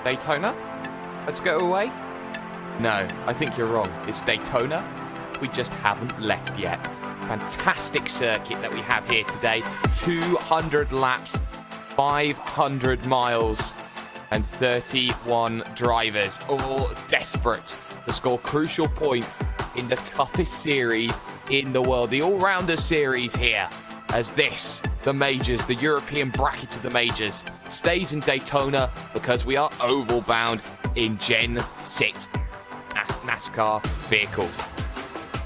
Daytona? Let's go away? No, I think you're wrong. It's Daytona. We just haven't left yet. Fantastic circuit that we have here today. 200 laps, 500 miles, and 31 drivers, all desperate to score crucial points in the toughest series in the world. The All-Rounder Series here, as this, the majors, the European bracket of the majors, stays in Daytona because we are oval bound in Gen 6 NASCAR vehicles.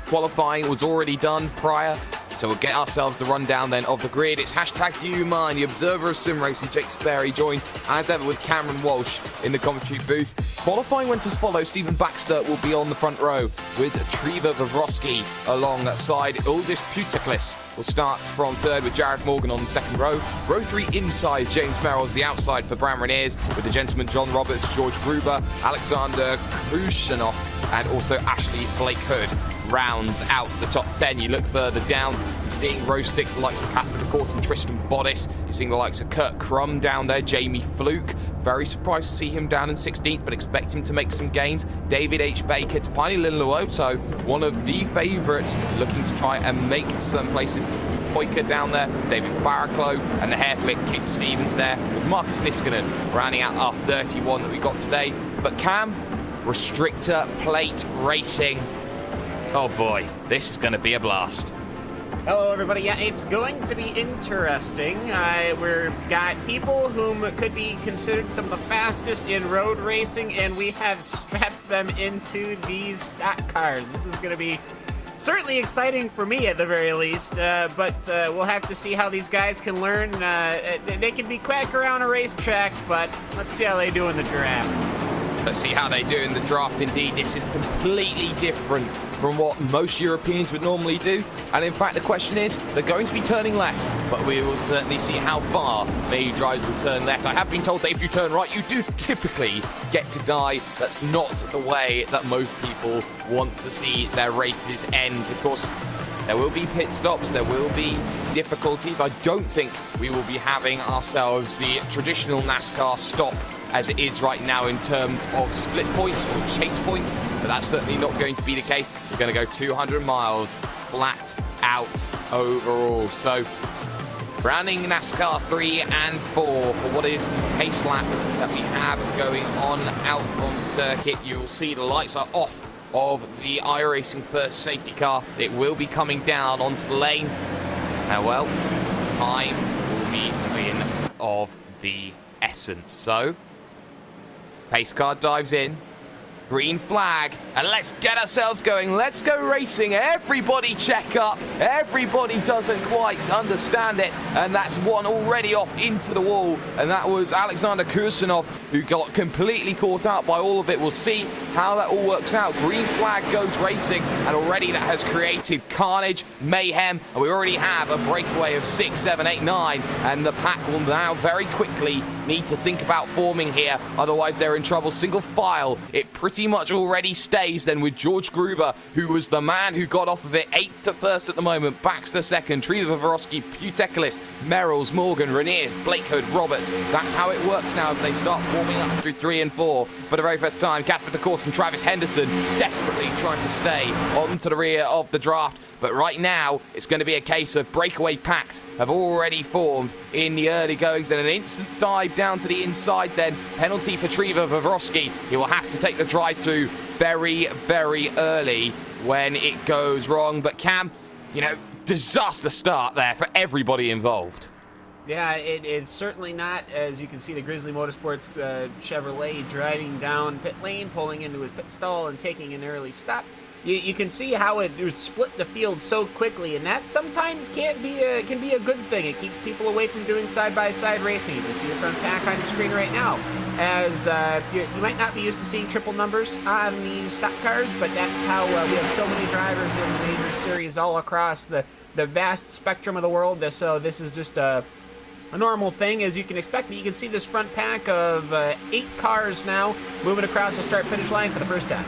Qualifying was already done prior, so we'll get ourselves the rundown then of the grid. It's hashtag #DoYouMind, the observer of sim racing, Jake Sperry, joined as ever with Cameron Walsh in the commentary booth. Qualifying went as follows. Stephen Baxter will be on the front row with Trevor Vavrosky alongside. Uldis Puteklis will start from third with Jared Morgan on the second row. Row 3 inside, James Merrill's the outside for Bram Reniers with the gentleman John Roberts, George Gruber, Alexander Khrushchenov, and also Ashley Blake Hood rounds out the top 10. You look further down, you're seeing row 6, the likes of Casper de Course and Tristan Bottis. You're seeing the likes of Kurt Crum down there, Jamie Fluke. Very surprised to see him down in 16th, but expect him to make some gains. David H. Baker, Topani Linluoto, one of the favourites, looking to try and make some places. Poika down there, David Barraclough, and the hair flick Kip Stevens there, with Marcus Niskanen rounding out our 31 that we got today. But Cam, restrictor plate racing. Oh boy, this is going to be a blast. Hello everybody, yeah, it's going to be interesting. We've got people whom could be considered some of the fastest in road racing, and we have strapped them into these stock cars. This is going to be certainly exciting for me at the very least, but we'll have to see how these guys can learn. They can be quick around a racetrack, but let's see how they do in the draft. Let's see how they do in the draft. Indeed, this is completely different from what most Europeans would normally do. And in fact, the question is, they're going to be turning left, but we will certainly see how far many drivers will turn left. I have been told that if you turn right, you do typically get to die. That's not the way that most people want to see their races end. Of course, there will be pit stops, there will be difficulties. I don't think we will be having ourselves the traditional NASCAR stop as it is right now in terms of split points or chase points, but that's certainly not going to be the case. We're going to go 200 miles flat out overall. So rounding NASCAR 3 and 4 for what is the pace lap that we have going on out on circuit. You'll see the lights are off of the iRacing first safety car. It will be coming down onto the lane. Now, well, time will be in of the essence. So pace car dives in, green flag, and let's get ourselves going. Let's go racing. Everybody check up. Everybody doesn't quite understand it, and that's one already off into the wall, and that was Alexander Khrushchenov, who got completely caught out by all of it. We'll see how that all works out. Green flag goes racing, and already that has created carnage, mayhem, and we already have a breakaway of 6, 7, 8, 9, and the pack will now very quickly need to think about forming here, otherwise they're in trouble. Single file, it pretty much already stays then with George Gruber, who was the man who got off of it 8th to 1st at the moment, Baxter 2nd, Trevor Vavrosky, Puteklis, Merrills, Morgan, Reniers, Blake Hood, Roberts. That's how it works now as they start warming up through 3 and 4 for the very first time. Casper de Course and Travis Henderson desperately trying to stay onto the rear of the draft, but right now it's going to be a case of breakaway packs have already formed in the early goings, and an instant dive down to the inside then. Penalty for Trevor Vavrosky. He will have to take the drive through very, very early when it goes wrong. But Cam, you know, disaster start there for everybody involved. Yeah, it's certainly not. As you can see, the Grizzly Motorsports Chevrolet driving down pit lane, pulling into his pit stall and taking an early stop. You can see how it split the field so quickly, and that sometimes can be a good thing. It keeps people away from doing side-by-side racing. You can see the front pack on your screen right now. As you might not be used to seeing triple numbers on these stock cars, but that's how we have so many drivers in the major series all across the vast spectrum of the world. So this is just a normal thing, as you can expect. But you can see this front pack of 8 cars now moving across the start-finish line for the first time.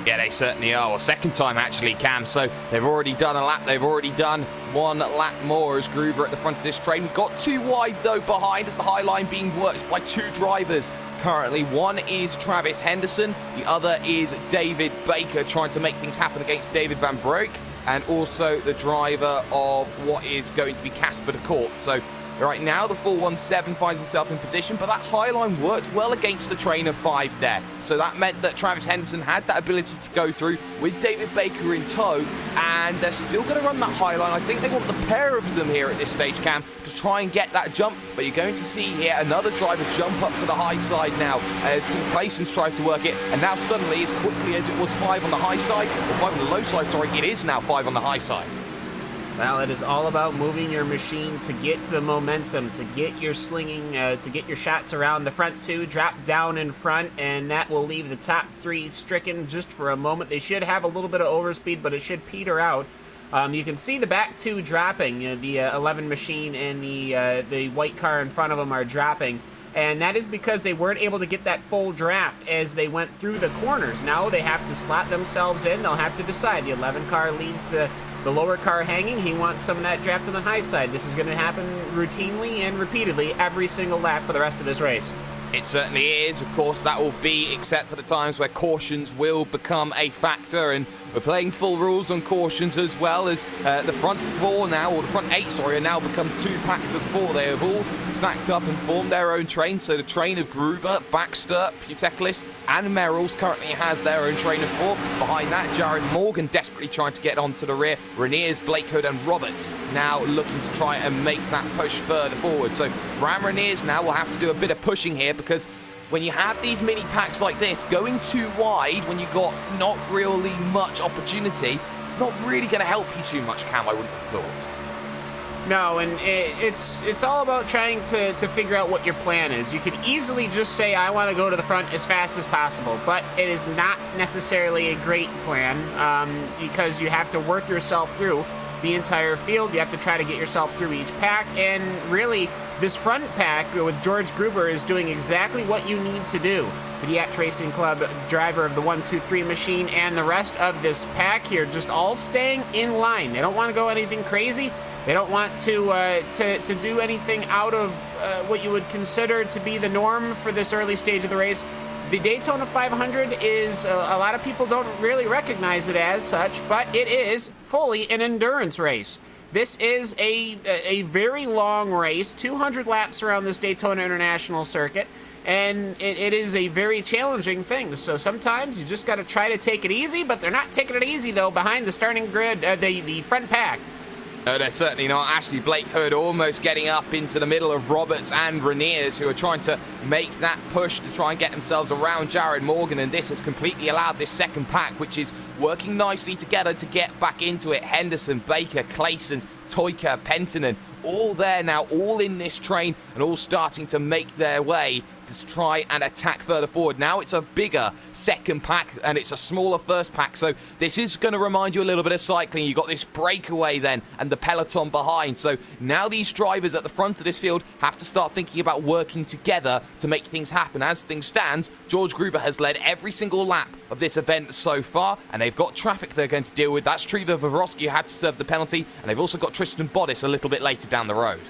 Yeah, they certainly are. Well, second time actually, Cam. So they've already done a lap. They've already done one lap more as Gruber at the front of this train. We've got 2 wide, though, behind as the high line being worked by 2 drivers currently. One is Travis Henderson, the other is David Baker, trying to make things happen against David Van Broek, and also the driver of what is going to be Casper de Court. So right now, the 417 finds himself in position, but that high line worked well against the train of 5 there. So that meant that Travis Henderson had that ability to go through with David Baker in tow, and they're still going to run that high line. I think they want the pair of them here at this stage, Cam, to try and get that jump. But you're going to see here another driver jump up to the high side now as Tim Claessens tries to work it. And now suddenly, as quickly as it was 5 on the high side, or 5 on the low side, sorry, it is now 5 on the high side. Well, it is all about moving your machine to get to the momentum, to get your slinging, to get your shots around the front two, drop down in front, and that will leave the top 3 stricken just for a moment. They should have a little bit of overspeed, but it should peter out. You can see the back 2 dropping. The 11 machine and the white car in front of them are dropping. And that is because they weren't able to get that full draft as they went through the corners. Now they have to slot themselves in. They'll have to decide. The 11 car leaves the lower car hanging. He wants some of that draft on the high side. This is going to happen routinely and repeatedly every single lap for the rest of this race. It certainly is. Of course, that will be except for the times where cautions will become a factor, and we're playing full rules on cautions as well, as the front 4 now, or the front 8, sorry, are now become 2 packs of 4. They have all stacked up and formed their own train. So the train of Gruber, Baxter, Puteklis, and Merrills currently has their own train of 4. Behind that, Jared Morgan desperately trying to get onto the rear. Reniers, Blakehood, and Roberts now looking to try and make that push further forward. So Bram Reniers now will have to do a bit of pushing here, because when you have these mini packs like this, going too wide when you've got not really much opportunity, it's not really going to help you too much, Cam, I wouldn't have thought. No, and it's all about trying to figure out what your plan is. You could easily just say, I want to go to the front as fast as possible, but it is not necessarily a great plan, because you have to work yourself through the entire field. You have to try to get yourself through each pack, and really, this front pack with George Gruber is doing exactly what you need to do. The Diat Racing Club driver of the 123 machine and the rest of this pack here just all staying in line. They don't want to go anything crazy. They don't want to do anything out of what you would consider to be the norm for this early stage of the race. The Daytona 500 is, a lot of people don't really recognize it as such, but it is fully an endurance race. This is a very long race, 200 laps around this Daytona International Circuit, and it is a very challenging thing. So sometimes you just got to try to take it easy, but they're not taking it easy, though, behind the starting grid, the front pack. No, they're certainly not. Ashley Blakehood almost getting up into the middle of Roberts and Reniers, who are trying to make that push to try and get themselves around Jared Morgan, and this has completely allowed this second pack, which is working nicely together to get back into it. Henderson, Baker, Claessens, Toyka, Penttinen, all there now, all in this train, and all starting to make their way to try and attack further forward. Now it's a bigger second pack and it's a smaller first pack, so this is going to remind you a little bit of cycling. You got this breakaway then and the peloton behind, so now these drivers at the front of this field have to start thinking about working together to make things happen. As things stands, George Gruber has led every single lap of this event so far, and they've got traffic they're going to deal with. That's Trevor Vorovsky, who had to serve the penalty, and they've also got Tristan Bottas a little bit later down the road.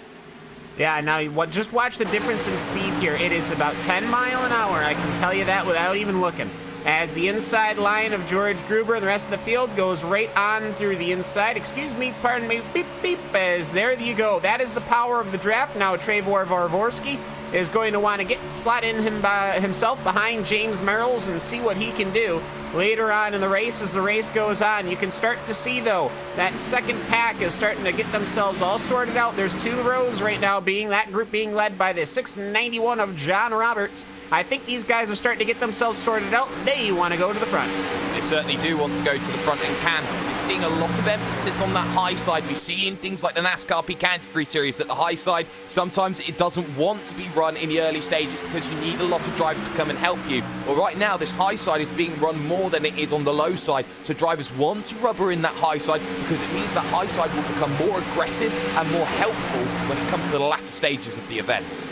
Yeah, now just watch the difference in speed here. It is about 10 miles an hour, I can tell you that without even looking. As the inside line of George Gruber and the rest of the field goes right on through the inside. Excuse me, pardon me, beep, beep, as there you go. That is the power of the draft. Now Trevor Vorovsky is going to want to slot in himself behind James Merrills and see what he can do later on in the race. As the race goes on, you can start to see, though, that second pack is starting to get themselves all sorted out. There's 2 rows right now, that group being led by the 691 of John Roberts. I think these guys are starting to get themselves sorted out. They want to go to the front. They certainly do want to go to the front and can. We're seeing a lot of emphasis on that high side. We see in things like the NASCAR Peak Antifreeze Series that the high side, sometimes it doesn't want to be run in the early stages because you need a lot of drivers to come and help you. Well, right now, this high side is being run more than it is on the low side. So drivers want to rubber in that high side because it means that high side will become more aggressive and more helpful when it comes to the latter stages of the event.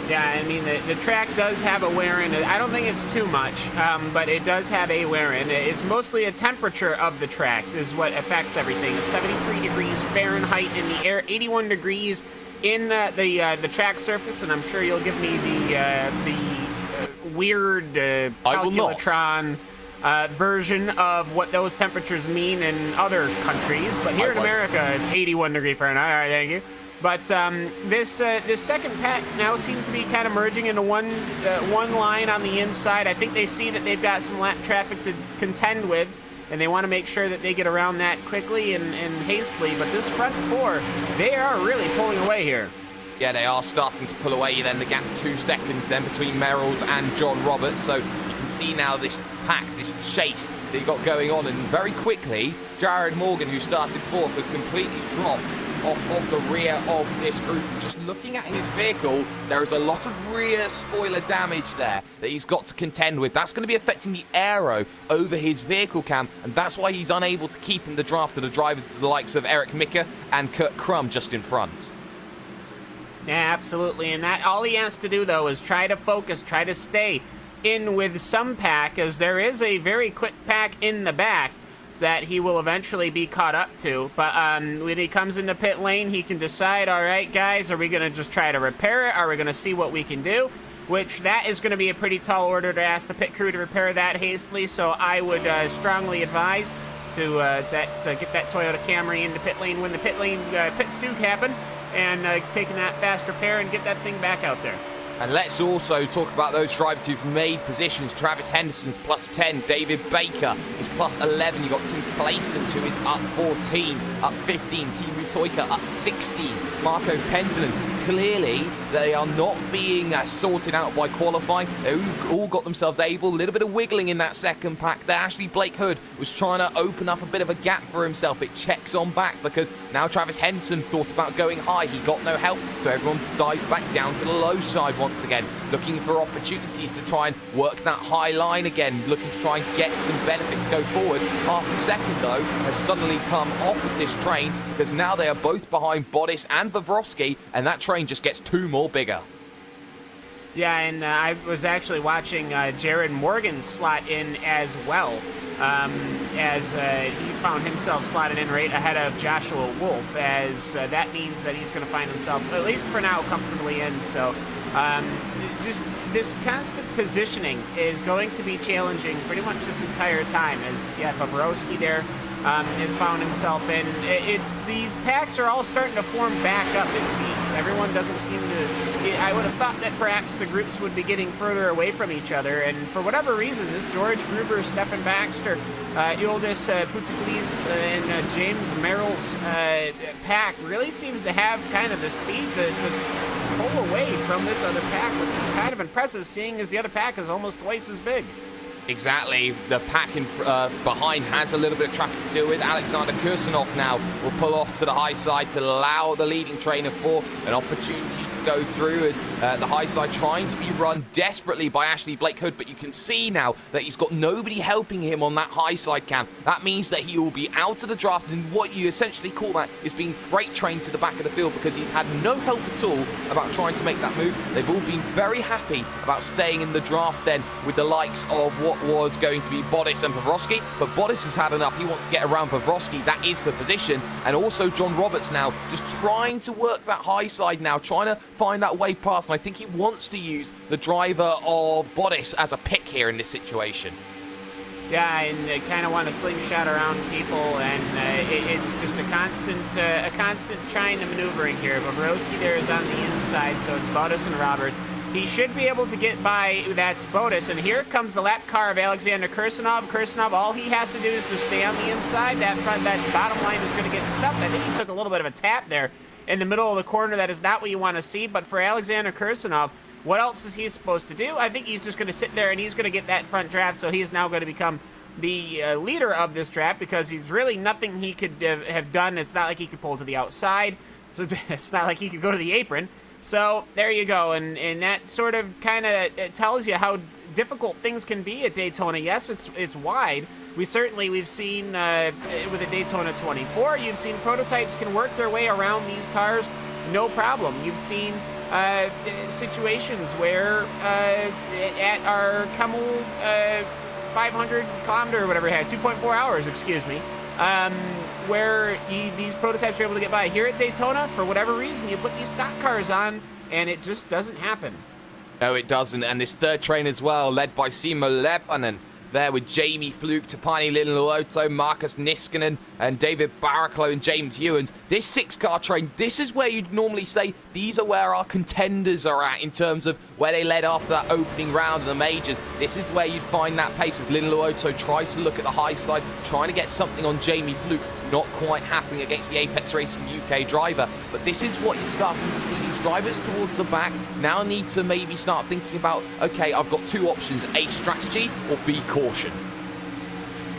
Yeah, I mean, the track does have a wear in it. I don't think it's too much, but it does have a wear in. It's mostly a temperature of the track is what affects everything. It's 73 degrees Fahrenheit in the air, 81 degrees in the track surface, and I'm sure you'll give me the weird calculatron version of what those temperatures mean in other countries. But here in America, it's 81 degrees Fahrenheit. All right, thank you. But this second pack now seems to be kind of merging into one line on the inside. I think they see that they've got some lap traffic to contend with, and they want to make sure that they get around that quickly and hastily. But this front four, they are really pulling away here. Yeah, they are starting to pull away. Then the gap 2 seconds then between Merrills and John Roberts. So you can see now this pack, this chase that you got going on, and very quickly, Jared Morgan, who started fourth, has completely dropped off of the rear of this group. Just looking at his vehicle, there is a lot of rear spoiler damage there that he's got to contend with. That's going to be affecting the aero over his vehicle cam, and that's why he's unable to keep in the draft of the drivers to the likes of Eric Micker and Kurt Crum just in front. Yeah, absolutely. And that all he has to do, though, is try to focus, try to stay in with some pack, as there is a very quick pack in the back that he will eventually be caught up to. But when he comes into pit lane, he can decide, all right, guys, are we going to just try to repair it? Are we going to see what we can do? Which that is going to be a pretty tall order to ask the pit crew to repair that hastily. So I would strongly advise to get that Toyota Camry into pit lane when the pit stew happen, and taking that fast repair and get that thing back out there. And let's also talk about those drivers who've made positions. Travis Henderson's plus 10. David Baker is plus 11. You've got Tim Clasons, who is up 14, up 15. Teemu Toika up 16. Marco Pentinen. Clearly, they are not being sorted out by qualifying. They've all got themselves able. A little bit of wiggling in that second pack there. Actually, Blake Hood was trying to open up a bit of a gap for himself. It checks on back because now Travis Henderson thought about going high. He got no help, so everyone dives back down to the low side once again, looking for opportunities to try and work that high line again, looking to try and get some benefit to go forward. Half a second, though, has suddenly come off of this train because now they are both behind Bottas and Vavrovsky, and that train just gets 2 more bigger. Yeah, and I was actually watching Jared Morgan slot in as well, as he found himself slotted in right ahead of Joshua Wolf, as that means that he's going to find himself, at least for now, comfortably in. So just this constant positioning is going to be challenging pretty much this entire time, as Vavrovsky there has found himself in. These packs are all starting to form back up, it seems. Everyone doesn't seem to... I would have thought that perhaps the groups would be getting further away from each other, and for whatever reason, this George Gruber, Stefan Baxter, Ildis Putiglis, and James Merrill's pack really seems to have kind of the speed to pull away from this other pack, which is kind of impressive, seeing as the other pack is almost twice as big. Exactly. The pack in behind has a little bit of traffic to deal with. Alexander Kursanov now will pull off to the high side to allow the leading train of 4 an opportunity to go through, as the high side trying to be run desperately by Ashley Blake Hood, but you can see now that he's got nobody helping him on that high side cam. That means that he will be out of the draft, and what you essentially call that is being freight trained to the back of the field, because he's had no help at all about trying to make that move. They've all been very happy about staying in the draft then with the likes of what was going to be Bottas and Vavrovsky, but Bottas has had enough. He wants to get around Vavrovsky. That is for position. And also John Roberts now just trying to work that high side now, trying to find that way past, and I think he wants to use the driver of Bottas as a pick here in this situation. Yeah, and they kind of want to slingshot around people, and it's just a constant trying to maneuvering here. Vavrovsky there is on the inside, so it's Bottas and Roberts. He should be able to get by, that's Bottas, and here comes the lap car of Alexander Kursanov. Kursanov, all he has to do is just stay on the inside. That bottom line is going to get stuffed. I think he took a little bit of a tap there in the middle of the corner. That is not what you want to see, but for Alexander Kursanov, what else is he supposed to do? I think he's just going to sit there and he's going to get that front draft, so he is now going to become the leader of this draft, because he's really nothing he could have done. It's not like he could pull to the outside, so it's not like he could go to the apron. So there you go, and that sort of kind of tells you how difficult things can be at Daytona. Yes, it's wide. We've seen with the Daytona 24, you've seen prototypes can work their way around these cars, no problem. You've seen situations where at our Camel 500 kilometer or whatever it had, 2.4 hours, excuse me, where these prototypes are able to get by. Here at Daytona, for whatever reason, you put these stock cars on, and it just doesn't happen. No, it doesn't. And this third train as well, led by Simo Leppänen. There with Jamie Fluke, Tapani Linnuauto, Marcus Niskanen, and David Barraclough and James Ewens. This 6-car train, this is where you'd normally say these are where our contenders are at in terms of where they led after that opening round of the majors. This is where you'd find that pace as Linnuauto tries to look at the high side, trying to get something on Jamie Fluke. Not quite happening against the Apex Racing UK driver. But this is what you're starting to see. These drivers towards the back now need to maybe start thinking about, okay, I've got two options, A, strategy, or B, caution.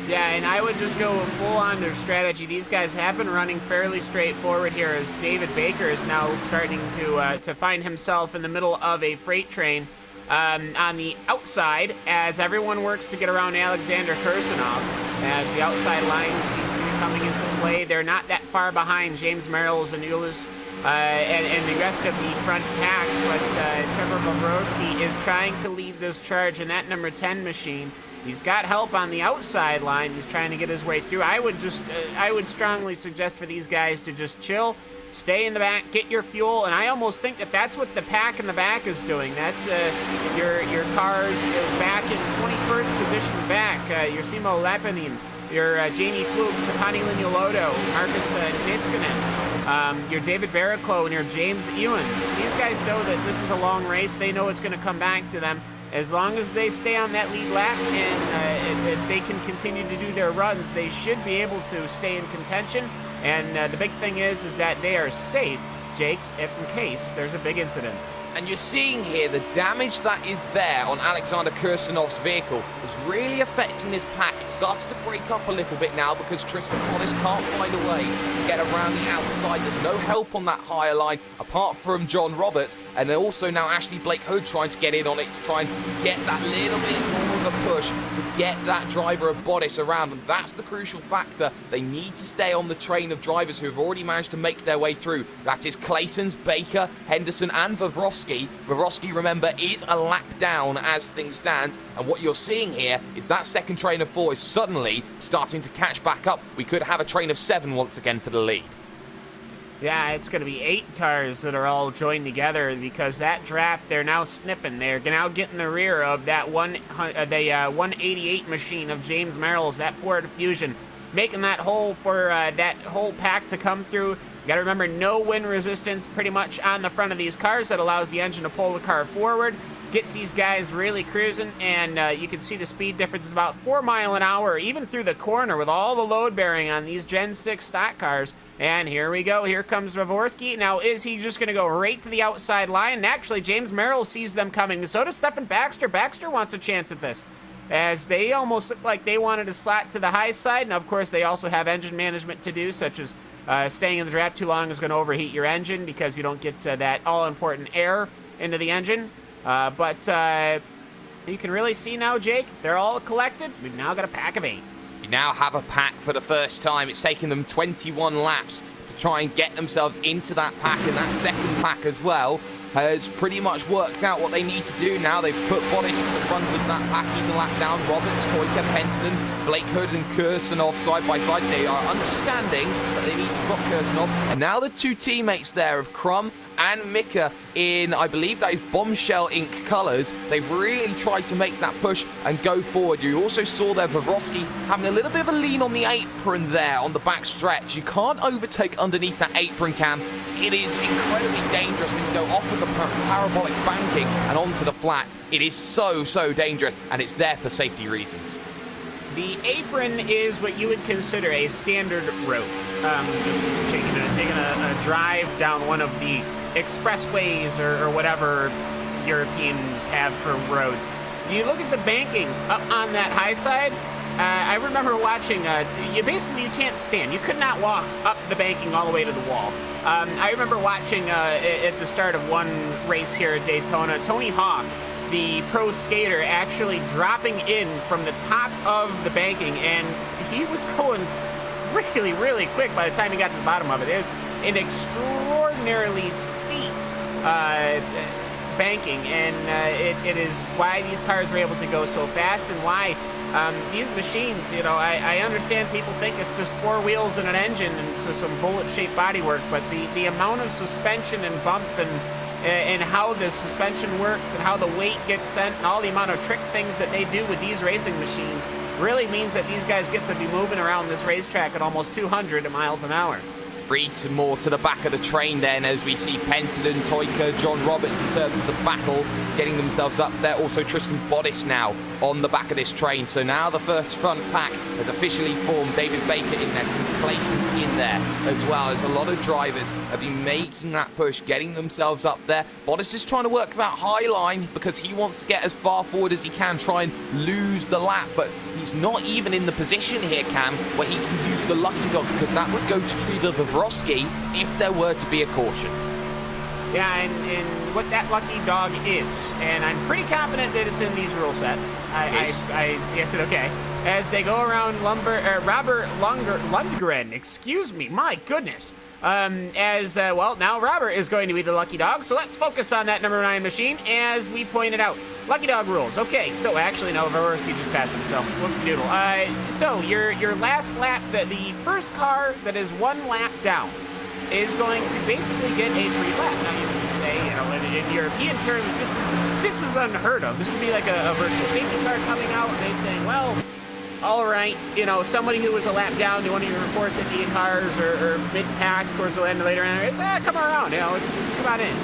Yeah, and I would just go full on their strategy. These guys have been running fairly straightforward here as David Baker is now starting to find himself in the middle of a freight train on the outside as everyone works to get around Alexander Kursanov as the outside line seems to be coming into play. They're not that far behind James Merrills and Ulis and the rest of the front pack, but Trevor Bobrovsky is trying to lead this charge in that number 10 machine. He's got help on the outside line. He's trying to get his way through. I would strongly suggest for these guys to just chill, stay in the back, get your fuel, and I almost think that that's what the pack in the back is doing. That's your cars back in 21st position back. Your Simo Leppänen, your Jamie Fluke, Tapani Linnuauto, Marcus Niskanen, your David Barraclough, and your James Ewens. These guys know that this is a long race. They know it's going to come back to them. As long as they stay on that lead lap and if they can continue to do their runs, they should be able to stay in contention. And the big thing is that they are safe, Jake, if in case there's a big incident. And you're seeing here the damage that is there on Alexander Kursanov's vehicle is really affecting this pack. It starts to break up a little bit now because Tristan Collis can't find a way to get around the outside. There's no help on that higher line apart from John Roberts. And then also now Ashley Blake Hood trying to get in on it to try and get that little bit more of a push to get that driver of Bottas around. And that's the crucial factor. They need to stay on the train of drivers who have already managed to make their way through. That is Claessens, Baker, Henderson and Vavrovsky. Vavrovsky, remember, is a lap down as things stand, and what you're seeing here is that second train of 4 is suddenly starting to catch back up. We could have a train of 7 once again for the lead. Yeah, it's going to be 8 cars that are all joined together because that draft, they're now sniffing. They're now getting the rear of that 188 machine of James Merrills, that Ford Fusion, making that hole for that whole pack to come through. You gotta remember, no wind resistance pretty much on the front of these cars. That allows the engine to pull the car forward, gets these guys really cruising, and you can see the speed difference is about 4 miles an hour, even through the corner with all the load bearing on these Gen 6 stock cars. And here we go, here comes Vavrovsky. Now, is he just gonna go right to the outside line? And actually, James Merrill sees them coming. So does Stefan Baxter. Baxter wants a chance at this, as they almost look like they wanted to slot to the high side. Now, of course, they also have engine management to do, such as staying in the draft too long is going to overheat your engine because you don't get that all-important air into the engine. But you can really see now, Jake, they're all collected. We've now got a pack of 8. We now have a pack for the first time. It's taken them 21 laps to try and get themselves into that pack, and that second pack as well has pretty much worked out what they need to do now. They've put Bottas to the front of that pack. He's a lap down. Roberts, Toyka, Penttinen, Blake Hood and Kursanov side by side. They are understanding that they need to drop Kursanov. And now the 2 teammates there of Crum and Mika in, I believe that is Bombshell Ink colours. They've really tried to make that push and go forward. You also saw there Vavrovsky having a little bit of a lean on the apron there on the back stretch. You can't overtake underneath that apron cam. It is incredibly dangerous when you go off of the parabolic banking and onto the flat. It is so dangerous, and it's there for safety reasons. The apron is what you would consider a standard road. Just taking a drive down one of the expressways or whatever Europeans have for roads. You look at the banking up on that high side. I remember watching, you can't stand. You could not walk up the banking all the way to the wall. I remember watching at the start of one race here at Daytona, Tony Hawk, the pro skater, actually dropping in from the top of the banking, and he was going really quick by the time he got to the bottom of it. It is an extraordinarily steep banking, and it is why these cars are able to go so fast, and why these machines, I understand people think it's just 4 wheels and an engine and so some bullet-shaped bodywork, but the amount of suspension and bump and and how the suspension works and how the weight gets sent and all the amount of trick things that they do with these racing machines really means that these guys get to be moving around this racetrack at almost 200 miles an hour. Read some more to the back of the train then as we see Penton, Toyka, John Roberts in terms of the battle getting themselves up there. Also Tristan Bottis now on the back of this train. So now the first front pack has officially formed. David Baker in there, Tim Clayson in there as well. As a lot of drivers have been making that push, getting themselves up there. Bottis is trying to work that high line because he wants to get as far forward as he can, try and lose the lap, but he's not even in the position here, Cam, where he can use the lucky dog, because that would go to trigger Vavrovsky if there were to be a caution. Yeah, and what that lucky dog is, and I'm pretty confident that it's in these rule sets. Yes, okay. As they go around Robert Lundgren, excuse me, my goodness. Well, now Robert is going to be the lucky dog, so let's focus on that number 9 machine, as we pointed out. Lucky dog rules. Okay, so actually, no, Vavrovsky just passed him, so whoopsie-doodle. So your last lap, the first car that is 1 lap down is going to basically get a free lap. Now, you can say, in European terms, this is unheard of. This would be like a virtual safety car coming out, and they saying, well, all right, somebody who was a lap down to one of your Force India cars or mid-pack towards the end later on, is come around, come on in.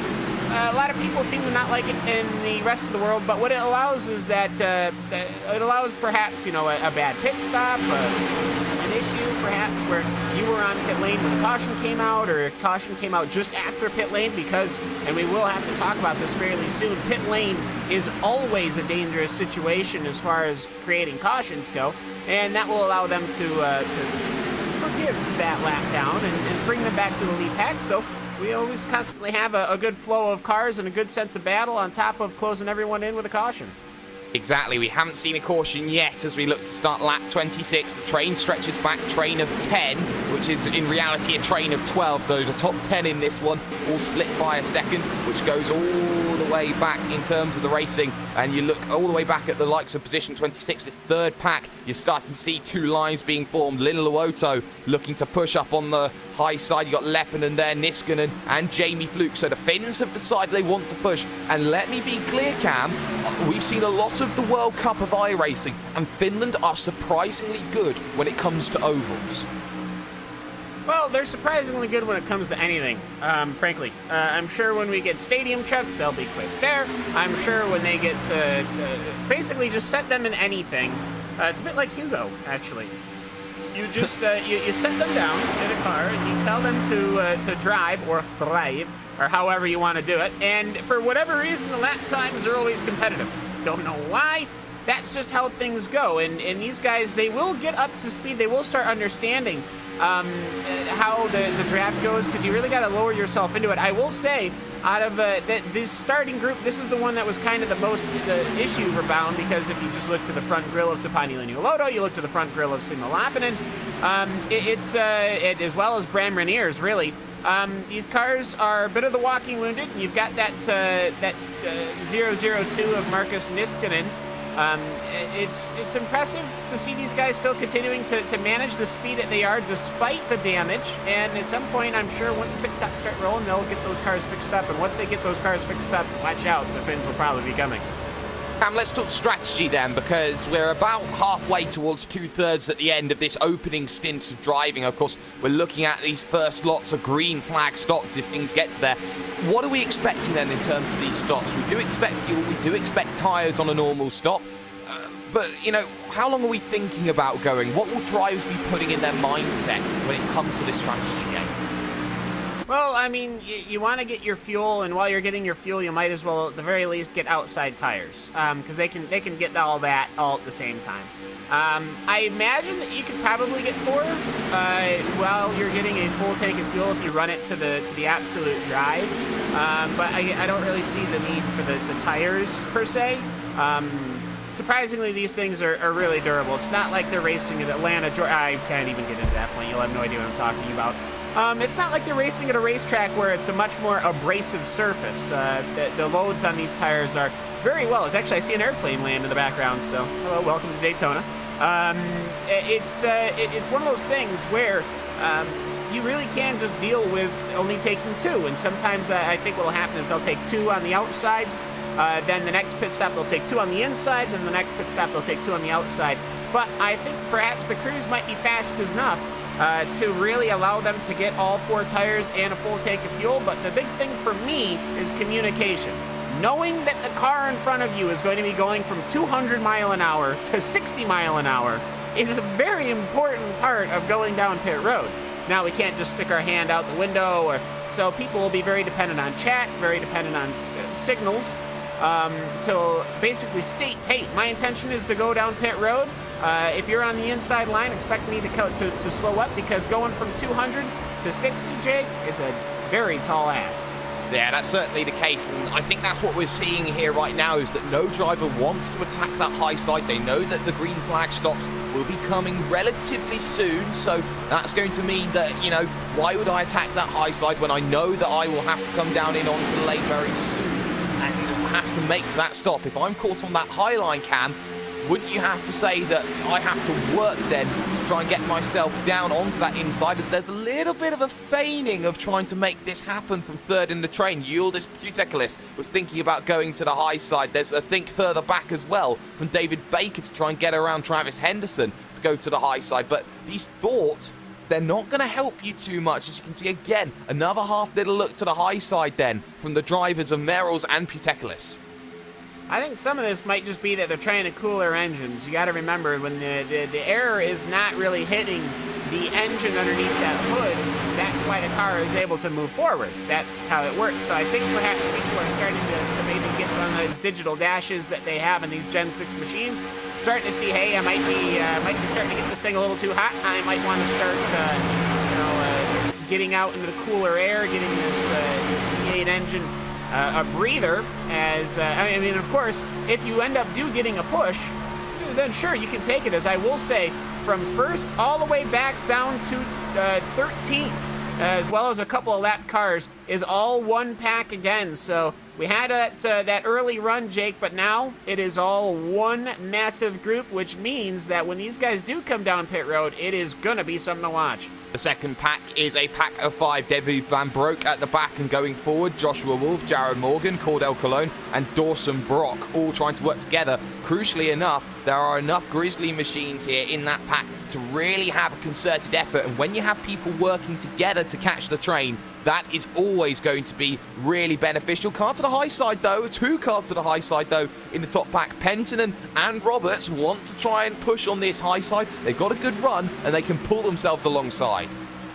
A lot of people seem to not like it in the rest of the world, but what it allows is that it allows perhaps, a bad pit stop, an issue perhaps where you were on pit lane when a caution came out, or a caution came out just after pit lane, because, and we will have to talk about this fairly soon, pit lane is always a dangerous situation as far as creating cautions go, and that will allow them to forgive that lap down and bring them back to the lead pack. So we always constantly have a good flow of cars and a good sense of battle on top of closing everyone in with a caution. Exactly, we haven't seen a caution yet as we look to start lap 26. The train stretches back, train of 10, which is in reality a train of 12. So the top 10 in this one all split by a second, which goes all the way back in terms of the racing. And you look all the way back at the likes of position 26, this third pack, you're starting to see 2 lines being formed. Lin Luoto looking to push up on the high side. You got Leppänen there, Niskanen and Jamie Fluke. So the Finns have decided they want to push. And let me be clear, Cam, we've seen a lot of the World Cup of iRacing, and Finland are surprisingly good when it comes to ovals. Well, they're surprisingly good when it comes to anything, frankly. I'm sure when we get stadium trucks, they'll be quick there. I'm sure when they get to basically just set them in anything. It's a bit like Hugo, actually. You just you set them down in a car and you tell them to drive or thrive or however you want to do it. And for whatever reason, the lap times are always competitive. Don't know why. That's just how things go. And these guys, they will get up to speed. They will start understanding how the draft goes, because you really got to lower yourself into it. I will say, out of this starting group, this is the one that was kind of the issue rebound, because if you just look to the front grille of Tapani Liniuloto, you look to the front grille of Simo Lappinen, it's as well as Bram Reniers, really. These cars are a bit of the walking wounded. You've got that 002 of Markus Niskanen. It's impressive to see these guys still continuing to manage the speed that they are despite the damage, and at some point I'm sure once the pit stops start rolling, they'll get those cars fixed up, and once they get those cars fixed up, watch out, the Finns will probably be coming. Let's talk strategy then, because we're about halfway towards 2/3 at the end of this opening stint of driving. Of course, we're looking at these first lots of green flag stops if things get to there. What are we expecting then in terms of these stops? We do expect fuel, we do expect tyres on a normal stop, but, how long are we thinking about going? What will drivers be putting in their mindset when it comes to this strategy game? Well, I mean, you want to get your fuel, and while you're getting your fuel, you might as well, at the very least, get outside tires, because they can get all that all at the same time. I imagine that you could probably get 4 while you're getting a full tank of fuel if you run it to the absolute drive, but I don't really see the need for the tires, per se. Surprisingly, these things are really durable. It's not like they're racing at Atlanta, Georgia. I can't even get into that point. You'll have no idea what I'm talking about. It's not like they're racing at a racetrack where it's a much more abrasive surface. The loads on these tires are very well. It's actually, I see an airplane land in the background, so hello, welcome to Daytona. It's one of those things where you really can just deal with only taking 2, and sometimes I think what will happen is they'll take 2 on the outside, then the next pit stop they'll take 2 on the inside, then the next pit stop they'll take 2 on the outside. But I think perhaps the crews might be fast enough to really allow them to get all 4 tires and a full tank of fuel. But the big thing for me is communication. Knowing that the car in front of you is going to be going from 200 mile an hour to 60 mile an hour is a very important part of going down pit road. Now, we can't just stick our hand out the window, so people will be very dependent on chat, very dependent on signals, to basically state, hey, my intention is to go down pit road. If you're on the inside line, expect me to slow up, because going from 200 to 60, Jake, is a very tall ask. Yeah, that's certainly the case, and I think that's what we're seeing here right now, is that no driver wants to attack that high side. They know that the green flag stops will be coming relatively soon, so that's going to mean that, you know, why would I attack that high side when I know that I will have to come down in onto the lane very soon and have to make that stop? If I'm caught on that high line, Cam, wouldn't you have to say that I have to work then to try and get myself down onto that inside, as there's a little bit of a feigning of trying to make this happen from third in the train. Yildiz Putekilis was thinking about going to the high side. There's a think further back as well from David Baker to try and get around Travis Henderson to go to the high side. But these thoughts, they're not going to help you too much. As you can see, again, another half little look to the high side then from the drivers of Merrells and Putekilis. I think some of this might just be that they're trying to cool their engines. You got to remember, when the air is not really hitting the engine underneath that hood, that's why the car is able to move forward. That's how it works. So I think perhaps people are starting to maybe get on those digital dashes that they have in these Gen 6 machines, starting to see, hey, I might be starting to get this thing a little too hot. I might want to start, getting out into the cooler air, getting this V8 engine a breather. As I mean, of course, if you end up getting a push, then sure, you can take it. As I will say, from first all the way back down to 13th, as well as a couple of lap cars, is all one pack again. So we had that early run, Jake, but now it is all one massive group, which means that when these guys do come down pit road, it is going to be something to watch. The second pack is a pack of 5. Debbie Van Broek at the back, and going forward, Joshua Wolf, Jared Morgan, Cordell Cologne, and Dawson Brock, all trying to work together. Crucially enough, there are enough Grizzly machines here in that pack to really have a concerted effort, and when you have people working together to catch the train, that is always going to be really beneficial. Car to the high side, though. 2 cars to the high side, though, in the top pack. Penttinen and Roberts want to try and push on this high side. They've got a good run, and they can pull themselves alongside.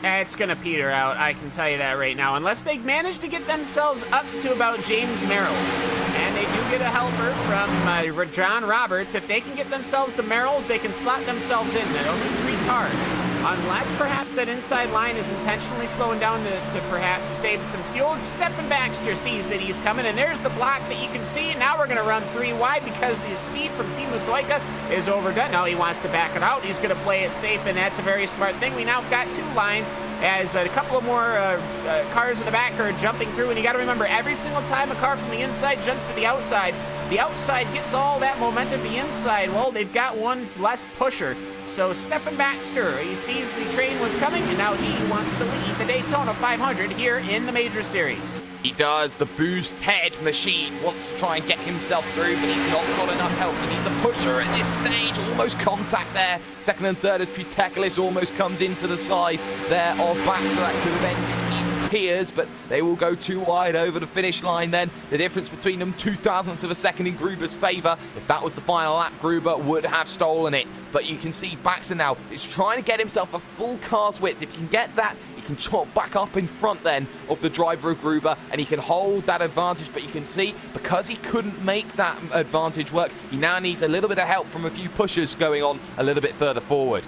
It's going to peter out, I can tell you that right now, unless they manage to get themselves up to about James Merrells. And they do get a helper from John Roberts. If they can get themselves to Merrells, they can slot themselves in. They'll need 3 cars. Unless perhaps that inside line is intentionally slowing down to perhaps save some fuel. Stephen Baxter sees that he's coming, and there's the block that you can see. Now we're going to run 3 wide because the speed from Timo Toika is overdone. Now he wants to back it out. He's going to play it safe, and that's a very smart thing. We now got 2 lines as a couple of more cars in the back are jumping through. And you got to remember, every single time a car from the inside jumps to the outside gets all that momentum. The inside, well, they've got one less pusher. So Stephen Baxter, he sees the train was coming, and now he wants to lead the Daytona 500 here in the Major Series. He does. The boost head machine wants to try and get himself through, but he's not got enough help. He needs a pusher at this stage. Almost contact there. Second and third as Putekilis almost comes into the side there of Baxter. That could have ended in tears, but they will go 2 wide over the finish line then. The difference between them, 0.02 of a second in Gruber's favour. If that was the final lap, Gruber would have stolen it. But you can see Baxter now is trying to get himself a full car's width. If he can get that, he can chop back up in front then of the driver of Gruber, and he can hold that advantage. But you can see, because he couldn't make that advantage work, he now needs a little bit of help from a few pushers going on a little bit further forward.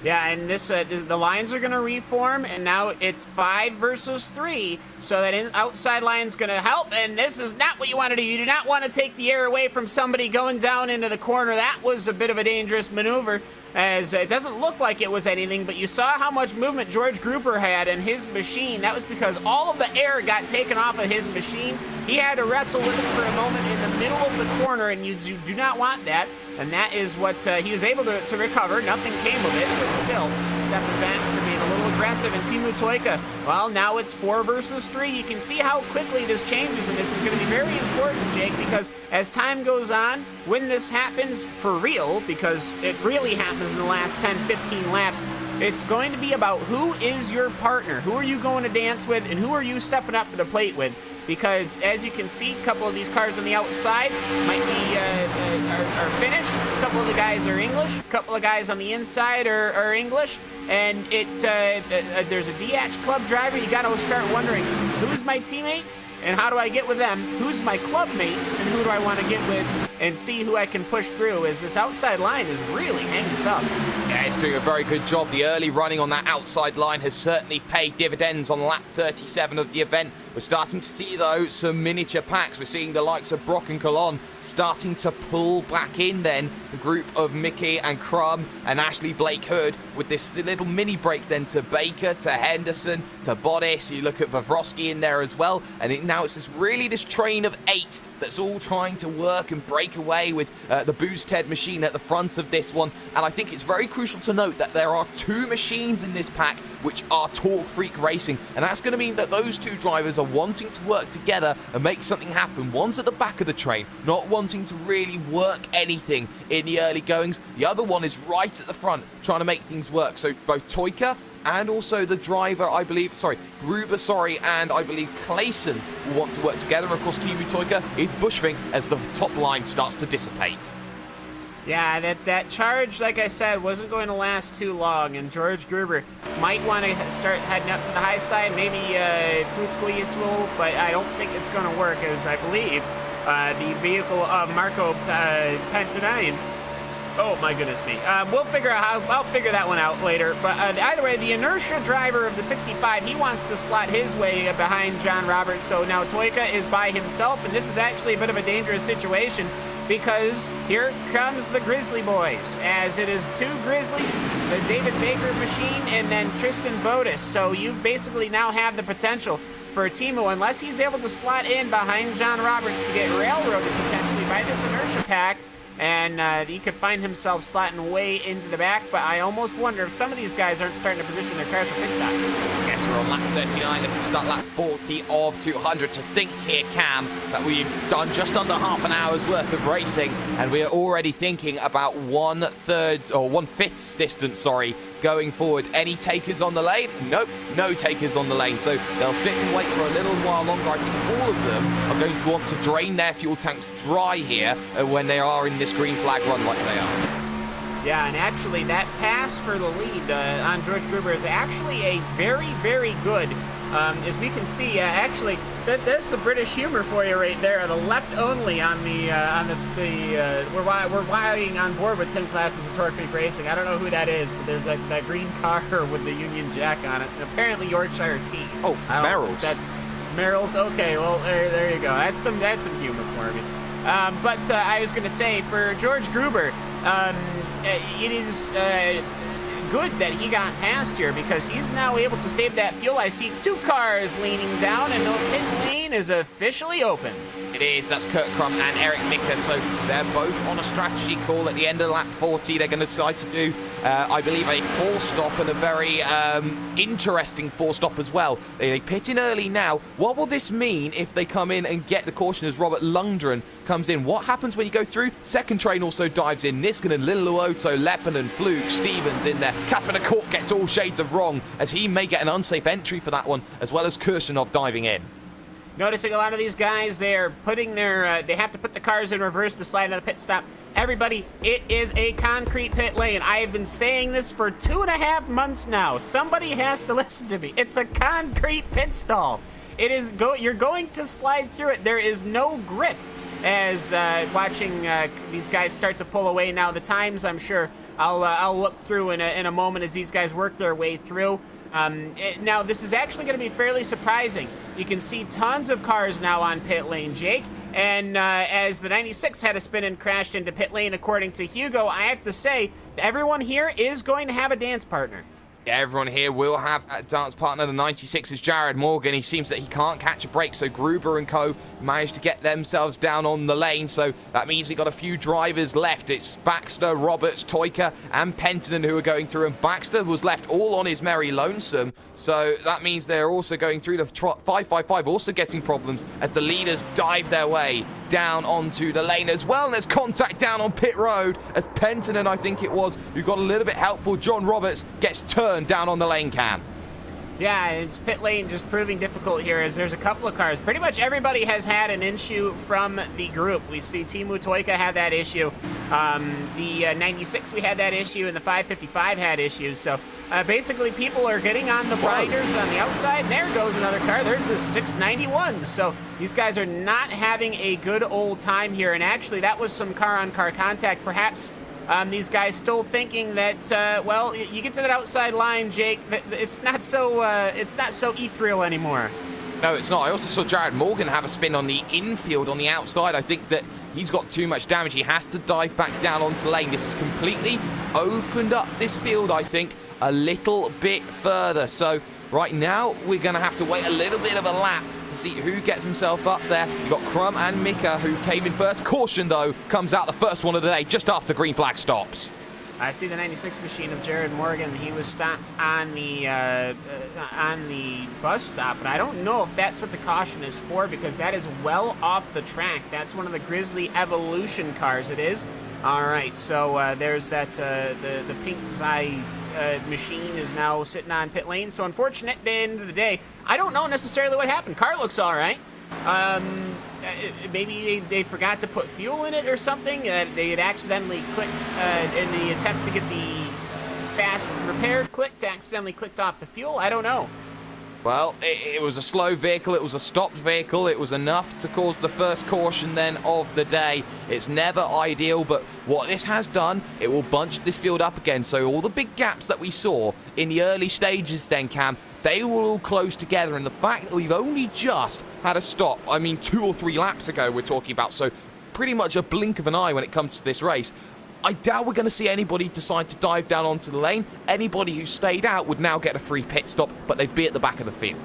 Yeah, and the lines are going to reform, and now it's 5 versus 3, so that outside line's going to help, and this is not what you want to do. You do not want to take the air away from somebody going down into the corner. That was a bit of a dangerous maneuver, as it doesn't look like it was anything, but you saw how much movement George Gruber had in his machine. That was because all of the air got taken off of his machine. He had to wrestle with it for a moment in the middle of the corner, and you do not want that. And that is what he was able to recover. Nothing came of it, but still, Stefan Baxter being a little aggressive. And Teemu Toika, well, now it's 4 versus 3. You can see how quickly this changes, and this is going to be very important, Jake, because as time goes on, when this happens for real, because it really happens in the last 10, 15 laps, it's going to be about who is your partner, who are you going to dance with, and who are you stepping up to the plate with. Because as you can see, a couple of these cars on the outside might be are Finnish, a couple of the guys are English, a couple of guys on the inside are English, and there's a DH club driver. You got to start wondering, who's my teammates and how do I get with them? Who's my club mates and who do I want to get with and see who I can push through, as this outside line is really hanging tough. Yeah, it's doing a very good job. The early running on that outside line has certainly paid dividends on lap 37 of the event. We're starting to see, though, some miniature packs. We're seeing the likes of Brock and Colon starting to pull back in then. The group of Mickey and Crum and Ashley Blake Hood with this little mini break then to Baker, to Henderson, to Bodice. You look at Vavrosky in there as well. And now it's this train of 8 that's all trying to work and break away with the Booze Ted machine at the front of this one. And I think it's very crucial to note that there are 2 machines in this pack which are Torque Freak Racing, and that's going to mean that those 2 drivers are wanting to work together and make something happen. One's at the back of the train, not wanting to really work anything in the early goings. The other one is right at the front, trying to make things work. So both Toika and also the driver, Gruber, and I believe Clayson will want to work together. And of course, Teemu Toika is bushing as the top line starts to dissipate. Yeah, that charge, like I said, wasn't going to last too long, and George Gruber might want to start heading up to the high side. Maybe Putzglius will, but I don't think it's going to work, as I believe the vehicle of Marco Pantanine. Oh my goodness me. I'll figure that one out later. But either way, the inertia driver of the 65, he wants to slot his way behind John Roberts. So now Toika is by himself, and this is actually a bit of a dangerous situation, because here comes the Grizzly Boys, as it is 2 Grizzlies, the David Baker machine, and then Tristan Bodis. So you basically now have the potential for Teemu, unless he's able to slot in behind John Roberts, to get railroaded potentially by this inertia pack, and he could find himself slotting way into the back. But I almost wonder if some of these guys aren't starting to position their cars for pit stops. Yes, we're on lap 39, looking to start lap 40 of 200. To think here, Cam, that we've done just under half an hour's worth of racing, and we are already thinking about 1/5 distance, going forward. Any takers on the lane? Nope, no takers on the lane. So they'll sit and wait for a little while longer. I think all of them are going to want to drain their fuel tanks dry here when they are in this green flag run like they are. Yeah, and actually that pass for the lead on George Gruber is actually a very, very good, as we can see, actually, there's some British humor for you right there. The left only on we're riding on board with Tim Classes of Torque Freak Racing. I don't know who that is, but there's that green car with the Union Jack on it, and apparently Yorkshire tea. Oh, Merrill's. That's Merrill's. Okay, well there you go. That's some humor for me. But I was going to say, for George Gruber, it is good that he got past here, because he's now able to save that fuel. I see 2 cars leaning down, and the pit lane is officially open. It is. That's Kurt Crum and Eric Micker. So they're both on a strategy call at the end of lap 40. They're going to decide to do, I believe, a 4-stop, and a very interesting 4-stop as well. They pit in early now. What will this mean if they come in and get the caution as Robert Lundgren comes in? What happens when you go through? Second train also dives in. Niskanen, Liluoto, Leppanen, Fluke, Stevens in there. Casper de Kort gets all shades of wrong, as he may get an unsafe entry for that one, as well as Kirshenov diving in. Noticing a lot of these guys, they're putting they have to put the cars in reverse to slide out of the pit stop. Everybody, it is a concrete pit lane. I have been saying this for 2.5 months now. Somebody has to listen to me. It's a concrete pit stall. It is you're going to slide through it. There is no grip. As watching these guys start to pull away now, the times, I'm sure I'll look through in a moment as these guys work their way through. Now, this is actually going to be fairly surprising. You can see tons of cars now on pit lane, Jake. And as the 96 had a spin and crashed into pit lane, according to Hugo, I have to say, everyone here is going to have a dance partner. Yeah, everyone here will have a dance partner. The 96 is Jared Morgan. He seems that he can't catch a break, so Gruber and co managed to get themselves down on the lane. So that means we got a few drivers left. It's Baxter, Roberts, Toika, and Penton who are going through, and Baxter was left all on his merry lonesome. So that means they're also going through. The 555 also getting problems as the leaders dive their way down onto the lane as well. And there's contact down on pit road as Penton, I think it was, who got a little bit helpful. John Roberts gets turned down on the lane cam. Yeah, it's pit lane just proving difficult here as there's a couple of cars. Pretty much everybody has had an issue from the group. We see Timu Toika had that issue. The 96, we had that issue, and the 555 had issues. So basically people are getting on the blinders on the outside. And there goes another car. There's the 691. So these guys are not having a good old time here. And actually, that was some car-on-car contact. Perhaps these guys still thinking that, well, you get to that outside line, Jake, it's not so ethereal anymore. No, it's not. I also saw Jared Morgan have a spin on the infield on the outside. I think that he's got too much damage. He has to dive back down onto lane. This has completely opened up this field, I think, a little bit further. So right now, we're going to have to wait a little bit of a lap to see who gets himself up there. You've got Crum and Mika, who came in first. Caution, though, comes out the first one of the day just after green flag stops. I see the 96 machine of Jared Morgan. He was stopped on the bus stop, but I don't know if that's what the caution is for, because that is well off the track. That's one of the Grizzly Evolution cars. It is. All right, so there's that the pink Zai machine is now sitting on pit lane. So unfortunate at the end of the day. I don't know necessarily what happened. Car looks all right. Maybe they forgot to put fuel in it or something. They had accidentally clicked in the attempt to get the fast repair clicked, accidentally clicked off the fuel. I don't know. Well, it was a slow vehicle, it was a stopped vehicle, it was enough to cause the first caution then of the day. It's never ideal, but what this has done, it will bunch this field up again. So all the big gaps that we saw in the early stages then, Cam, they will all close together. And the fact that we've only just had a stop, I mean 2 or 3 laps ago we're talking about, so pretty much a blink of an eye when it comes to this race. I doubt we're going to see anybody decide to dive down onto the lane. Anybody who stayed out would now get a free pit stop, but they'd be at the back of the field.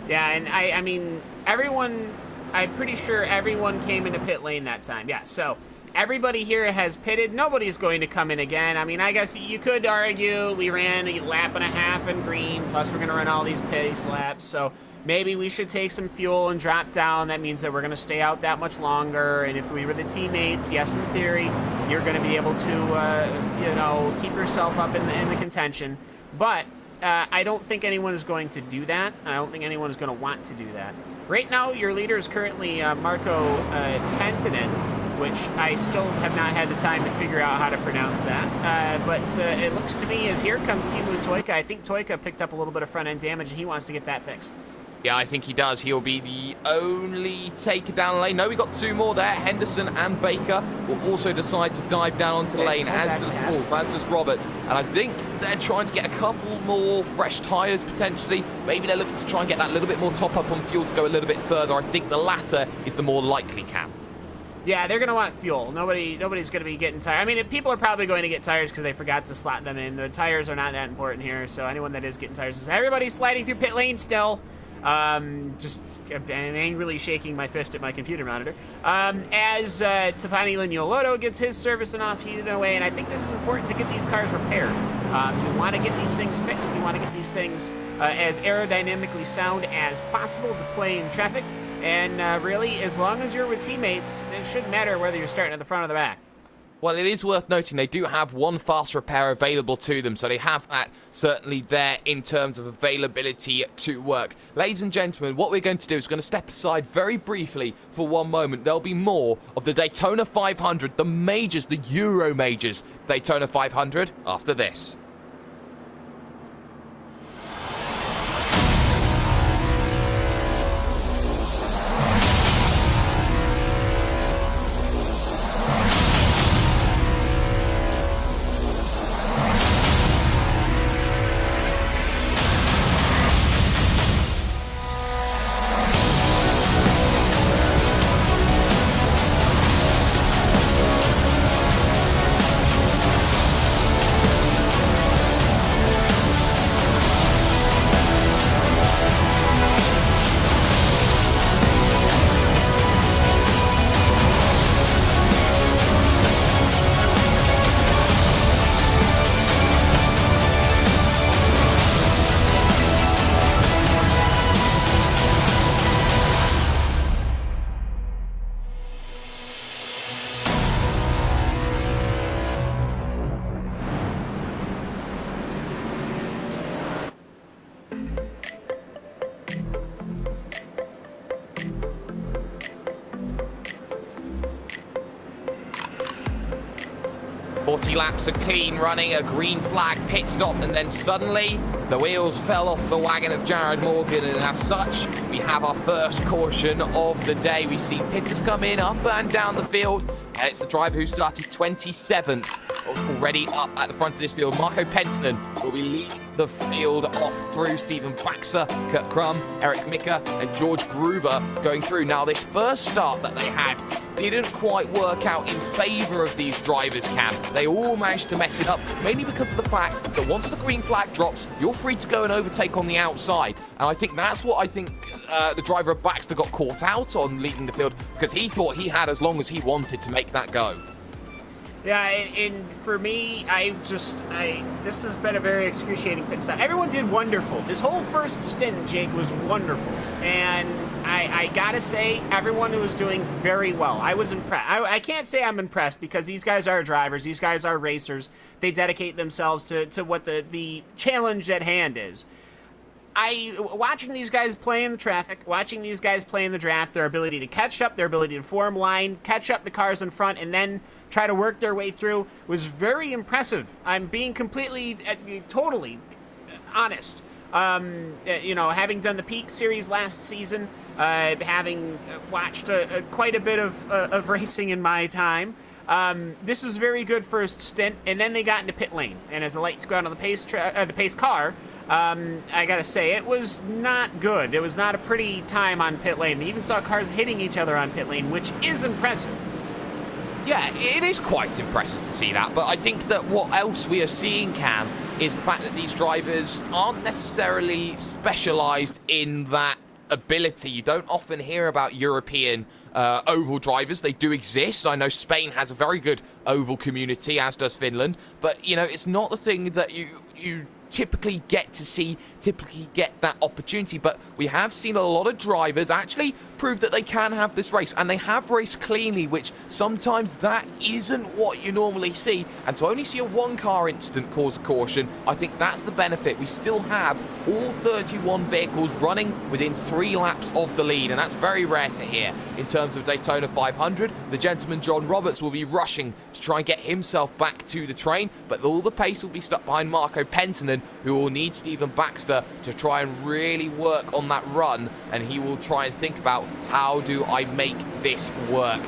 Yeah, and I mean, everyone, I'm pretty sure everyone came into pit lane that time. Yeah, so everybody here has pitted. Nobody's going to come in again. I mean, I guess you could argue we ran a lap and a half in green, plus we're going to run all these pace laps, so maybe we should take some fuel and drop down. That means that we're going to stay out that much longer. And if we were the teammates, yes, in theory, you're going to be able to, keep yourself up in the contention. But I don't think anyone is going to do that. I don't think anyone is going to want to do that. Right now, your leader is currently Marco Pentinen, which I still have not had the time to figure out how to pronounce that. But it looks to me as here comes Timu Toika. I think Toika picked up a little bit of front-end damage, and he wants to get that fixed. Yeah, I think he does. He'll be the only taker down the lane. No, we got 2 more there. Henderson and Baker will also decide to dive down onto the lane, as does Wolf, as does Roberts. And I think they're trying to get a couple more fresh tyres, potentially. Maybe they're looking to try and get that little bit more top-up on fuel to go a little bit further. I think the latter is the more likely, Cam. Yeah, they're going to want fuel. Nobody's going to be getting tires. I mean, people are probably going to get tires because they forgot to slot them in. The tires are not that important here, so anyone that is getting tires, everybody's sliding through pit lane still. Just angrily shaking my fist at my computer monitor. As Tapani Lignoloto gets his service and off heated away, and I think this is important to get these cars repaired. You want to get these things fixed. You want to get these things as aerodynamically sound as possible to play in traffic. And really, as long as you're with teammates, it shouldn't matter whether you're starting at the front or the back. Well, it is worth noting they do have one fast repair available to them, so they have that certainly there in terms of availability to work. Ladies and gentlemen, what we're going to do is we're going to step aside very briefly for one moment. There'll be more of the Daytona 500, the majors, the Euro majors, Daytona 500 after this. 40 laps of clean running, a green flag pit stop, and then suddenly the wheels fell off the wagon of Jared Morgan, and as such, we have our first caution of the day. We see pitters come in up and down the field, and it's the driver who started 27th, already up at the front of this field. Marco Penttinen will be leading the field off through Stephen Baxter, Kurt Crum, Eric Mika, and George Gruber going through. Now, this first start that they had didn't quite work out in favor of these drivers, Cam. They all managed to mess it up, mainly because of the fact that once the green flag drops, you're free to go and overtake on the outside. And I think that's what the driver of Baxter got caught out on leading the field, because he thought he had as long as he wanted to make that go. Yeah, and for me, this has been a very excruciating pit stop. Everyone did wonderful. This whole first stint, Jake, was wonderful. And I gotta say, everyone was doing very well. I was impressed. I can't say I'm impressed because these guys are drivers. These guys are racers. They dedicate themselves to what the challenge at hand is. Watching these guys play in the traffic, watching these guys play in the draft, their ability to catch up, their ability to form line, catch up the cars in front, and then try to work their way through was very impressive. I'm being totally honest. Having done the Peak Series last season, having watched quite a bit of racing in my time, this was a very good first stint, and then they got into pit lane. And as the lights go out on the pace car, I gotta say, it was not good. It was not a pretty time on pit lane. They even saw cars hitting each other on pit lane, which is impressive. Yeah, it is quite impressive to see that, but I think that what else we are seeing, Cam, is the fact that these drivers aren't necessarily specialised in that ability. You don't often hear about European oval drivers. They do exist. I know Spain has a very good oval community, as does Finland, but, it's not the thing that you typically get to see, typically get that opportunity. But we have seen a lot of drivers actually prove that they can have this race, and they have raced cleanly, which sometimes that isn't what you normally see. And to only see a one-car incident cause a caution, I think that's the benefit. We still have all 31 vehicles running within 3 laps of the lead, and that's very rare to hear. In terms of Daytona 500, the gentleman John Roberts will be rushing to try and get himself back to the train, but all the pace will be stuck behind Marco Penttinen, who will need Stephen Baxter to try and really work on that run, and he will try and think about, how do I make this work?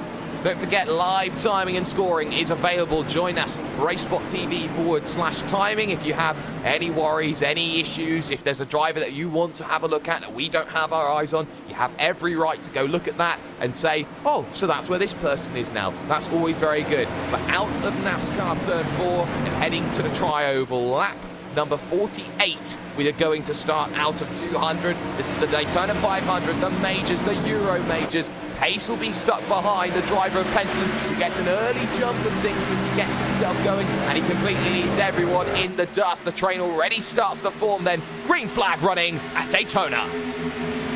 Don't forget, live timing and scoring is available. Join us, RaceSpotTV/timing. If you have any worries, any issues, if there's a driver that you want to have a look at that we don't have our eyes on, you have every right to go look at that and say, oh, so that's where this person is now. That's always very good. But out of NASCAR Turn 4 and heading to the Tri-Oval lap number 48, we are going to start out of 200. This is the Daytona 500, the majors, the Euro majors. Pace will be stuck behind the driver of Penttinen, who gets an early jump of things as he gets himself going, and he completely leads everyone in the dust. The train already starts to form then. Green flag running at Daytona.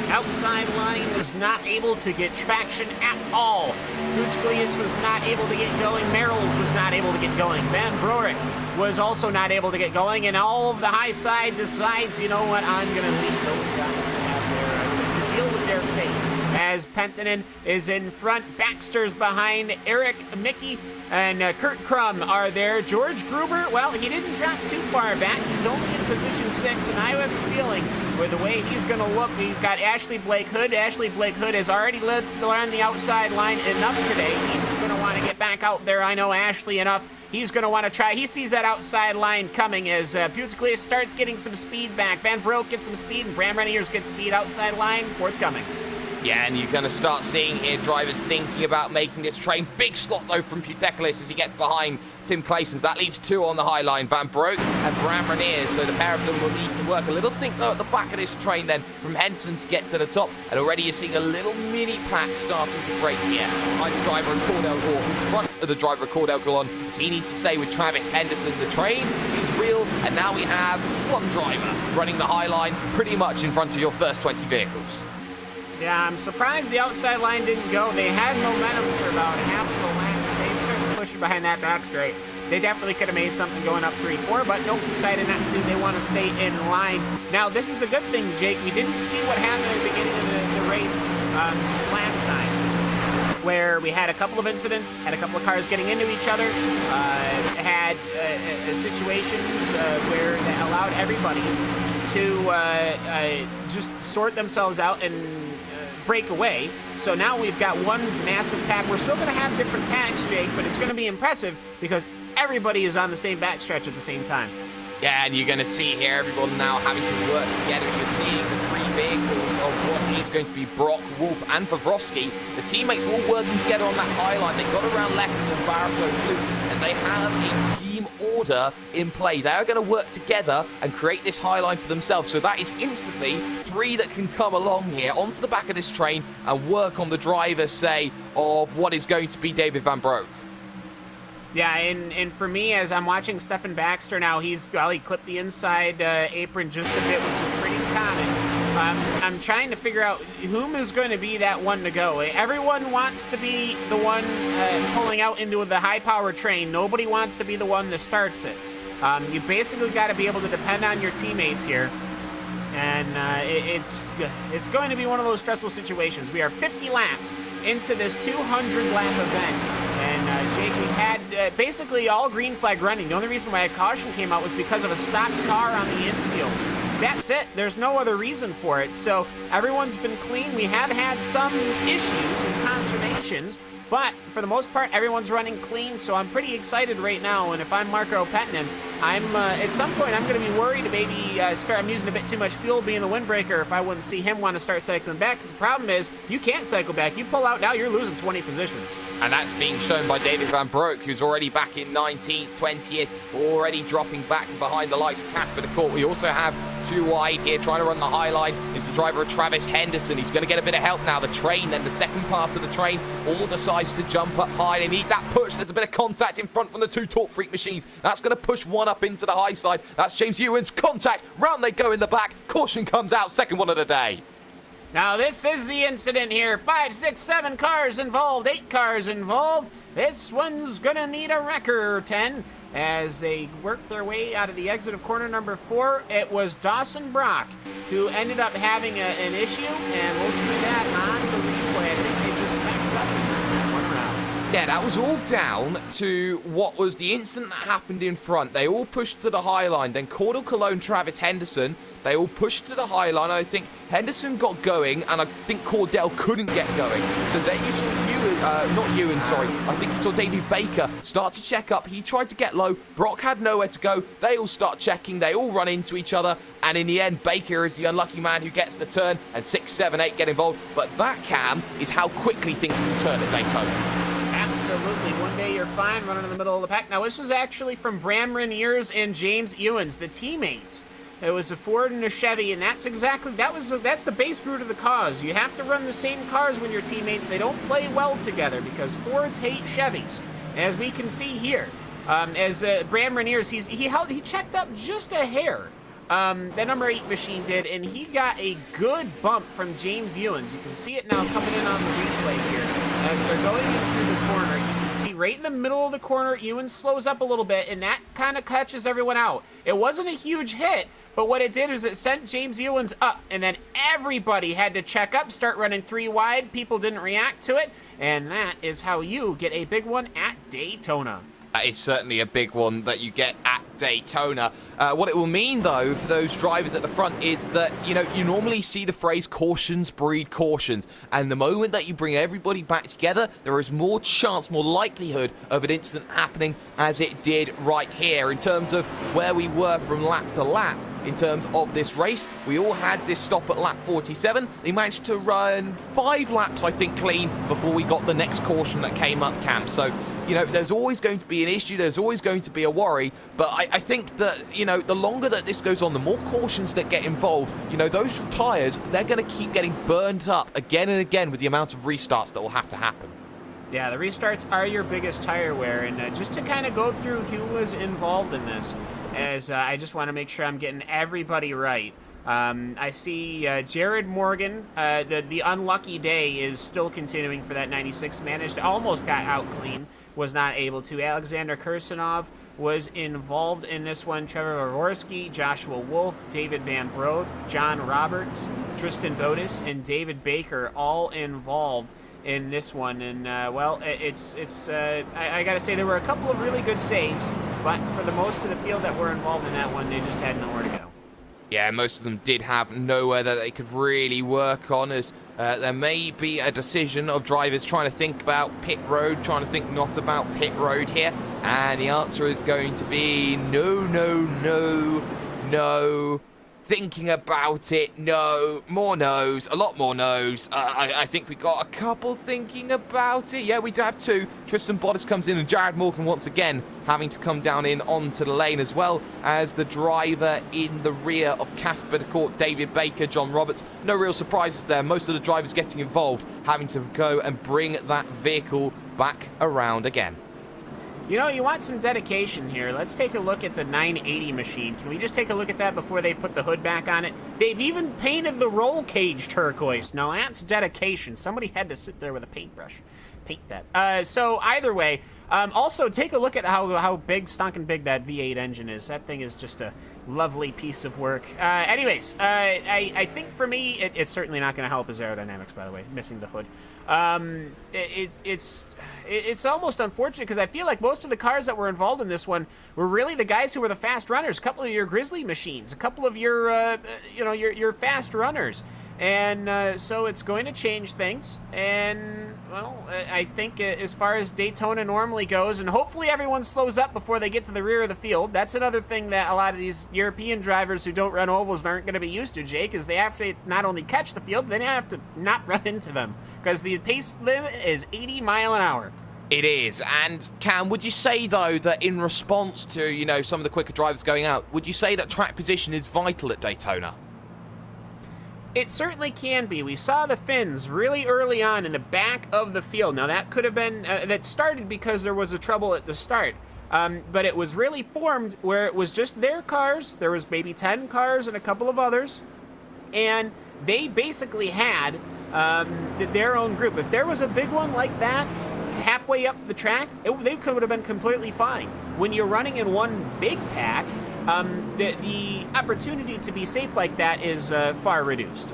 Outside line was not able to get traction at all. Putzglius was not able to get going. Merrills was not able to get going. Van Broek was also not able to get going, and all of the high side decides, you know what, I'm going to leave those guys to have to deal with their fate. As Penttinen is in front, Baxter's behind, Eric, Mickey, and Kurt Crum are there. George Gruber, well, he didn't drop too far back. He's only in position 6, and I have a feeling with the way he's going to look, he's got Ashley Blake Hood. Ashley Blake Hood has already lived on the outside line enough today. He's going to want to get back out there. I know Ashley enough. He's going to want to try. He sees that outside line coming as Putzglius starts getting some speed back. Van Broek gets some speed, and Bram Reniers gets speed outside line forthcoming. Yeah, and you're going to start seeing here drivers thinking about making this train. Big slot, though, from Puteklis as he gets behind Tim Claessens. That leaves 2 on the high line, Van Broek and Bram Reniers. So the pair of them will need to work a little think, though, at the back of this train then from Henson to get to the top. And already you're seeing a little mini pack starting to break here behind the driver of Cordell, or in front of the driver of Cordell Goulon. As he needs to say with Travis Henderson, the train is real. And now we have one driver running the high line pretty much in front of your first 20 vehicles. Yeah, I'm surprised the outside line didn't go. They had momentum for about half of the lap. They started pushing behind that back straight. They definitely could have made something going up 3-4, but nope, decided not to. They want to stay in line. Now, this is the good thing, Jake. We didn't see what happened at the beginning of the race last time. where we had a couple of incidents, had a couple of cars getting into each other, had situations where that allowed everybody to just sort themselves out and break away. So now we've got one massive pack. We're still going to have different packs, Jake, but it's going to be impressive because everybody is on the same backstretch at the same time. Yeah, and you're going to see here everyone now having to work together. You're seeing the three vehicles of what is going to be Brock, Wolf, and Favrovsky. The teammates were all working together on that high line. They got around left and Barrow Blue, and they have a team order in play. They are going to work together and create this high line for themselves. So that is instantly three that can come along here onto the back of this train and work on the driver's say of what is going to be David Van Broek. Yeah, and for me, as I'm watching Stefan Baxter now, he clipped the inside apron just a bit, which is pretty common. I'm trying to figure out whom is going to be that one to go. Everyone wants to be the one pulling out into the high-power train. Nobody wants to be the one that starts it. You basically got to be able to depend on your teammates here. And it's going to be one of those stressful situations. We are 50 laps into this 200-lap event. And, Jake, we had basically all green flag running. The only reason why a caution came out was because of a stopped car on the infield. That's it. There's no other reason for it. So everyone's been clean. We have had some issues and consternations, but for the most part, everyone's running clean. So I'm pretty excited right now. And if I'm Marco Pettinen, I'm at some point I'm going to be worried to maybe I'm using a bit too much fuel being the windbreaker if I wouldn't see him want to start cycling back. The problem is you can't cycle back. You pull out now, you're losing 20 positions. And that's being shown by David Van Broek, who's already back in 19th, 20th, already dropping back behind the likes of Casper de Court. We also have too wide here, trying to run the high line, is the driver of Travis Henderson. He's going to get a bit of help now. The train, then the second part of the train, all decides to jump up high. They need that push. There's a bit of contact in front from the two Torque Freak machines. That's going to push one up into the high side. That's James Ewan's contact. Round they go in the back. Caution comes out. Second one of the day. Now this is the incident here. 5, 6, 7 cars involved, 8 cars involved. This one's gonna need a wrecker 10. As they work their way out of the exit of corner number 4, it was Dawson Brock who ended up having an issue, and we'll see that on the replay. I think they just stacked up in that one round. Yeah, that was all down to what was the incident that happened in front. They all pushed to the high line. Then Cordell Cologne, Travis Henderson, they all pushed to the high line. I think Henderson got going, and I think Cordell couldn't get going. So then you saw I think you saw David Baker start to check up. He tried to get low. Brock had nowhere to go. They all start checking. They all run into each other. And in the end, Baker is the unlucky man who gets the turn, and 6, 7, 8 get involved. But that, Cam, is how quickly things can turn at Daytona. Absolutely. One day you're fine running in the middle of the pack. Now, this is actually from Bram Reniers and James Ewans, the teammates. It was a Ford and a Chevy, and that's the base root of the cause. You have to run the same cars when you're teammates. They don't play well together because Fords hate Chevys, as we can see here. As Bram Reniers, he checked up just a hair. The number 8 machine did, and he got a good bump from James Ewans. You can see it now coming in on the replay here. As they're going in through the corner, you can see right in the middle of the corner, Ewans slows up a little bit, and that kind of catches everyone out. It wasn't a huge hit, but what it did is it sent James Ewans up, and then everybody had to check up, start running 3 wide. People didn't react to it, and that is how you get a big one at Daytona. That is certainly a big one that you get at Daytona. What it will mean, though, for those drivers at the front is that, you normally see the phrase cautions breed cautions. And the moment that you bring everybody back together, there is more chance, more likelihood of an incident happening as it did right here. In terms of where we were from lap to lap, in terms of this race, we all had this stop at lap 47. They managed to run 5 laps, I think, clean before we got the next caution that came up, Cam. So, there's always going to be an issue. There's always going to be a worry. But I think that, the longer that this goes on, the more cautions that get involved, those tyres, they're going to keep getting burned up again and again with the amount of restarts that will have to happen. Yeah, the restarts are your biggest tire wear. And just to kind of go through who was involved in this, as I just want to make sure I'm getting everybody right. I see Jared Morgan, the unlucky day is still continuing for that 96. Almost got out clean, was not able to. Alexander Kursanov was involved in this one. Trevor Varorsky, Joshua Wolf, David Van Broek, John Roberts, Tristan Bodis, and David Baker all involved in this one. And, well, I got to say, there were a couple of really good saves, but for the most of the field that were involved in that one, they just had nowhere to go. Yeah, most of them did have nowhere that they could really work on, as there may be a decision of drivers trying to think about pit road, trying to think not about pit road here. And the answer is going to be no, no, no, no. Thinking about it, no. More no's, a lot more no's. I think we got a couple thinking about it. Yeah, we do have two. Tristan Bottas comes in, and Jared Morgan once again having to come down in onto the lane, as well as the driver in the rear of Casper de Court, David Baker, John Roberts. No real surprises there. Most of the drivers getting involved, having to go and bring that vehicle back around again. You know, you want some dedication here. Let's take a look at the 980 machine. Can we just take a look at that before they put the hood back on it? They've even painted the roll cage turquoise. Now, that's dedication. Somebody had to sit there with a paintbrush. Paint that. So, either way, also take a look at how big, stonking big that V8 engine is. That thing is just a lovely piece of work. Anyways, I think for me, it's certainly not going to help his aerodynamics, by the way, missing the hood. It's almost unfortunate because I feel like most of the cars that were involved in this one were really the guys who were the fast runners. A couple of your Grizzly machines, a couple of your, your fast runners. And so it's going to change things. And, well, I think as far as Daytona normally goes, and hopefully everyone slows up before they get to the rear of the field. That's another thing that a lot of these European drivers who don't run ovals aren't going to be used to, Jake, is they have to not only catch the field, they have to not run into them. Because the pace limit is 80 miles an hour. It is. And Cam, would you say, though, that in response to, some of the quicker drivers going out, would you say that track position is vital at Daytona? It certainly can be. We saw the Finns really early on in the back of the field. Now, that could have been, that started because there was a trouble at the start. But it was really formed where it was just their cars. There was maybe 10 cars and a couple of others. And they basically had their own group. If there was a big one like that, halfway up the track, they could have been completely fine. When you're running in one big pack, the opportunity to be safe like that is far reduced.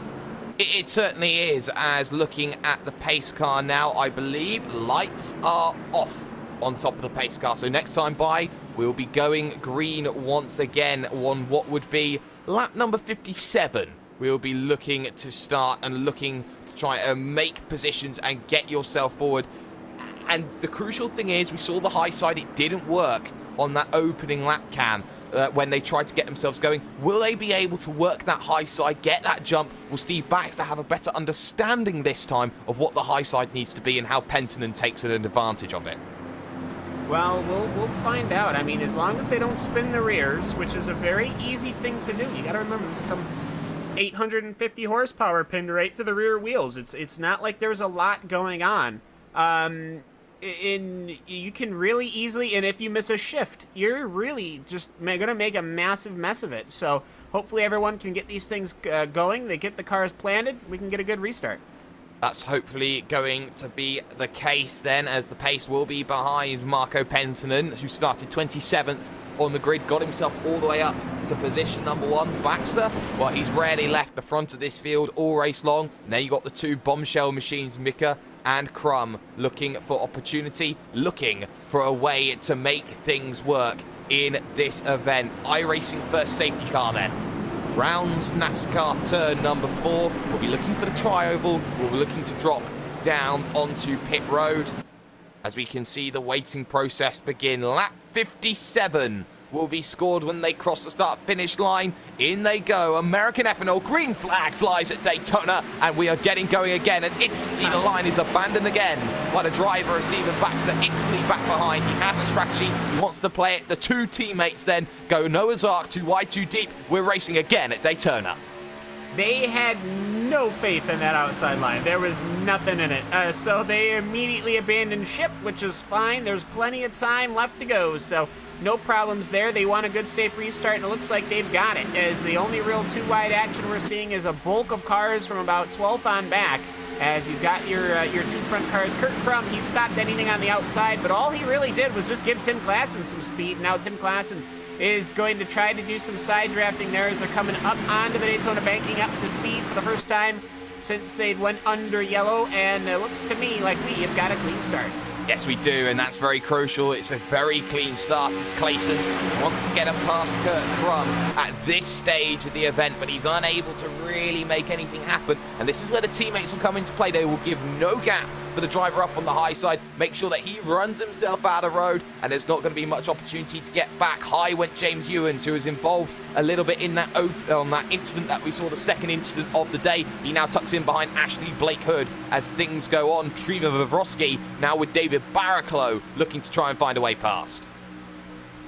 It certainly is, as looking at the pace car now, I believe lights are off on top of the pace car. So next time by, we'll be going green once again on what would be lap number 57. We'll be looking to start and looking to try and make positions and get yourself forward. And the crucial thing is, we saw the high side, it didn't work on that opening lap, Cam, when they tried to get themselves going. Will they be able to work that high side, get that jump? Will Steve Baxter have a better understanding this time of what the high side needs to be and how Penttinen takes an advantage of it? Well, we'll find out. I mean, as long as they don't spin the rears, which is a very easy thing to do. You got to remember, this is some 850 horsepower pinned right to the rear wheels. It's not like there's a lot going on. You can really easily, and if you miss a shift, you're really just going to make a massive mess of it. So hopefully everyone can get these things going. They get the cars planted. We can get a good restart. That's hopefully going to be the case then, as the pace will be behind Marco Penttinen, who started 27th on the grid, got himself all the way up to position number 1. Baxter, well, he's rarely left the front of this field all race long. And then you got the two bombshell machines, Mika and Crum, looking for opportunity, looking for a way to make things work in this event. iRacing first safety car then. Rounds NASCAR turn number 4. We'll be looking for the tri-oval. We'll be looking to drop down onto pit road. As we can see the waiting process begin. Lap 57 will be scored when they cross the start-finish line. In they go. American ethanol. Green flag flies at Daytona. And we are getting going again. And instantly the line is abandoned again by the driver, Stephen Baxter. Instantly back behind. He has a strategy. He wants to play it. The two teammates then go Noah's Ark, too wide, too deep. We're racing again at Daytona. They had no faith in that outside line. There was nothing in it. So they immediately abandoned ship, which is fine. There's plenty of time left to go. So no problems there. They want a good, safe restart, and it looks like they've got it, as the only real two-wide action we're seeing is a bulk of cars from about 12th on back, as you've got your two front cars. Kurt Crum, he stopped anything on the outside, but all he really did was just give Tim Klassen some speed. Now Tim Klassen is going to try to do some side drafting there as they're coming up onto the Daytona, banking up to speed for the first time since they went under yellow, and it looks to me like we have got a clean start. Yes, we do, and that's very crucial. It's a very clean start as Claesson wants to get up past Kurt Crum at this stage of the event, but he's unable to really make anything happen. And this is where the teammates will come into play. They will give no gap for the driver up on the high side, make sure that he runs himself out of road, and there's not going to be much opportunity to get back. High went James Ewens, who was involved a little bit in that on that incident that we saw, the second incident of the day. He now tucks in behind Ashley Blake Hood as things go on. Trevor Vavrovsky now with David Barraclough looking to try and find a way past.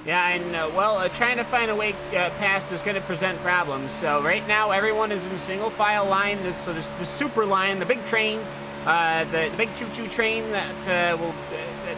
Yeah, and trying to find a way past is going to present problems. So right now, everyone is in single file line. The super line, the big train, the big choo-choo train that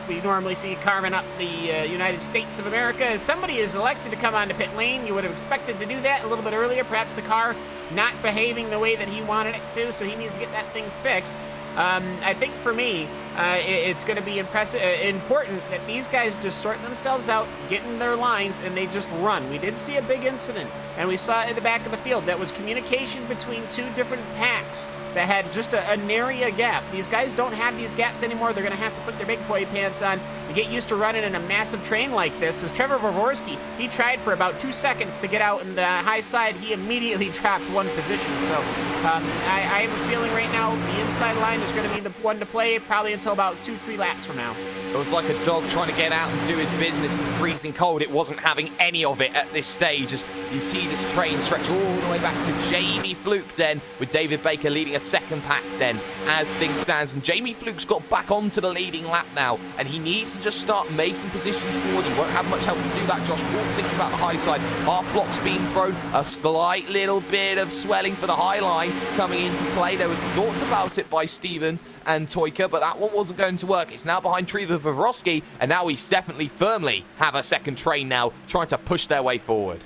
we normally see carving up the United States of America. As somebody is elected to come onto pit lane, you would have expected to do that a little bit earlier. Perhaps the car not behaving the way that he wanted it to, so he needs to get that thing fixed. I think for me, it's going to be important that these guys just sort themselves out, get in their lines, and they just run. We did see a big incident, and we saw it in the back of the field. That was communication between two different packs that had just a nary a gap. These guys don't have these gaps anymore. They're going to have to put their big boy pants on and get used to running in a massive train like this. As Trevor Vavrovsky, he tried for about 2 seconds to get out in the high side. He immediately dropped one position. So I have a feeling right now the inside line is going to be the one to play probably until about 2-3 laps from now. It was like a dog trying to get out and do his business in freezing cold. It wasn't having any of it at this stage, as you see this train stretch all the way back to Jamie Fluke then, with David Baker leading a second pack then as things stands. And Jamie Fluke's got back onto the leading lap now, and he needs to just start making positions forward. He won't have much help to do that. Josh Wolf thinks about the high side. Half blocks being thrown, a slight little bit of swelling for the high line coming into play. There was thoughts about it by Stevens and Toyka, but that one wasn't going to work. It's now behind Trevor Vavrovsky, and now we definitely firmly have a second train now trying to push their way forward.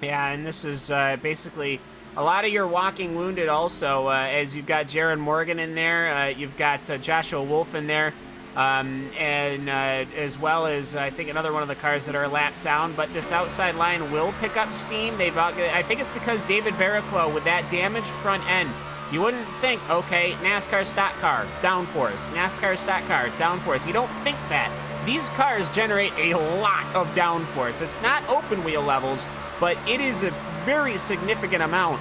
Yeah, and this is basically a lot of your walking wounded also, as you've got Jaron Morgan in there, you've got Joshua Wolf in there, and as well as I think another one of the cars that are lapped down. But this outside line will pick up steam. I think it's because David Barraclough with that damaged front end. You wouldn't think, okay, NASCAR stock car, downforce, NASCAR stock car, downforce. You don't think that. These cars generate a lot of downforce. It's not open wheel levels, but it is a very significant amount.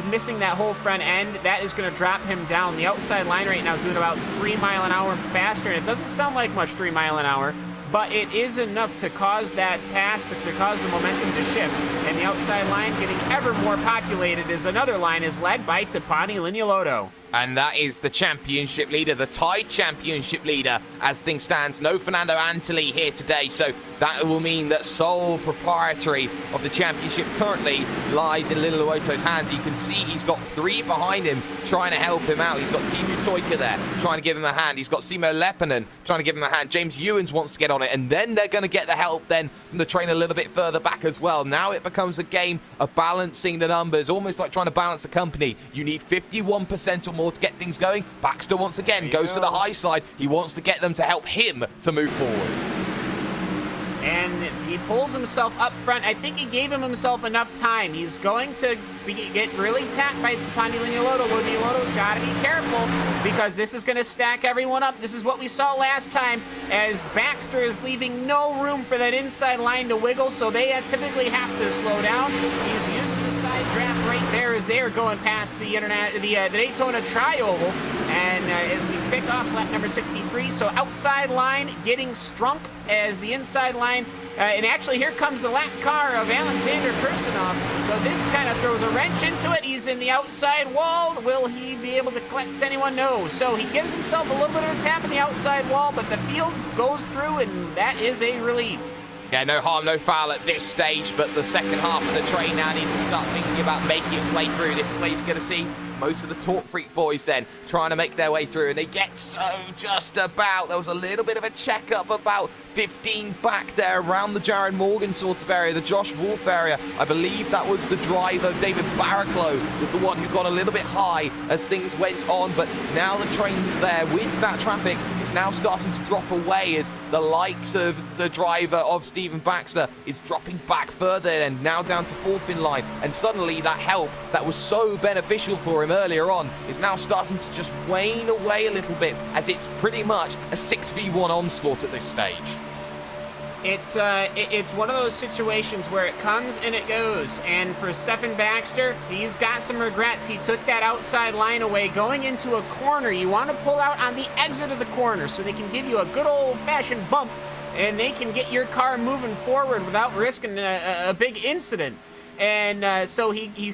Missing that whole front end, that is going to drop him down. The outside line right now doing about 3 mile an hour faster, and it doesn't sound like much 3 mile an hour, but it is enough to cause that pass, to cause the momentum to shift. And the outside line getting ever more populated as another line is led by Tapani Liniolotto. And that is the championship leader, the tied championship leader, as things stands. No Fernando Antoli here today, so that will mean that sole proprietary of the championship currently lies in Liniolotto's hands. You can see he's got 3 behind him trying to help him out. He's got Timu Toyka there trying to give him a hand. He's got Simo Leppänen trying to give him a hand. James Ewens wants to get on it, and then they're going to get the help then from the train a little bit further back as well. Now it becomes a game of balancing the numbers, almost like trying to balance a company. You need 51% or more to get things going. Baxter once again goes to the high side. He wants to get them to help him to move forward. And he pulls himself up front. I think he gave himself enough time. He's going to get really tapped by Tapani Liniolotto. Liniolotto's got to be careful because this is going to stack everyone up. This is what we saw last time as Baxter is leaving no room for that inside line to wiggle, so they typically have to slow down. He's using the side draft right there as they are going past the Daytona Tri-Oval. And as we pick off lap number 63, so outside line getting strunk as the inside line. And actually, here comes the lap car of Alexander Kirsanov. So this kind of throws a wrench into it. He's in the outside wall. Will he be able to collect anyone? No. So he gives himself a little bit of a tap in the outside wall, but the field goes through, and that is a relief. Yeah, no harm, no foul at this stage, but the second half of the train now needs to start thinking about making its way through. This is where he's going to see most of the Torque Freak boys then trying to make their way through, and they get so just about. There was a little bit of a checkup about 15 back there around the Jaron Morgan sort of area, the Josh Wolf area. I believe that was the driver, David Barraclough, was the one who got a little bit high as things went on, but now the train there with that traffic It's now starting to drop away as the likes of the driver of Stephen Baxter is dropping back further and now down to 4th in line. And suddenly that help that was so beneficial for him earlier on is now starting to just wane away a little bit, as it's pretty much a 6v1 onslaught at this stage. It's one of those situations where it comes and it goes, and for Stephen Baxter, he's got some regrets. He took that outside line away going into a corner. You want to pull out on the exit of the corner so they can give you a good old-fashioned bump, and they can get your car moving forward without risking a big incident. And so he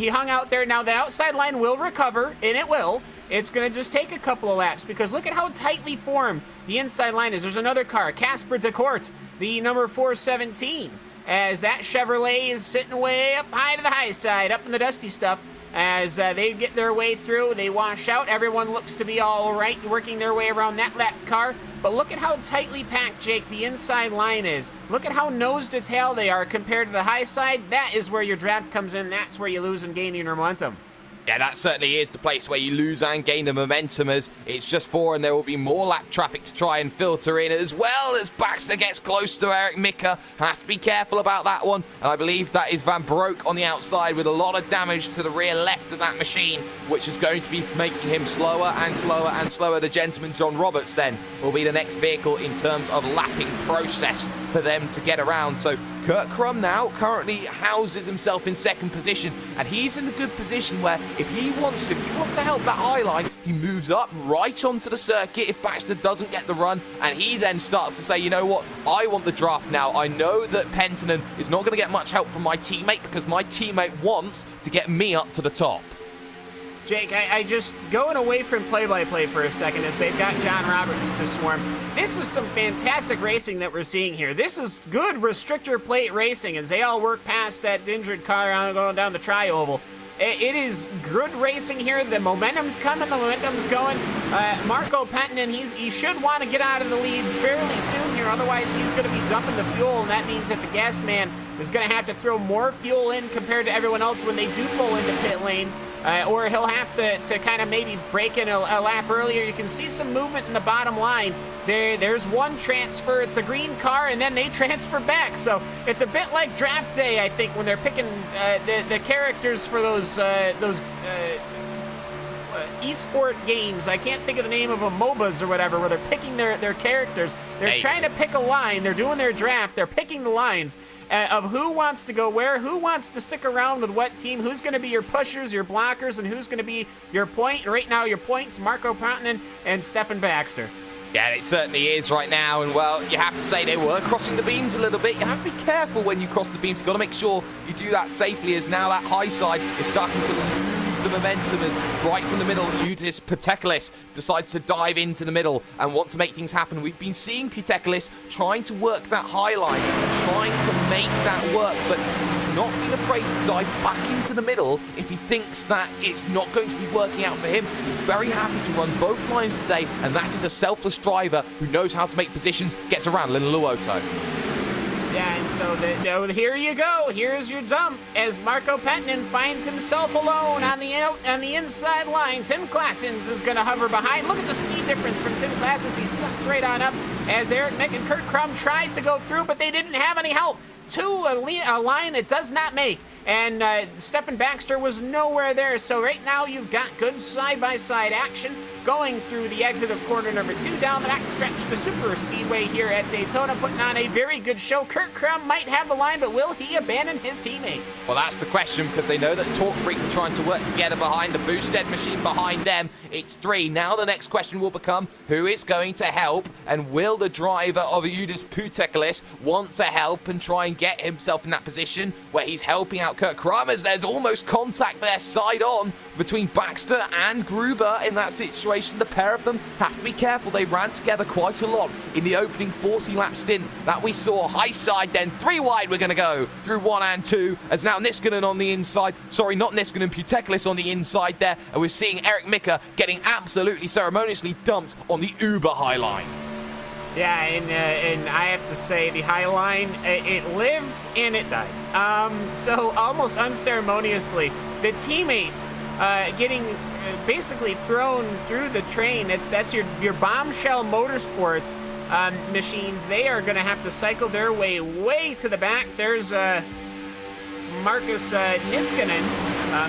hung out there. Now the outside line will recover, and it will. It's going to just take a couple of laps, because look at how tightly formed the inside line is. There's another car, Casper DeCourt, the number 417, as that Chevrolet is sitting way up high to the high side, up in the dusty stuff. As they get their way through, they wash out. Everyone looks to be all right, working their way around that lap car. But look at how tightly packed, Jake, the inside line is. Look at how nose to tail they are compared to the high side. That is where your draft comes in. That's where you lose and gain your momentum. Yeah, that certainly is the place where you lose and gain the momentum, as it's just 4 and there will be more lap traffic to try and filter in, as well as Baxter gets close to Eric Micker. Has to be careful about that one. And I believe that is Van Broek on the outside with a lot of damage to the rear left of that machine, which is going to be making him slower and slower and slower. The gentleman John Roberts then will be the next vehicle in terms of lapping process for them to get around. So Kurt Crum now currently houses himself in 2nd position, and he's in a good position where if he wants to help that high line, he moves up right onto the circuit if Baxter doesn't get the run, and he then starts to say, you know what, I want the draft now. I know that Penttinen is not going to get much help from my teammate, because my teammate wants to get me up to the top. Jake, I just going away from play-by-play for a second, as they've got John Roberts to swarm. This is some fantastic racing that we're seeing here. This is good restrictor plate racing as they all work past that injured car going down the tri-oval. It is good racing here. The momentum's coming. The momentum's going. Marco Penttinen, he should want to get out of the lead fairly soon here. Otherwise, he's going to be dumping the fuel, and that means that the gas man is going to have to throw more fuel in compared to everyone else when they do pull into pit lane. Or he'll have to kind of maybe break in a lap earlier. You can see some movement in the bottom line. There's one transfer. It's the green car, and then they transfer back. So it's a bit like draft day, I think, when they're picking the characters for those esport games. I can't think of the name of them, MOBAs or whatever, where they're picking their characters. They're trying to pick a line. They're doing their draft. They're picking the lines of who wants to go where, who wants to stick around with what team, who's going to be your pushers, your blockers, and who's going to be your point. Right now, your points, Marco Penttinen and Stephen Baxter. Yeah, it certainly is right now, and well, you have to say they were crossing the beams a little bit. You have to be careful when you cross the beams. You've got to make sure you do that safely, as now that high side is starting to lose the momentum, as right from the middle, Judis Puteklis decides to dive into the middle and want to make things happen. We've been seeing Puteklis trying to work that high line, trying to make that work, but he's not been afraid to dive back into the middle if he thinks that it's not going to be working out for him. He's very happy to run both lines today, and that is a selfless driver who knows how to make positions, gets around Luoto. Yeah, and so here you go. Here's your dump as Marco Penttinen finds himself alone on the inside line. Tim Claessens is going to hover behind. Look at the speed difference from Tim Claessens. He sucks right on up as Eric Mick and Kurt Crum tried to go through, but they didn't have any help. A line it does not make. And Stephen Baxter was nowhere there. So right now you've got good side-by-side action going through the exit of corner number 2 down the back stretch, the super speedway here at Daytona, putting on a very good show. Kurt Crum might have the line, but will he abandon his teammate? Well, that's the question, because they know that Torque Freak are trying to work together behind the boosted machine behind them. It's 3. Now the next question will become, who is going to help, and will the driver of Judis Puteklis want to help and try and get himself in that position where he's helping out Kurt Crum, as there's almost contact there side on between Baxter and Gruber in that situation. The pair of them have to be careful. They ran together quite a lot in the opening 40-lap stint that we saw. High side, then 3 wide we're going to go through 1 and 2, as now Niskanen on the inside. Sorry, not Niskanen, Puteklis on the inside there. And we're seeing Eric Micker getting absolutely ceremoniously dumped on the uber high line. Yeah, and I have to say, the high line, it lived and it died. So almost unceremoniously, the teammates getting basically thrown through the train. That's your Bombshell Motorsports machines. They are going to have to cycle their way to the back. There's Marcus Niskanen,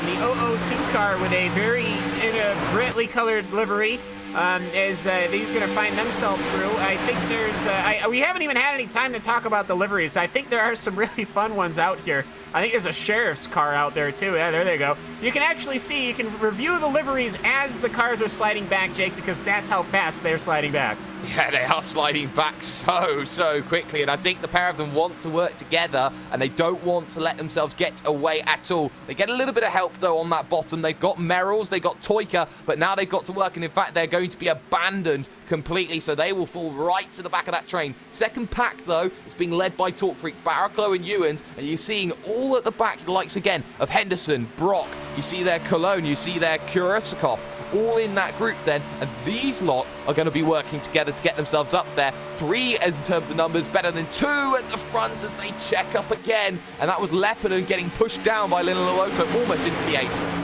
the 002 car with a in a brightly colored livery. As he's going to find themselves through. I think there's... we haven't even had any time to talk about the liveries. I think there are some really fun ones out here. I think there's a sheriff's car out there, too. Yeah, there they go. You can actually see, you can review the liveries as the cars are sliding back, Jake, because that's how fast they're sliding back. Yeah, they are sliding back so quickly, and I think the pair of them want to work together, and they don't want to let themselves get away at all. They get a little bit of help, though, on that bottom. They've got Merrills, they've got Toyka, but now they've got to work, and in fact, they're going to be abandoned completely, so they will fall right to the back of that train. Second pack, though, is being led by Talk Freak, Barraclough and Ewans, and you're seeing all at the back, the likes again of Henderson, Brock, you see there Cologne, you see there Kurasakov, all in that group then, and these lot are going to be working together to get themselves up there. 3 as in terms of numbers, better than 2 at the front as they check up again, and that was Lepinen getting pushed down by Linalowoto almost into the apron.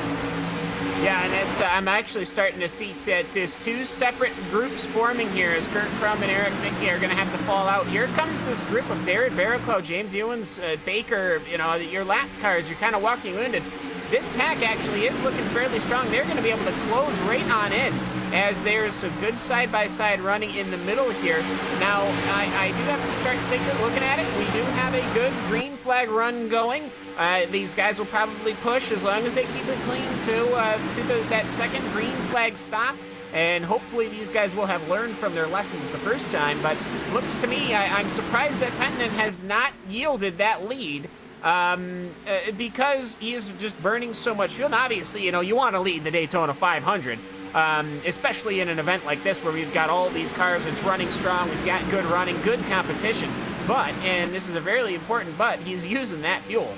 Yeah, and I'm actually starting to see that there's 2 separate groups forming here as Kurt Crum and Eric Mickey are going to have to fall out. Here comes this group of Darren Barraclough, James Ewans, Baker, your lap cars, you're kind of walking wounded. This pack actually is looking fairly strong. They're going to be able to close right on in as there's a good side-by-side running in the middle here. Now, I do have to start looking at it. We do have a good green flag run going. These guys will probably push as long as they keep it clean to that second green flag stop. And hopefully these guys will have learned from their lessons the first time. But looks to me, I'm surprised that Penttinen has not yielded that lead. Because he is just burning so much fuel. And obviously, you want to lead the Daytona 500, especially in an event like this where we've got all these cars, it's running strong, we've got good running, good competition. But, and this is a very important but, he's using that fuel.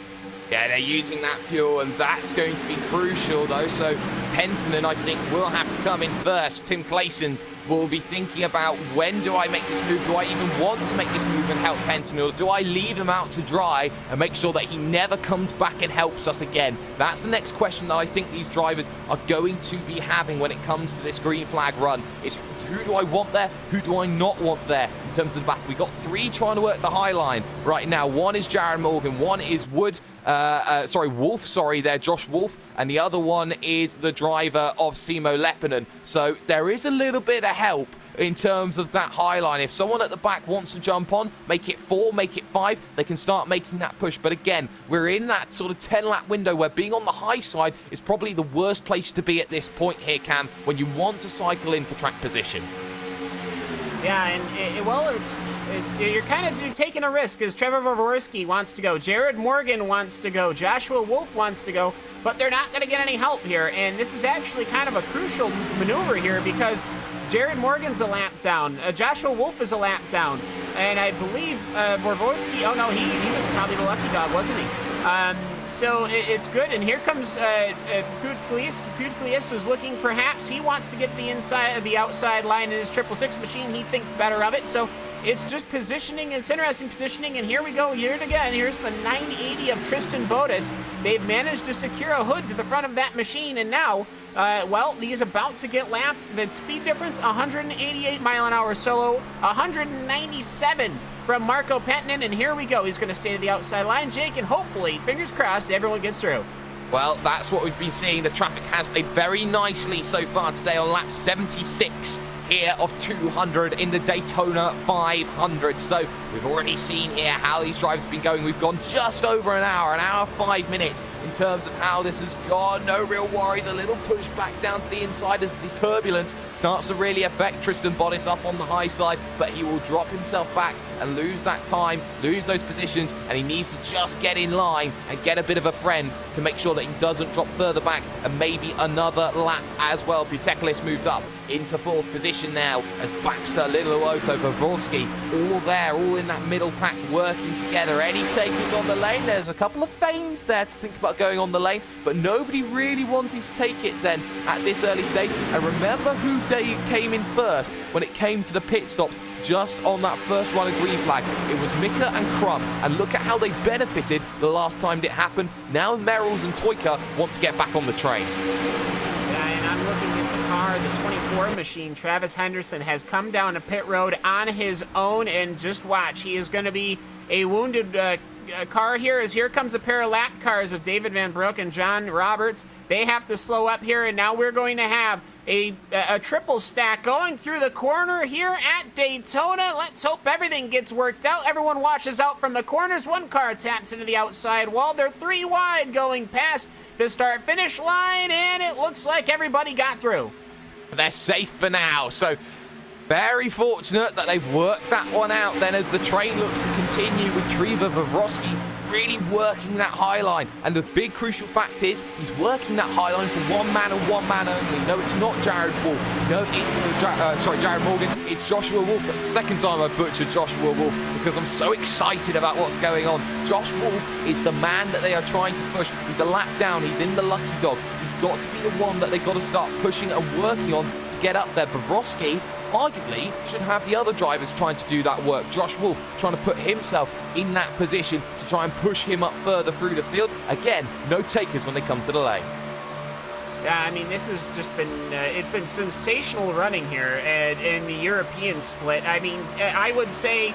Yeah, they're using that fuel, and that's going to be crucial, though. So Penttinen, I think, will have to come in first. Tim Claessens will be thinking about, when do I make this move? Do I even want to make this move and help Penttinen? Or do I leave him out to dry and make sure that he never comes back and helps us again? That's the next question that I think these drivers are going to be having when it comes to this green flag run. Is who do I want there? Who do I not want there in terms of the back? We've got 3 trying to work the high line right now. One is Jaron Morgan. One is Wolf, Josh Wolf. And the other one is the driver of Simo Lepinen. So there is a little bit of help in terms of that high line. If someone at the back wants to jump on, make it 4, make it 5, they can start making that push. But again, we're in that sort of 10-lap window where being on the high side is probably the worst place to be at this point here, Cam, when you want to cycle in for track position. Yeah, and you're taking a risk as Trevor Vovorski wants to go, Jared Morgan wants to go, Joshua Wolf wants to go, but they're not going to get any help here. And this is actually kind of a crucial maneuver here because Jared Morgan's a lap down, Joshua Wolf is a lap down, and I believe Vovorski, oh no, he was probably the lucky dog, wasn't he? So it's good, and here comes Pugliese is looking, perhaps he wants to get the outside line in his 666 machine. He thinks better of it, so it's just positioning. It's interesting positioning, and here we go, here again. Here's the 980 of Tristan Bodis. They've managed to secure a hood to the front of that machine, and now, he's about to get lapped. The speed difference, 188 mile an hour solo, 197 from Marco Penttinen, and here we go. He's going to stay to the outside line, Jake, and hopefully, fingers crossed, everyone gets through. Well, that's what we've been seeing. The traffic has played very nicely so far today on lap 76 here of 200 in the Daytona 500. So we've already seen here how these drivers have been going. We've gone just over an hour 5 minutes in terms of how this has gone. No real worries. A little push back down to the inside as the turbulence starts to really affect Tristan Bodis up on the high side, but he will drop himself back and lose that time, lose those positions, and he needs to just get in line and get a bit of a friend to make sure that he doesn't drop further back, and maybe another lap as well. Buteklis moves up into 4th position now as Baxter, Linalowoto, Vovorski, all there, all in that middle pack working together. Any takers on the lane? There's a couple of feigns there to think about start going on the lane, but nobody really wanting to take it then at this early stage. And remember who came in first when it came to the pit stops just on that first run of green flags. It was Mika and Crumb, and look at how they benefited the last time it happened. Now Merrills and Toyka want to get back on the train. Yeah, and I'm looking at the car, the 24 machine. Travis Henderson has come down a pit road on his own, and just watch, he is going to be a wounded car here, as here comes a pair of lap cars of David Van Broek and John Roberts. They have to slow up here, and now we're going to have a triple stack going through the corner here at Daytona. Let's hope everything gets worked out. Everyone washes out from the corners. One car taps into the outside wall. They're 3 wide going past the start-finish line, and it looks like everybody got through. They're safe for now, so very fortunate that they've worked that one out then, as the train looks to continue with Trevor Vovorski really working that high line. And the big crucial fact is he's working that high line for one man and one man only. No, it's not Jared Wolf. No, it's Jared Morgan. It's Joshua Wolf. That's the second time I've butchered Joshua Wolf because I'm so excited about what's going on. Josh Wolf is the man that they are trying to push. He's a lap down. He's in the lucky dog. He's got to be the one that they've got to start pushing and working on to get up there. Vovorski arguably should have the other drivers trying to do that work. Josh Wolf trying to put himself in that position to try and push him up further through the field. Again, no takers when they come to the lane. Yeah, I mean, this has just been, it's been sensational running here in the European split. I mean, I would say,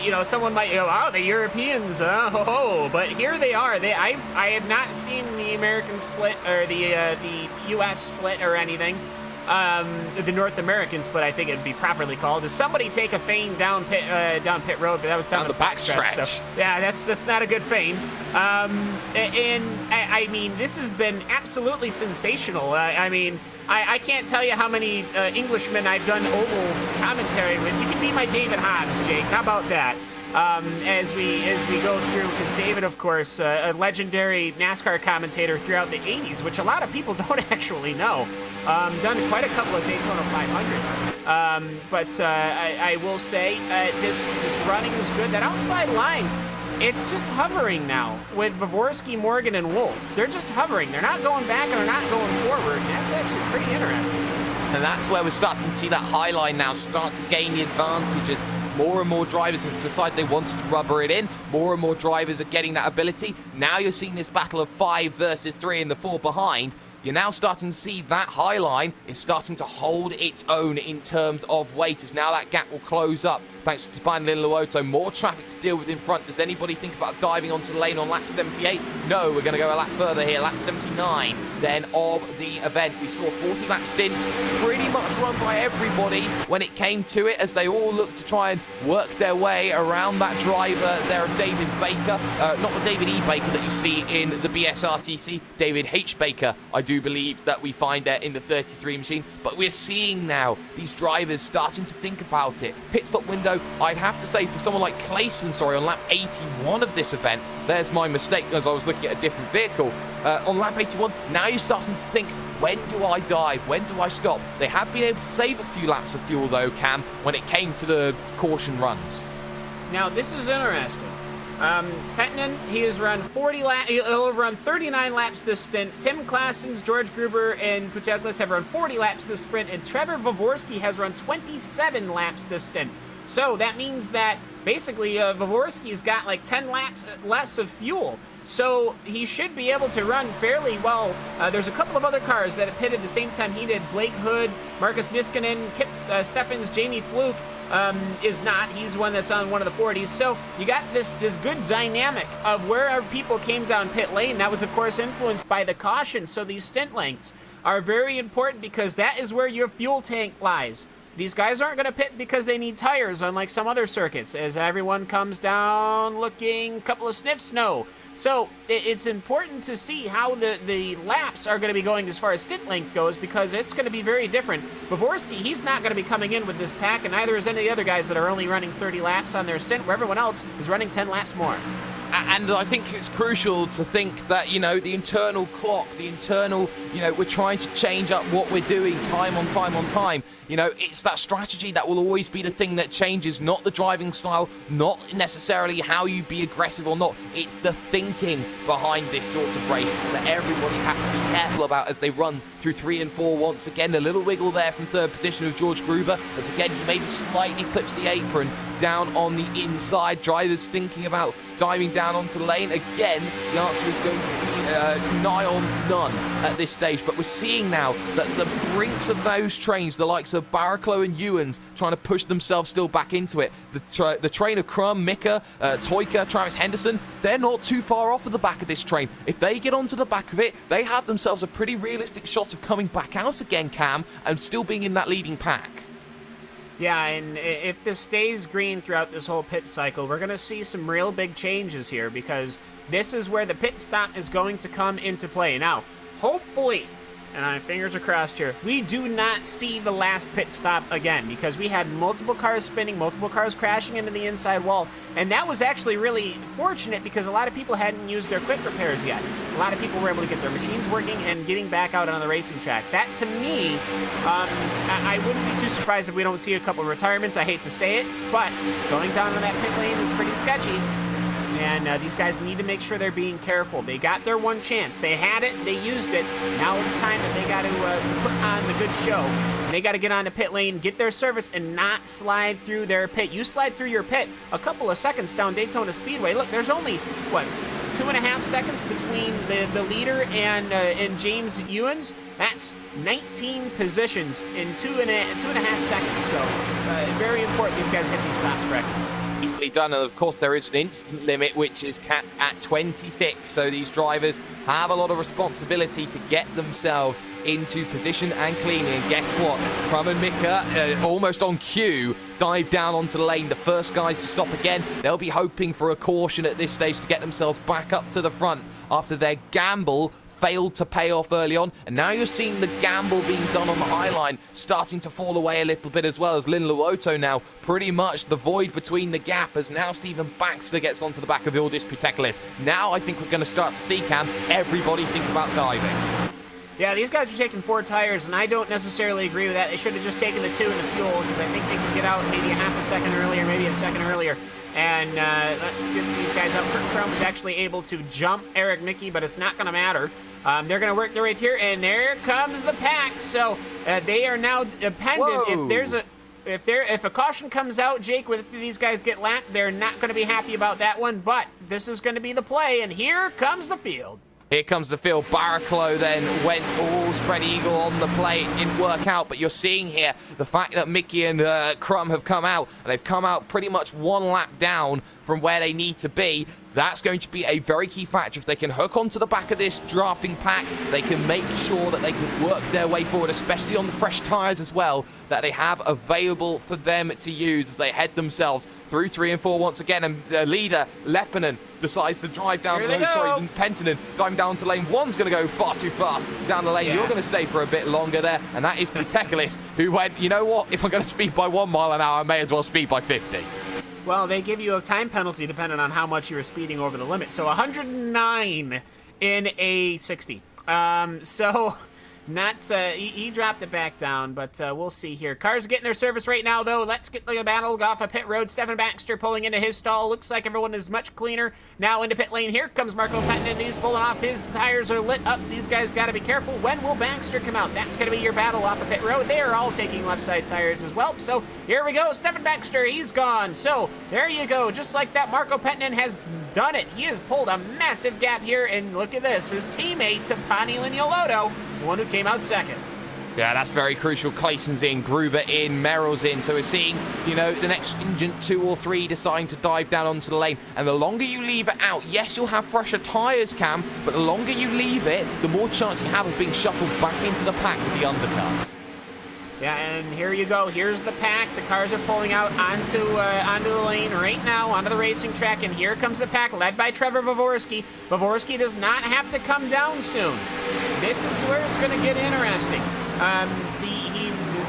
you know, someone might go, oh, the Europeans, but here they are. I have not seen the American split or the U.S. split or anything. The North American split, I think it'd be properly called. Does somebody take a feint down pit road? But that was down the backstretch. So, yeah, that's not a good feint. I mean, this has been absolutely sensational. I mean, I can't tell you how many Englishmen I've done oval commentary with. You can be my David Hobbs, Jake. How about that? As we go through, because David, of course, a legendary NASCAR commentator throughout the 80s, which a lot of people don't actually know. Done quite a couple of Daytona 500s. But I will say this running was good. That outside line, it's just hovering now with Vovorski, Morgan, and Wolf. They're just hovering. They're not going back and they're not going forward. And that's actually pretty interesting. And that's where we're starting to see that high line now start to gain the advantages. More and more drivers have decided they wanted to rubber it in. More and more drivers are getting that ability. Now you're seeing this battle of 5 versus 3 and the 4 behind. You're now starting to see that high line is starting to hold its own in terms of weight, as now that gap will close up thanks to Spanlin Luoto. More traffic to deal with in front. Does anybody think about diving onto the lane on lap 78? No, we're going to go a lap further here, lap 79 then of the event. We saw 40 lap stints pretty much run by everybody when it came to it, as they all looked to try and work their way around that driver there of David Baker. Not the David E. Baker that you see in the BSRTC, David H. Baker, I do believe that we find there in the 33 machine. But we're seeing now these drivers starting to think about it. Pit stop window, I'd have to say for someone like Clayson, on lap 81 of this event, there's my mistake because I was looking at a different vehicle. On lap 81, now you're starting to think, when do I dive? When do I stop? They have been able to save a few laps of fuel though, Cam, when it came to the caution runs. Now, this is interesting. Pettinen, he has run 40 laps. He'll run 39 laps this stint. Tim Klassens, George Gruber, and Putelkis have run 40 laps this sprint, and Trevor Vovorski has run 27 laps this stint. So that means that basically Vovorski's got like 10 laps less of fuel. So he should be able to run fairly well. There's a couple of other cars that have pitted the same time he did. Blake Hood, Marcus Niskanen, Kip Steffens, Jamie Fluke is not. He's one that's on one of the 40s. So you got this good dynamic of where people came down pit lane. That was, of course, influenced by the caution. So these stint lengths are very important because that is where your fuel tank lies. These guys aren't going to pit because they need tires, unlike some other circuits, as everyone comes down looking a couple of sniffs. No. So it's important to see how the laps are going to be going as far as stint length goes, because it's going to be very different. Vovorski, he's not going to be coming in with this pack, and neither is any of the other guys that are only running 30 laps on their stint, where everyone else is running 10 laps more. And I think it's crucial to think that, you know, the internal clock, the internal, you know, we're trying to change up what we're doing time on time on time. You know, it's that strategy that will always be the thing that changes, not the driving style, not necessarily how you be aggressive or not. It's the thinking behind this sort of race that everybody has to be careful about as they run through 3 and 4 once again. A little wiggle there from third position of George Gruber, as again he maybe slightly clips the apron down on the inside. Drivers thinking about diving down onto the lane. Again, the answer is going to be nigh on none at this stage, but we're seeing now that the brinks of those trains, the likes of Barraclough and Ewens, trying to push themselves still back into it. The train of Crum, Mika, Toyka, Travis Henderson, they're not too far off of the back of this train. If they get onto the back of it, they have themselves a pretty realistic shot of coming back out again, Cam, and still being in that leading pack. Yeah, and if this stays green throughout this whole pit cycle, we're going to see some real big changes here, because this is where the pit stop is going to come into play. Now, hopefully, and my fingers are crossed here, we do not see the last pit stop again, because we had multiple cars spinning, multiple cars crashing into the inside wall, and that was actually really fortunate because a lot of people hadn't used their quick repairs yet. A lot of people were able to get their machines working and getting back out on the racing track. That, to me, I wouldn't be too surprised if we don't see a couple of retirements. I hate to say it, but going down on that pit lane is pretty sketchy. And these guys need to make sure they're being careful. They got their one chance. They had it. They used it. Now it's time that they got to put on the good show. They got to get on the pit lane, get their service, and not slide through their pit. You slide through your pit a couple of seconds down Daytona Speedway. Look, there's only, what, 2.5 seconds between the leader and James Ewens. That's 19 positions in 2.5 seconds. So very important these guys hit these stops correctly. Easily done, and of course there is an instant limit which is capped at 26, so these drivers have a lot of responsibility to get themselves into position and cleaning. And guess what, Crum and Mika, almost on cue, dive down onto the lane, the first guys to stop again. They'll be hoping for a caution at this stage to get themselves back up to the front after their gamble failed to pay off early on, and now you're seeing the gamble being done on the high line starting to fall away a little bit, as well as Lynn Luoto now pretty much the void between the gap, as now Stephen Baxter gets onto the back of Ildis Putekilis. Now I think we're going to start to see, Cam, everybody think about diving. Yeah, these guys are taking 4 tires, and I don't necessarily agree with that. They should have just taken the 2 in the fuel, because I think they can get out maybe a half a second earlier, maybe a second earlier. And let's get these guys out. Kurt Crum was actually able to jump Eric Mickey, but it's not going to matter. They're going to work their way here, and there comes the pack. So they are now dependent. Whoa. If a caution comes out, Jake, if these guys get lapped, they're not going to be happy about that one. But this is going to be the play, and here comes the field. Here comes the field. Barraclough then went all spread eagle on the plate. It didn't work out, but you're seeing here the fact that Mickey and Crum have come out, and they've come out pretty much 1 lap down from where they need to be. That's going to be a very key factor. If they can hook onto the back of this drafting pack, they can make sure that they can work their way forward, especially on the fresh tyres as well, that they have available for them to use as they head themselves through 3 and 4 once again. And the leader, Leppänen, decides to drive down the lane. Sorry, Penttinen going down to lane 1's going to go far too fast down the lane. Yeah. You're going to stay for a bit longer there. And that is Putekilis, who went, you know what, if I'm going to speed by 1 mile an hour, I may as well speed by 50. Well, they give you a time penalty depending on how much you were speeding over the limit. So 109 in a 60. He dropped it back down, but we'll see here. Cars are getting their service right now, though. Let's get the battle off of pit road. Stephen Baxter pulling into his stall. Looks like everyone is much cleaner now into pit lane. Here comes Marco Penttinen. He's pulling off. His tires are lit up. These guys got to be careful. When will Baxter come out? That's going to be your battle off of pit road. They are all taking left side tires as well. So here we go. Stephen Baxter, he's gone. So there you go. Just like that, Marco Penttinen has done it. He has pulled a massive gap here, and look at this. His teammate, Tapani Liniolotto, is the one who came out second. Yeah, that's very crucial. Clayson's in, Gruber in, Merrill's in. So we're seeing, you know, the next stringent 2 or 3 deciding to dive down onto the lane. And the longer you leave it out, yes, you'll have fresher tyres, Cam, but the longer you leave it, the more chance you have of being shuffled back into the pack with the undercut. Yeah, and here you go. Here's the pack. The cars are pulling out onto the lane right now, onto the racing track, and here comes the pack, led by Trevor Vovorski. Vovorski does not have to come down soon. This is where it's going to get interesting.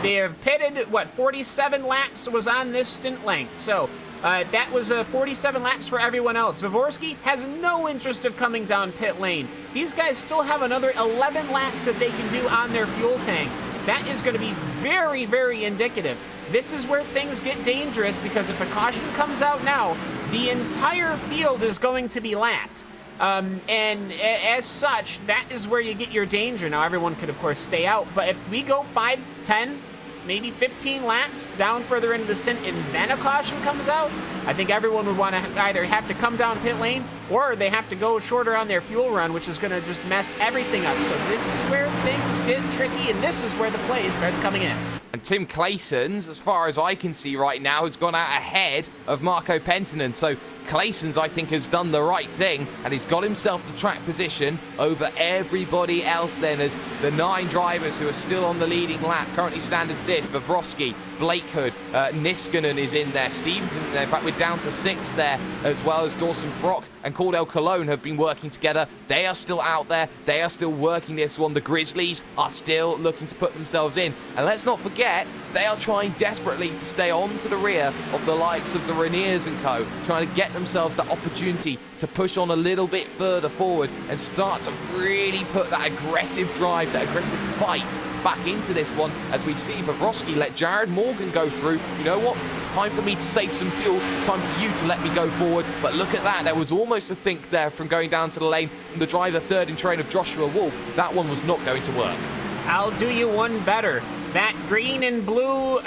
They have pitted, 47 laps was on this stint length. So That was 47 laps for everyone else. Vovorski has no interest of coming down pit lane. These guys still have another 11 laps that they can do on their fuel tanks. That is going to be very, very indicative. This is where things get dangerous, because if a caution comes out now, the entire field is going to be lapped. And as such, that is where you get your danger. Now, everyone could, of course, stay out, but if we go 5, 10, maybe 15 laps down further into the stint and then a caution comes out, I think everyone would want to either have to come down pit lane or they have to go shorter on their fuel run, which is going to just mess everything up. So this is where things get tricky, and this is where the play starts coming in. And Tim Claessens, as far as I can see right now, has gone out ahead of Marco Penttinen. So Claessens, I think, has done the right thing, and he's got himself the track position over everybody else then, as the 9 drivers who are still on the leading lap currently stand as this: Vovorski, Blakehood, Niskanen is in there, Stevenson in there. In fact, we're down to 6 there, as well as Dawson Brock and Cordell Cologne have been working together. They are still out there. They are still working this one. The Grizzlies are still looking to put themselves in. And let's not forget, they are trying desperately to stay on to the rear of the likes of the Reniers and co, trying to get themselves the opportunity to push on a little bit further forward and start to really put that aggressive drive, that aggressive fight back into this one, as we see Vovorski let Jared Morgan go through. You know what? It's time for me to save some fuel. It's time for you to let me go forward. But look at that. There was almost a think there from going down to the lane from the driver third in train of Joshua Wolf. That one was not going to work. I'll do you one better. That green and blue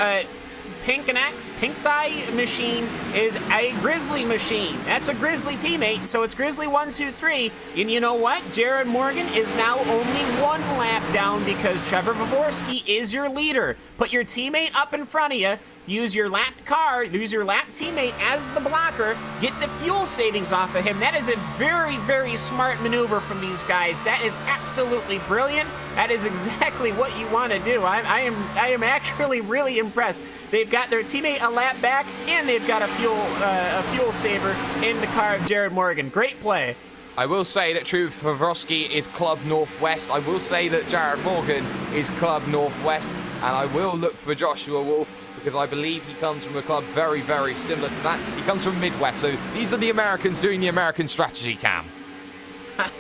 Pink's Eye machine is a Grizzly machine. That's a Grizzly teammate, so it's Grizzly 1, 2, 3. And you know what? Jared Morgan is now only 1 lap down, because Trevor Vovorski is your leader. Put your teammate up in front of you. Use your lapped car, use your lapped teammate as the blocker, get the fuel savings off of him. That is a very, very smart maneuver from these guys. That is absolutely brilliant. That is exactly what you want to do. I am actually really impressed. They've got their teammate a lap back, and they've got a fuel saver in the car of Jared Morgan. Great play. I will say that True Vovorski is Club Northwest. I will say that Jared Morgan is Club Northwest. And I will look for Joshua Wolf, because I believe he comes from a club very, very similar to that. He comes from Midwest. So these are the Americans doing the American strategy, Cam.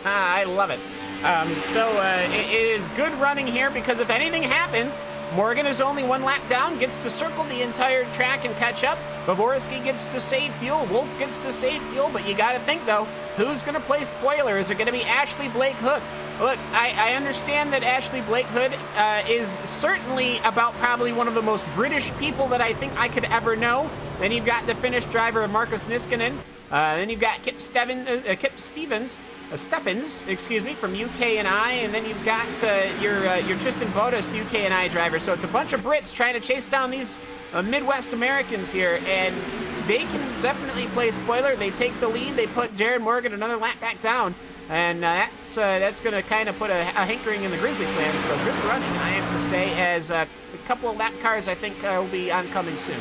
I love it. It is good running here, because if anything happens, Morgan is only 1 lap down, gets to circle the entire track and catch up. Vovorski gets to save fuel. Wolf gets to save fuel. But you got to think, though, who's going to play spoiler? Is it going to be Ashley Blake Hood? Look, I understand that Ashley Blake Hood is certainly about probably one of the most British people that I think I could ever know. Then you've got the Finnish driver, Markus Niskanen. Then you've got Kip Stevens, from UK&I, and then you've got your Tristan Bodas, UK&I driver. So it's a bunch of Brits trying to chase down these Midwest Americans here, and they can definitely play spoiler. They take the lead. They put Jared Morgan another lap back down, and that's going to kind of put a hankering in the Grizzly plan. So good running, I have to say, as a couple of lap cars I think will be oncoming soon.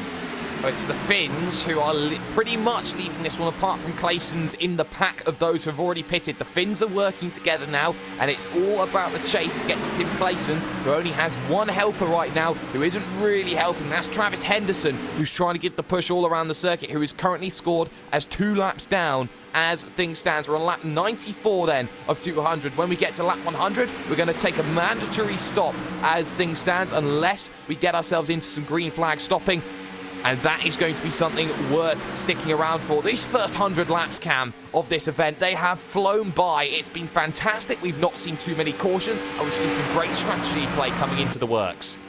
It's the Finns who are pretty much leading this one, apart from Claessens in the pack of those who have already pitted. The Finns are working together now, and it's all about the chase to get to Tim Claessens, who only has 1 helper right now, who isn't really helping. That's Travis Henderson, who's trying to get the push all around the circuit, who is currently scored as 2 laps down. As things stands, we're on lap 94 then of 200. When we get to lap 100, we're going to take a mandatory stop as things stands, unless we get ourselves into some green flag stopping. And that is going to be something worth sticking around for. These first 100 laps, Cam, of this event, they have flown by. It's been fantastic. We've not seen too many cautions, and we've seen some great strategy play coming into the works.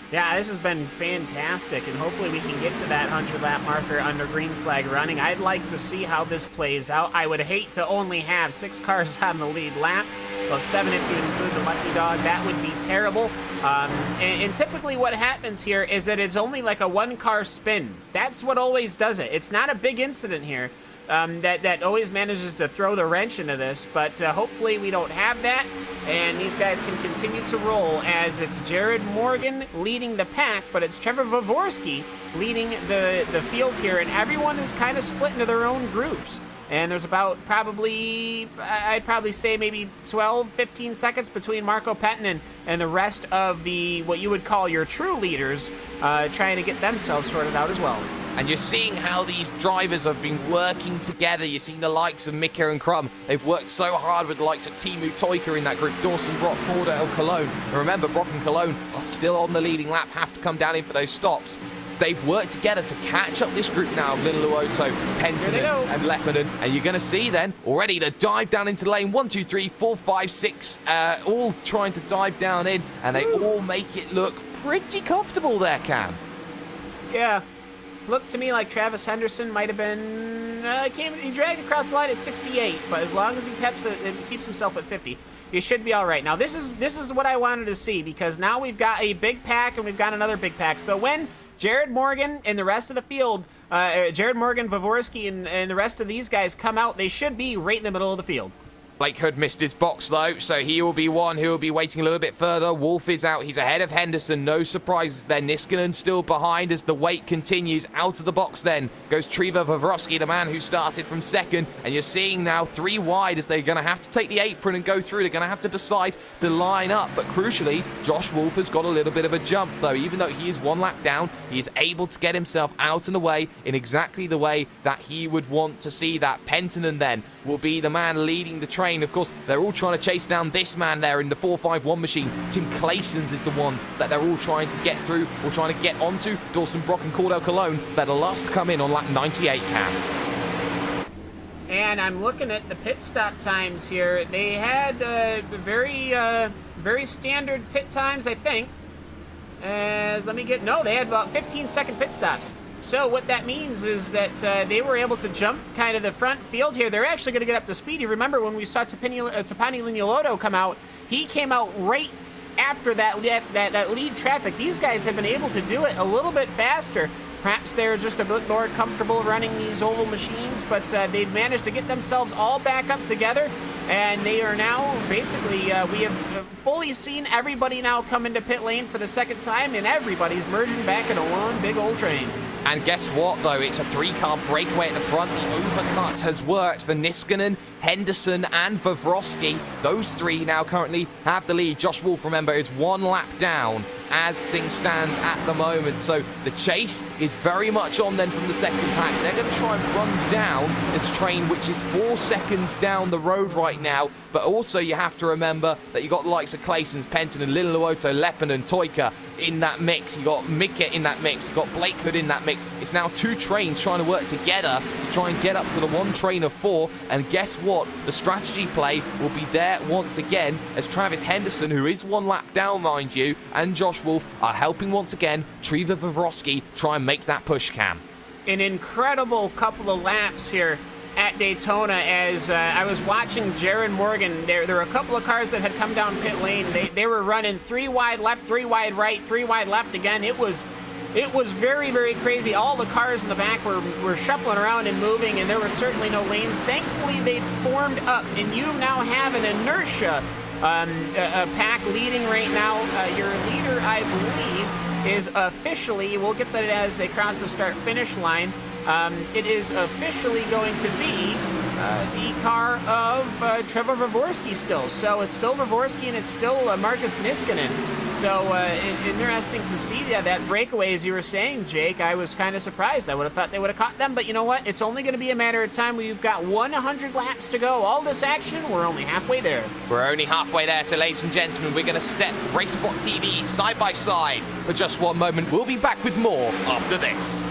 Yeah, this has been fantastic, and hopefully we can get to that 100-lap marker under green flag running. I'd like to see how this plays out. I would hate to only have 6 cars on the lead lap. Well, 7 if you include the lucky dog. That would be terrible. And typically what happens here is that it's only like a 1-car spin. That's what always does it. It's not a big incident here. That always manages to throw the wrench into this, but hopefully we don't have that, and these guys can continue to roll, as it's Jared Morgan leading the pack, but it's Trevor Vovorski leading the field here, and everyone is kind of split into their own groups. And there's about I'd probably say maybe 12, 15 seconds between Marco Penttinen and the rest of the, what you would call your true leaders, trying to get themselves sorted out as well. And you're seeing how these drivers have been working together. You're seeing the likes of Mika and Crum. They've worked so hard with the likes of Timu Toika in that group, Dawson, Brock, Cordell, Cologne. And remember, Brock and Cologne are still on the leading lap, have to come down in for those stops. They've worked together to catch up this group now of Little Luoto, Penttinen, and Leppänen. And you're going to see then already the dive down into lane 1, 2, 3, 4, 5, 6, all trying to dive down in, and they all make it look pretty comfortable there, Cam. Yeah. Looked to me like Travis Henderson might have been, he dragged across the line at 68, but as long as he keeps himself at 50, he should be all right. Now, this is what I wanted to see, because now we've got a big pack and we've got another big pack. So when Jared Morgan and the rest of the field, Jared Morgan, Vavorsky, and the rest of these guys come out, they should be right in the middle of the field. Blake Hood missed his box, though, so he will be one who will be waiting a little bit further. Wolf is out. He's ahead of Henderson. No surprises there. Niskanen still behind as the wait continues. Out of the box then goes Trevor Vavroski, the man who started from second. And you're seeing now 3 wide as they're going to have to take the apron and go through. They're going to have to decide to line up. But crucially, Josh Wolf has got a little bit of a jump, though. Even though he is 1 lap down, he is able to get himself out and away in exactly the way that he would want to see that. Penttinen then will be the man leading the train. Of course, they're all trying to chase down this man there in the 451 machine. Tim Claessens is the one that they're all trying to get through or trying to get onto. Dawson Brock and Cordell Cologne, they're the last to come in on lap 98, Cam. And I'm looking at the pit stop times here. They had very standard pit times, I think. They had about 15-second pit stops. So what that means is that they were able to jump kind of the front field here. They're actually going to get up to speed. You remember when we saw Tapani Liniolotto come out, he came out right after that lead traffic. These guys have been able to do it a little bit faster. Perhaps they're just a bit more comfortable running these oval machines, but they've managed to get themselves all back up together. And they are now basically, we have fully seen everybody now come into pit lane for the second time, and everybody's merging back into one big old train. And guess what, though? It's a 3-car breakaway at the front. The overcut has worked for Niskanen, Henderson, and Vavroski. Those 3 now currently have the lead. Josh Wolf, remember, is 1 lap down as things stands at the moment. So the chase is very much on then from the second pack. They're going to try and run down this train, which is 4 seconds down the road right now. But also you have to remember that you've got the likes of Claessens, Penttinen, Liniolotto, Leppänen, Toika in that mix. You've got Mika in that mix. You've got Blake Hood in that mix. It's now 2 trains trying to work together to try and get up to the 1 train of 4. And guess what? The strategy play will be there once again as Travis Henderson, who is 1 lap down, mind you, and Josh Wolf are helping once again Trevor Vavroski try and make that push, Cam. An incredible couple of laps here at Daytona as I was watching Jared Morgan. There were a couple of cars that had come down pit lane. They were running 3 wide left, 3 wide right, 3 wide left again. It was very, very crazy. All the cars in the back were shuffling around and moving, and there were certainly no lanes. Thankfully, they formed up, and you now have an inertia a pack leading right now. Your leader, I believe, is officially, we'll get that as they cross the start-finish line. It is officially going to be the car of Trevor Vavorsky still. So it's still Vavorsky and it's still Marcus Niskanen. So interesting to see that breakaway, as you were saying, Jake. I was kind of surprised. I would have thought they would have caught them. But you know what? It's only going to be a matter of time. We've got 100 laps to go. All this action, we're only halfway there. We're only halfway there. So ladies and gentlemen, we're going to step RaceSpotTV side by side for just one moment. We'll be back with more after this.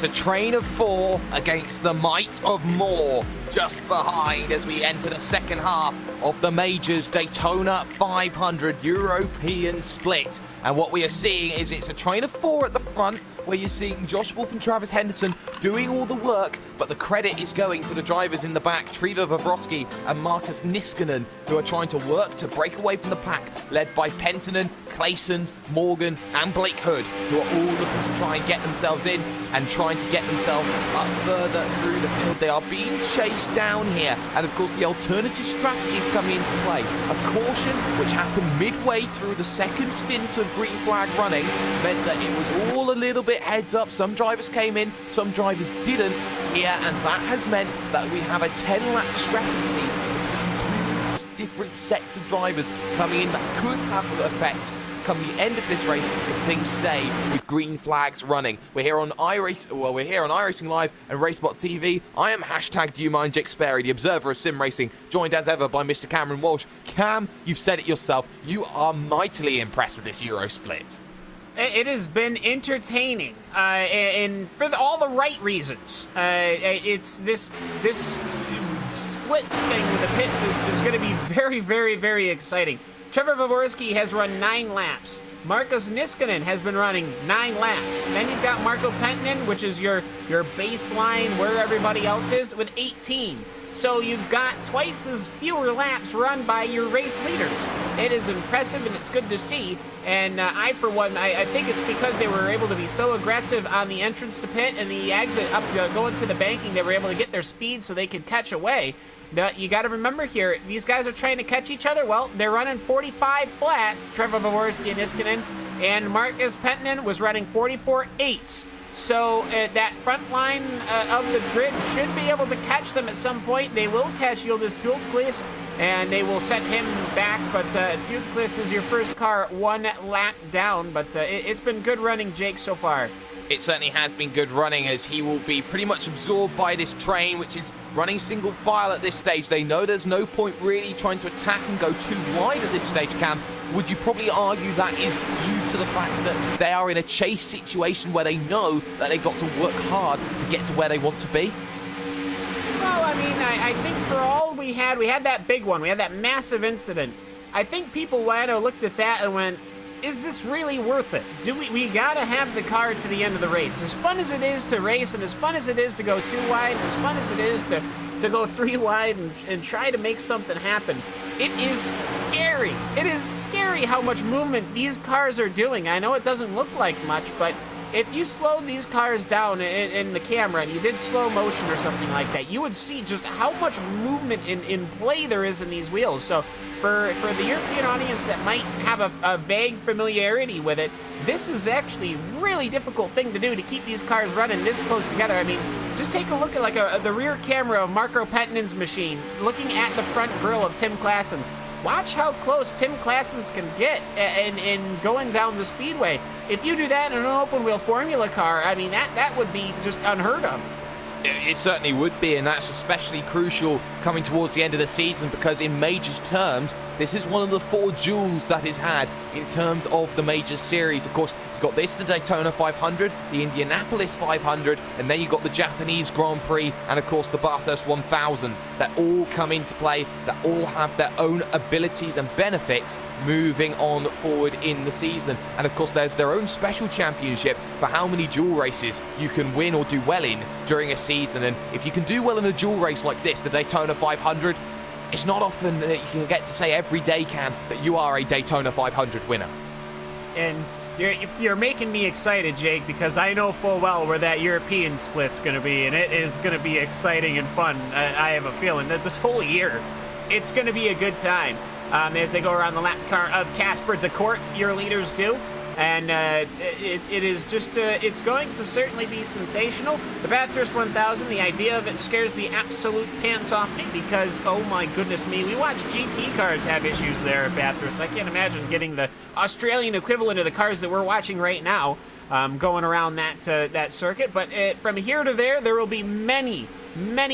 It's a train of 4 against the might of more just behind as we enter the second half of the Majors Daytona 500 European split. And what we are seeing is it's a train of 4 at the front, where you're seeing Josh Wolf and Travis Henderson doing all the work, but the credit is going to the drivers in the back, Trevor Vavrovsky and Marcus Niskanen, who are trying to work to break away from the pack, led by Penttinen, Claessens, Morgan and Blake Hood, who are all looking to try and get themselves in and trying to get themselves up further through the field. They are being chased down here, and of course the alternative strategies coming into play. A caution which happened midway through the second stint of green flag running meant that it was all a little bit heads up. Some drivers came in, some drivers didn't here, and that has meant that we have a 10-lap discrepancy between 2 different sets of drivers coming in that could have an effect come the end of this race if things stay with green flags running. We're here on iRacing Live and RaceSpotTV. I am hashtag Do You Mind Jake Sperry, the observer of sim racing, joined as ever by Mr. Cameron Walsh. Cam, you've said it yourself, you are mightily impressed with this Euro split. It has been entertaining, and for all the right reasons. It's this split thing with the pits is going to be very, very, very exciting. Trevor Vavrovsky has run 9 laps. Marcus Niskanen has been running 9 laps. And then you've got Marco Penttinen, which is your baseline where everybody else is, with 18. So you've got twice as fewer laps run by your race leaders. It is impressive and it's good to see. And I, for one, I think it's because they were able to be so aggressive on the entrance to pit and the exit up going to the banking. They were able to get their speed so they could catch away. Now, you got to remember here, these guys are trying to catch each other. Well, they're running 45 flats, Trevor Vavrovsky and Niskanen, and Marcus Penttinen was running 44 eights. So that front line of the grid should be able to catch them at some point. They will catch Yildiz Bultquist, and they will set him back. But Bultquist is your first car 1 lap down. But it's been good running, Jake, so far. It certainly has been good running, as he will be pretty much absorbed by this train, which is running single file at this stage. They know there's no point really trying to attack and go too wide at this stage, Cam. Would you probably argue that is due to the fact that they are in a chase situation where they know that they've got to work hard to get to where they want to be? Well, I mean, I think for all we had that big one. We had that massive incident. I think people looked at that and went, is this really worth it? We gotta have the car to the end of the race. As fun as it is to race, and as fun as it is to go 2 wide, and as fun as it is to go 3 wide and try to make something happen, it is scary. It is scary how much movement these cars are doing. I know it doesn't look like much, but if you slowed these cars down in the camera and you did slow motion or something like that, you would see just how much movement in play there is in these wheels. So for the European audience that might have a vague familiarity with it, this is actually a really difficult thing to do, to keep these cars running this close together. I mean, just take a look at the rear camera of Marco Penttinen's machine, looking at the front grille of Tim Claessen's. Watch how close Tim Claessens can get in going down the speedway. If you do that in an open-wheel Formula car, I mean, that would be just unheard of. It certainly would be, and that's especially crucial coming towards the end of the season, because in Majors terms, this is one of the 4 jewels that is had in terms of the Majors series. Of course, you've got this, the Daytona 500, the Indianapolis 500, and then you've got the Japanese Grand Prix, and of course the Bathurst 1000, that all come into play, that all have their own abilities and benefits moving on forward in the season. And of course, there's their own special championship for how many dual races you can win or do well in during a season. And if you can do well in a dual race like this, the Daytona 500, it's not often that you can get to say every day, Cam, that you are a Daytona 500 winner. And you're making me excited, Jake, because I know full well where that European split's going to be, and it is going to be exciting and fun. I have a feeling that this whole year, it's going to be a good time as they go around the lap car of Casper de Court, your leaders do. And it is just, it's going to certainly be sensational. The Bathurst 1000, the idea of it scares the absolute pants off me, because, oh my goodness me, we watch GT cars have issues there at Bathurst. I can't imagine getting the Australian equivalent of the cars that we're watching right now going around that circuit. But from here to there will be many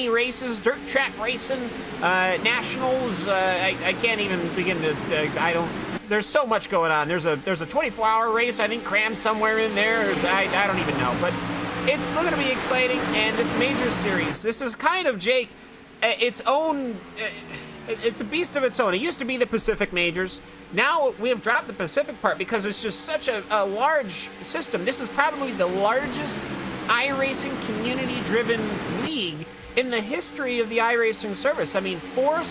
races, dirt track racing, nationals. I can't even begin to, there's so much going on. There's a 24-hour race, I think, crammed somewhere in there. I don't even know. But it's going to be exciting, and this Majors Series, this is kind of, Jake, its own... It's a beast of its own. It used to be the Pacific Majors. Now we have dropped the Pacific part because it's just such a large system. This is probably the largest iRacing community-driven league in the history of the iRacing service. I mean, 4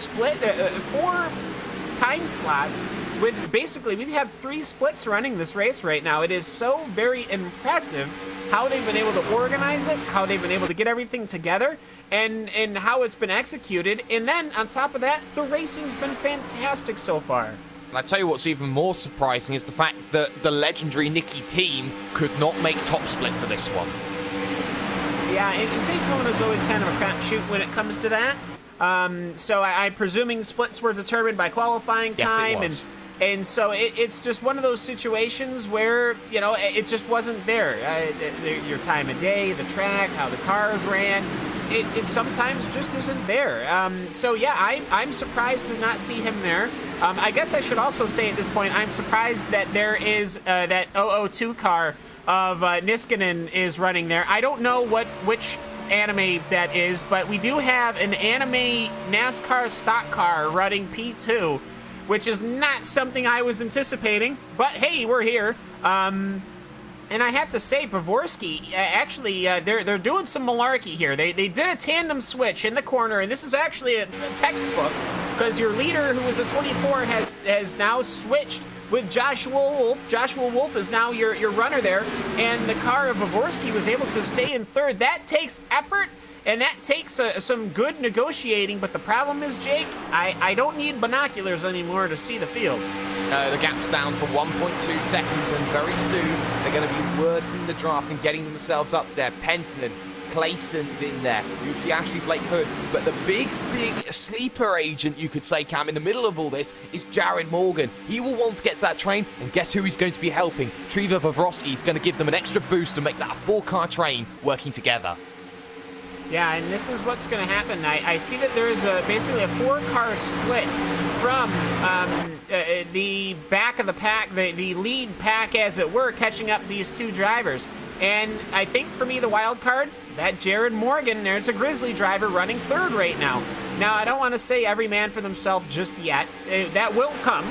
time slots with basically, we have 3 splits running this race right now. It is so very impressive how they've been able to organize it, how they've been able to get everything together, and how it's been executed. And then on top of that, the racing's been fantastic so far. And I tell you what's even more surprising is the fact that the legendary Nicky team could not make top split for this one. Yeah, and Daytona's always kind of a crapshoot when it comes to that. So I'm presuming splits were determined by qualifying time. Yes, it was. And so it's just one of those situations where, you know, it just wasn't there. Your time of day, the track, how the cars ran, it sometimes just isn't there. So yeah, I'm surprised to not see him there. I guess I should also say at this point, I'm surprised that there is that 002 car of Niskanen is running there. I don't know which anime that is, but we do have an anime NASCAR stock car running P2, which is not something I was anticipating, but hey, we're here. And I have to say, Favorsky, actually, they're doing some malarkey here. They did a tandem switch in the corner, and this is actually a textbook, because your leader, who was the 24, has now switched with Joshua Wolf. Joshua Wolf is now your runner there, and the car of Favorsky was able to stay in third. That takes effort, and that takes some good negotiating, but the problem is, Jake, I don't need binoculars anymore to see the field. The gap's down to 1.2 seconds, and very soon they're going to be working the draft and getting themselves up there. Penton, Clayson's in there. You see Ashley Blake Hood, but the big sleeper agent, you could say, Cam, in the middle of all this is Jared Morgan. He will want to get to that train, and guess who he's going to be helping? Trevor Vavrovsky is going to give them an extra boost to make that a 4-car train working together. Yeah, and this is what's going to happen. I see that there's basically a 4-car split from the back of the pack, the lead pack, as it were, catching up these 2 drivers. And I think for me, the wild card, that Jared Morgan, there's a Grizzly driver running 3rd right now. Now, I don't want to say every man for themselves just yet. That will come,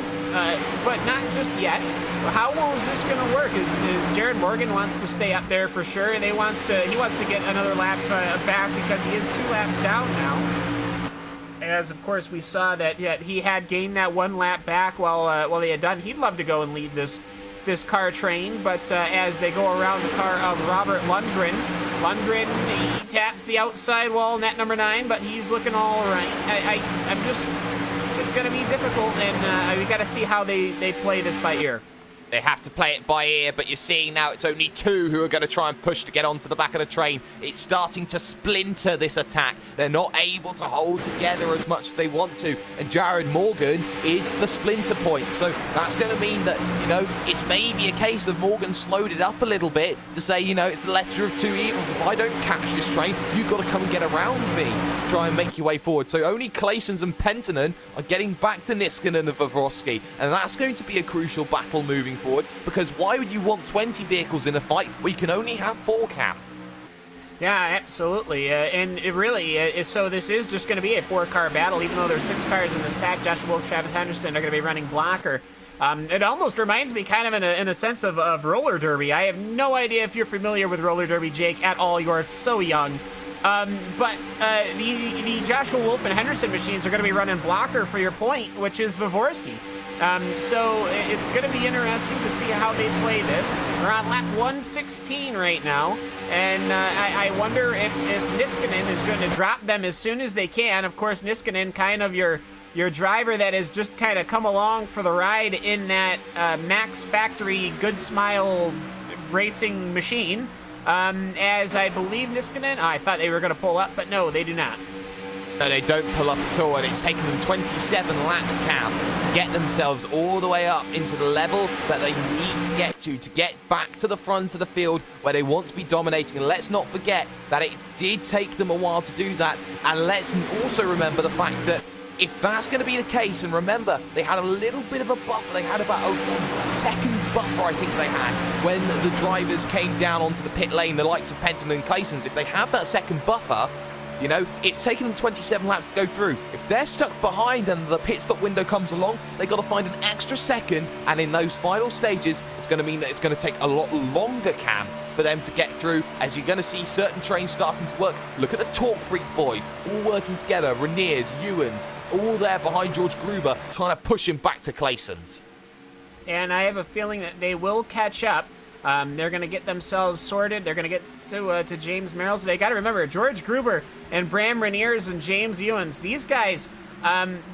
but not just yet. How is this going to work? Is Jared Morgan wants to stay up there for sure. He wants to get another lap back because he is 2 laps down now. As of course we saw that he had gained that 1 lap back while they had done. He'd love to go and lead this car train, but as they go around the car of Robert Lundgren, he taps the outside wall, net number 9, but he's looking all right. It's going to be difficult, and we got to see how they play this by ear. They have to play it by ear, but you're seeing now it's only 2 who are going to try and push to get onto the back of the train. It's starting to splinter, this attack. They're not able to hold together as much as they want to, and Jared Morgan is the splinter point. So that's going to mean that, you know, it's maybe a case of Morgan slowed it up a little bit to say, you know, it's the lesser of 2 evils. If I don't catch this train, you've got to come and get around me to try and make your way forward. So only Claysons and Pentonen are getting back to Niskanen and Vavrovsky, and that's going to be a crucial battle moving forward, because why would you want 20 vehicles in a fight where you can only have 4, Cam? Yeah, absolutely. And it really, so this is just going to be a 4-car battle, even though there's 6 cars in this pack. Joshua Wolf, Travis Henderson are going to be running blocker. It almost reminds me kind of in a sense of roller derby. I have no idea if you're familiar with roller derby, Jake, at all. You are so young. But the Joshua Wolf and Henderson machines are going to be running blocker for your point, which is Favorsky. So it's going to be interesting to see how they play this. We're on lap 116 right now, and I wonder if Niskanen is going to drop them as soon as they can. Of course, Niskanen, kind of your driver that has just kind of come along for the ride in that Max Factory Good Smile racing machine. As I believe Niskanen, I thought they were going to pull up, but no, they do not. No, they don't pull up at all, and it's taken them 27 laps, Cam, to get themselves all the way up into the level that they need to get back to the front of the field where they want to be dominating. And let's not forget that it did take them a while to do that, and let's also remember the fact that if that's going to be the case, and remember, they had a little bit of a buffer. They had about a second's buffer, I think they had, when the drivers came down onto the pit lane, the likes of Penton and Clayson's. If they have that second buffer, you know, it's taken them 27 laps to go through. If they're stuck behind and the pit stop window comes along, they've got to find an extra second, and in those final stages, it's going to mean that it's going to take a lot longer, Cam, for them to get through, as you're going to see certain trains starting to work. Look at the Torque Freak boys, all working together, Reniers, Ewans, all there behind George Gruber, trying to push him back to Clayson's. And I have a feeling that they will catch up. They're going to get themselves sorted. They're going to get to James Merrill's. They got to remember, George Gruber and Bram Reniers and James Ewans, these guys,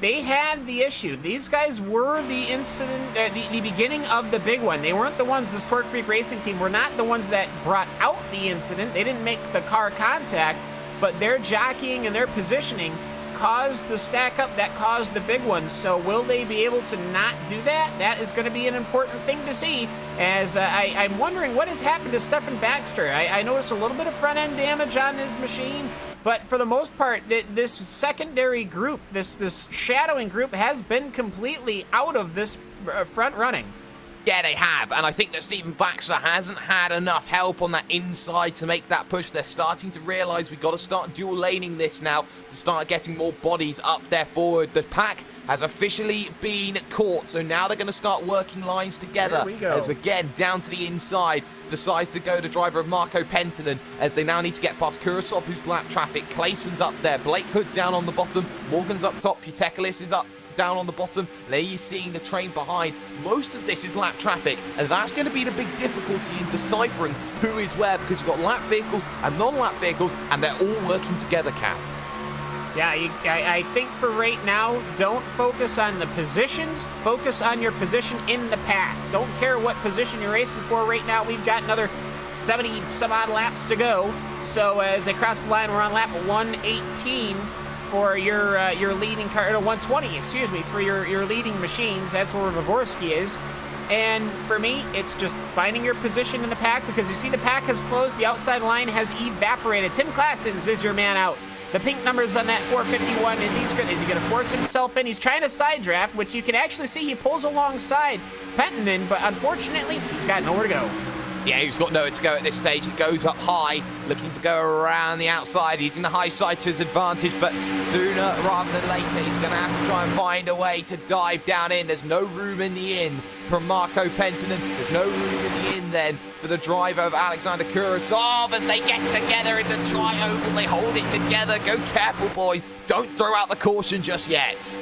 they had the issue. These guys were the incident, the beginning of the big one. They weren't the ones, this Torque Freak Racing team were not the ones that brought out the incident. They didn't make the car contact, but their jockeying and their positioning caused the stack up that caused the big one. So will they be able to not do that? That is going to be an important thing to see, as I'm wondering what has happened to Stefan Baxter. I noticed a little bit of front end damage on his machine, but for the most part, this secondary group, this shadowing group, has been completely out of this front running. Yeah, they have, and I think that Stephen Baxter hasn't had enough help on that inside to make that push. They're starting to realise we've got to start dual laning this now to start getting more bodies up there forward. The pack has officially been caught, so now they're going to start working lines together. There we go. As again, down to the inside, decides to go the driver of Marco Penttinen, as they now need to get past Kurasov, who's lap traffic. Clayson's up there, Blake Hood down on the bottom, Morgan's up top, Putekilis is up down on the bottom. There you're seeing the train behind. Most of this is lap traffic, and that's going to be the big difficulty in deciphering who is where, because you've got lap vehicles and non-lap vehicles, and they're all working together, Cam. Yeah, I think for right now, don't focus on the positions, focus on your position in the pack. Don't care what position you're racing for right now. We've got another 70 some odd laps to go. So as they cross the line, we're on lap 118 for your leading car, or 120, excuse me, for your leading machines. That's where Vavorsky is. And for me, it's just finding your position in the pack, because you see the pack has closed, the outside line has evaporated. Tim Claessens is your man out. The pink numbers on that 451, is he going to force himself in? He's trying to side draft, which you can actually see he pulls alongside Penttinen, but unfortunately, he's got nowhere to go. Yeah, he's got nowhere to go at this stage. He goes up high, looking to go around the outside. He's in the high side to his advantage, but sooner rather than later, he's going to have to try and find a way to dive down in. There's no room in the inn from Marco Penttinen. There's no room in the inn then for the driver of Alexander Kurasov, as they get together in the tri-oval. They hold it together. Go careful, boys. Don't throw out the caution just yet.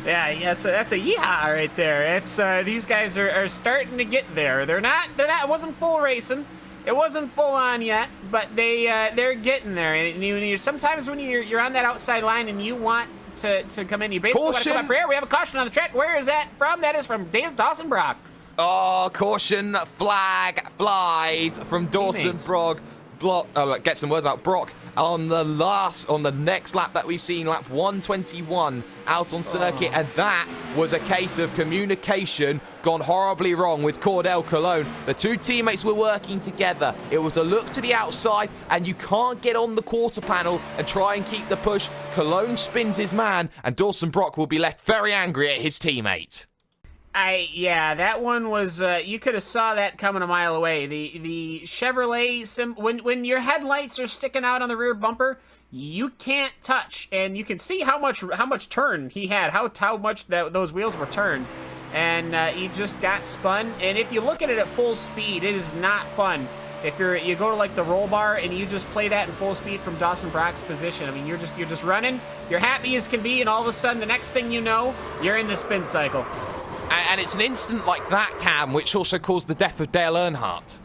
Yeah, that's a yeehaw right there. It's these guys are starting to get there. They're not. It wasn't full racing. It wasn't full on yet, but they're getting there. And you sometimes when you're on that outside line and you want to come in, you basically want to come up for air. We have a caution on the track. Where is that from? That is from Dawson Brock. Oh, caution flag flies from Dawson Brock. Get some words out. Brock on the next lap that we've seen, lap 121 out on circuit, and that was a case of communication gone horribly wrong with Cordell Cologne. The two teammates were working together. It was a look to the outside, and you can't get on the quarter panel and try and keep the push. Cologne spins his man, and Dawson Brock will be left very angry at his teammate. Yeah, that one was, you could have saw that coming a mile away. The Chevrolet, when your headlights are sticking out on the rear bumper, you can't touch, and you can see how much turn he had, how much those wheels were turned, and he just got spun. And if you look at it at full speed, it is not fun. If you go to like the roll bar and you just play that in full speed from Dawson Brock's position, I mean, you're just running, you're happy as can be, and all of a sudden, the next thing you know, you're in the spin cycle. And it's an incident like that, Cam, which also caused the death of Dale Earnhardt.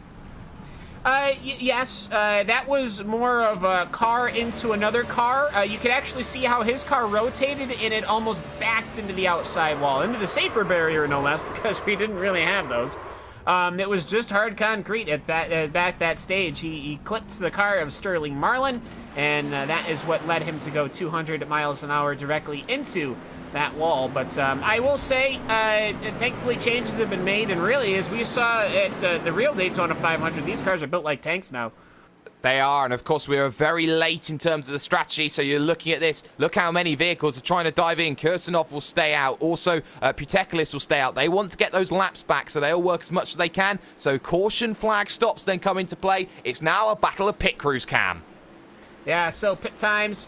Yes, that was more of a car into another car. You could actually see how his car rotated, and it almost backed into the outside wall, into the safer barrier, no less, because we didn't really have those. It was just hard concrete at back that stage. He clipped the car of Sterling Marlin, and that is what led him to go 200 miles an hour directly into that wall. But I will say, thankfully changes have been made, and really, as we saw at the real Daytona 500, these cars are built like tanks now. They are, and of course we are very late in terms of the strategy, so you're looking at this. Look how many vehicles are trying to dive in. Kirsanov will stay out. Also, Putekilis will stay out. They want to get those laps back, so they'll work as much as they can. So caution flag stops then come into play. It's now a battle of pit crews, Cam. Yeah, so pit times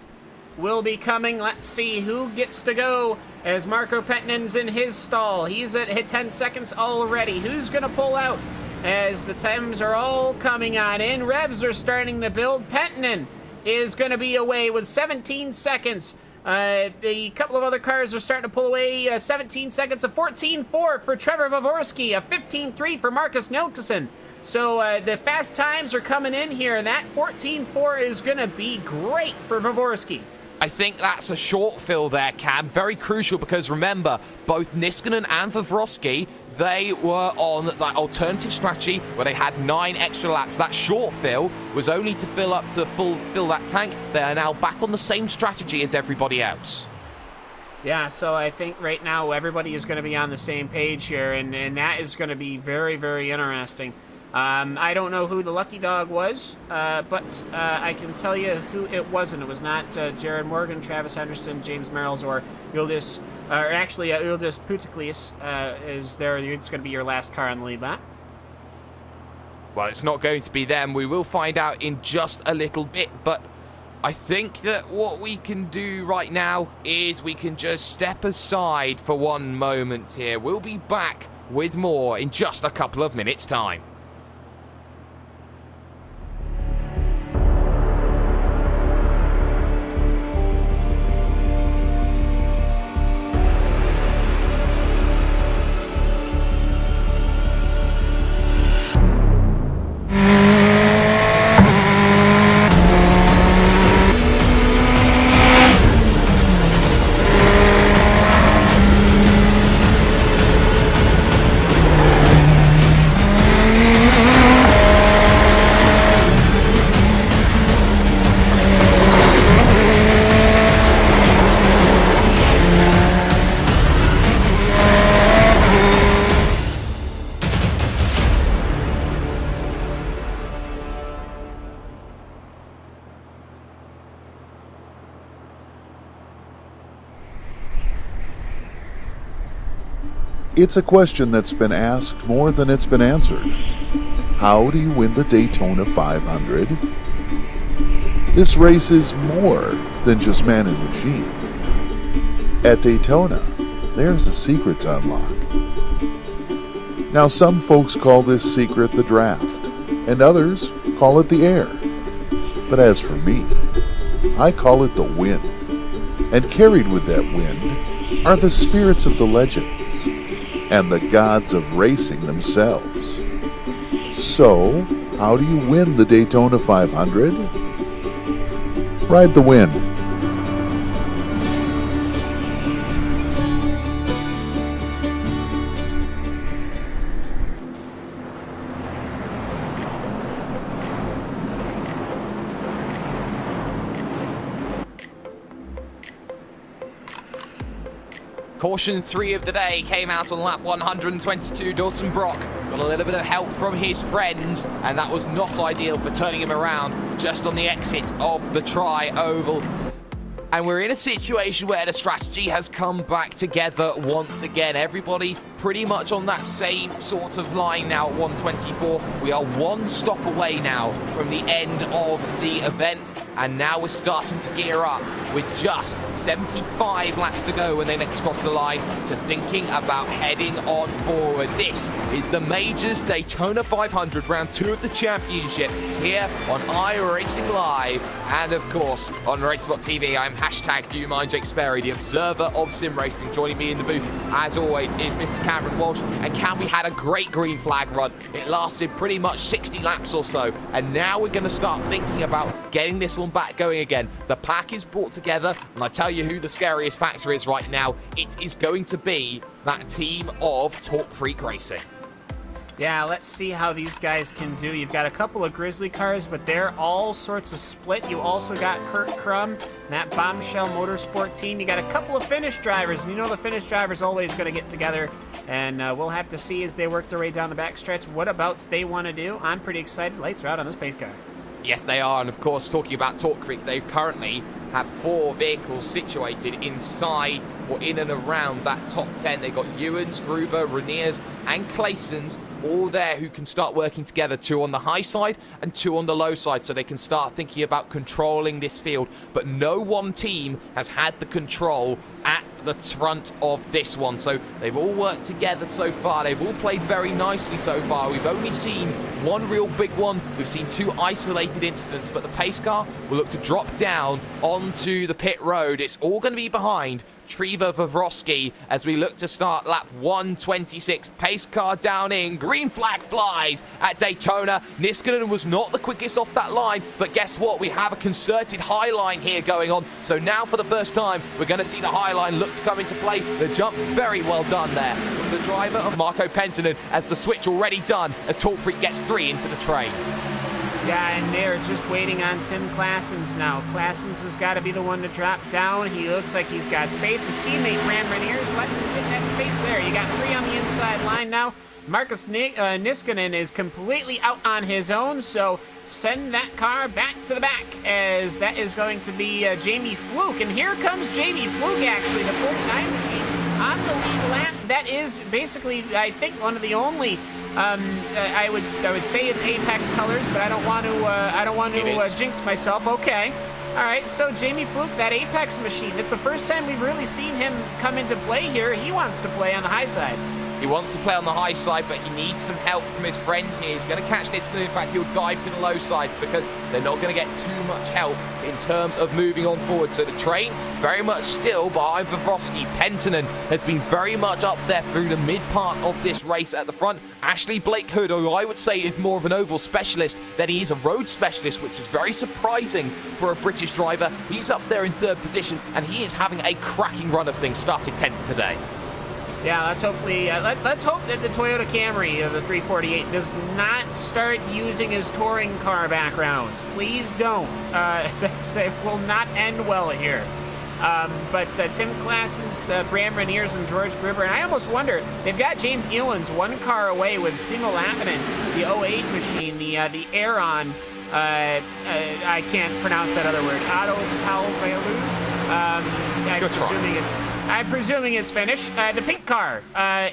will be coming. Let's see who gets to go as Marco Pettinen's in his stall. He's at 10 seconds already. Who's going to pull out? As the times are all coming on in, revs are starting to build. Pettinen is going to be away with 17 seconds. A couple of other cars are starting to pull away. 17 seconds, a 14.4 for Trevor Vavorsky, a 15.3 for Marcus Nilsson. So the fast times are coming in here, and that 14.4 is going to be great for Vavorsky. I think that's a short fill there, Cam. Very crucial because remember, both Niskanen and Vavroski, they were on that alternative strategy where they had 9 extra laps. That short fill was only to fill up to fill that tank. They are now back on the same strategy as everybody else. Yeah, so I think right now everybody is going to be on the same page here, and that is going to be very, very interesting. I don't know who the lucky dog was, but I can tell you who it wasn't. It was not Jared Morgan, Travis Henderson, James Merrills, or Yildiz, or actually Yildiz Putiklis is there. It's going to be your last car on the lead lap. Well, it's not going to be them. We will find out in just a little bit, but I think that what we can do right now is we can just step aside for one moment here. We'll be back with more in just a couple of minutes' time. It's a question that's been asked more than it's been answered. How do you win the Daytona 500? This race is more than just man and machine. At Daytona, there's a secret to unlock. Now, some folks call this secret the draft, and others call it the air. But as for me, I call it the wind. And carried with that wind are the spirits of the legends and the gods of racing themselves. So, how do you win the Daytona 500? Ride the wind. Caution 3 of the day came out on lap 122. Dawson Brock got a little bit of help from his friends, and that was not ideal for turning him around just on the exit of the tri-oval. And we're in a situation where the strategy has come back together once again. Everybody pretty much on that same sort of line now at 124. We are one stop away now from the end of the event, and now we're starting to gear up with just 75 laps to go when they next cross the line to thinking about heading on forward. This is the Majors Daytona 500, round 2 of the championship here on iRacing Live, and of course on RaceSpotTV. I'm #DoYouMind Jake Sperry, the observer of sim racing. Joining me in the booth, as always, is Mr. Cameron Walsh. And Cam, we had a great green flag run. It lasted pretty much 60 laps or so, and now we're going to start thinking about getting this one back going again. The pack is brought together, and I tell you who the scariest factor is right now. It is going to be that team of Talk Freak Racing. Yeah, let's see how these guys can do. You've got a couple of Grizzly cars, but they're all sorts of split. You also got Kurt Crum and that Bombshell Motorsport team. You got a couple of Finnish drivers, and you know the Finnish drivers always going to get together, and we'll have to see as they work their way down the backstretch what abouts they want to do. I'm pretty excited. Lights are out on this pace car. Yes, they are. And of course, talking about Torque Creek, they currently have 4 vehicles situated inside or in and around that top 10. They've got Ewan's, Gruber, Rainier's, and Clayson's all there who can start working together, 2 on the high side and 2 on the low side, so they can start thinking about controlling this field. But no one team has had the control at the front of this one, so they've all worked together so far. They've all played very nicely so far. We've only seen one real big one. We've seen 2 isolated incidents, but the pace car will look to drop down onto the pit road. It's all going to be behind Trevor Vavrovsky as we look to start lap 126. Pace car down in, green flag flies at Daytona. Niskanen was not the quickest off that line, but guess what? We have a concerted high line here going on. So now for the first time, we're going to see the high line look to come into play. The jump very well done there from the driver of Marco Penttinen as the switch already done as Torque Freak gets 3 into the train. Yeah, and they're just waiting on Tim Claessens now. Claessens has got to be the one to drop down. He looks like he's got space. His teammate, Bram Rainiers, lets him get that space there. You got 3 on the inside line now. Marcus Niskanen is completely out on his own, so send that car back to the back, as that is going to be Jamie Fluke. And here comes Jamie Fluke, actually, the 49 machine on the lead lap. That is basically, I think, one of the only I would say it's Apex colors, but I don't want to jinx myself. Okay. All right, so Jamie Fluke, that Apex machine. It's the first time we've really seen him come into play here. He wants to play on the high side. He wants to play on the high side, but he needs some help from his friends here. He's going to catch this. In fact, he'll dive to the low side because they're not going to get too much help in terms of moving on forward. So the train very much still behind Vavrovsky. Penttinen has been very much up there through the mid part of this race at the front. Ashley Blake Hood, who I would say is more of an oval specialist than he is a road specialist, which is very surprising for a British driver. He's up there in 3rd position, and he is having a cracking run of things, starting 10th today. Yeah, let's hopefully let's hope that the Toyota Camry of the 348 does not start using his touring car background. Please don't. It will not end well here. But Tim Claessens, Bram Rainiers, and George Gruber, and I almost wonder, they've got James Elands 1 car away with Simo Lappinen, the 08 machine, the Aeron, I can't pronounce that other word, Otto Palvelu. I'm presuming it's Finnish. The pink car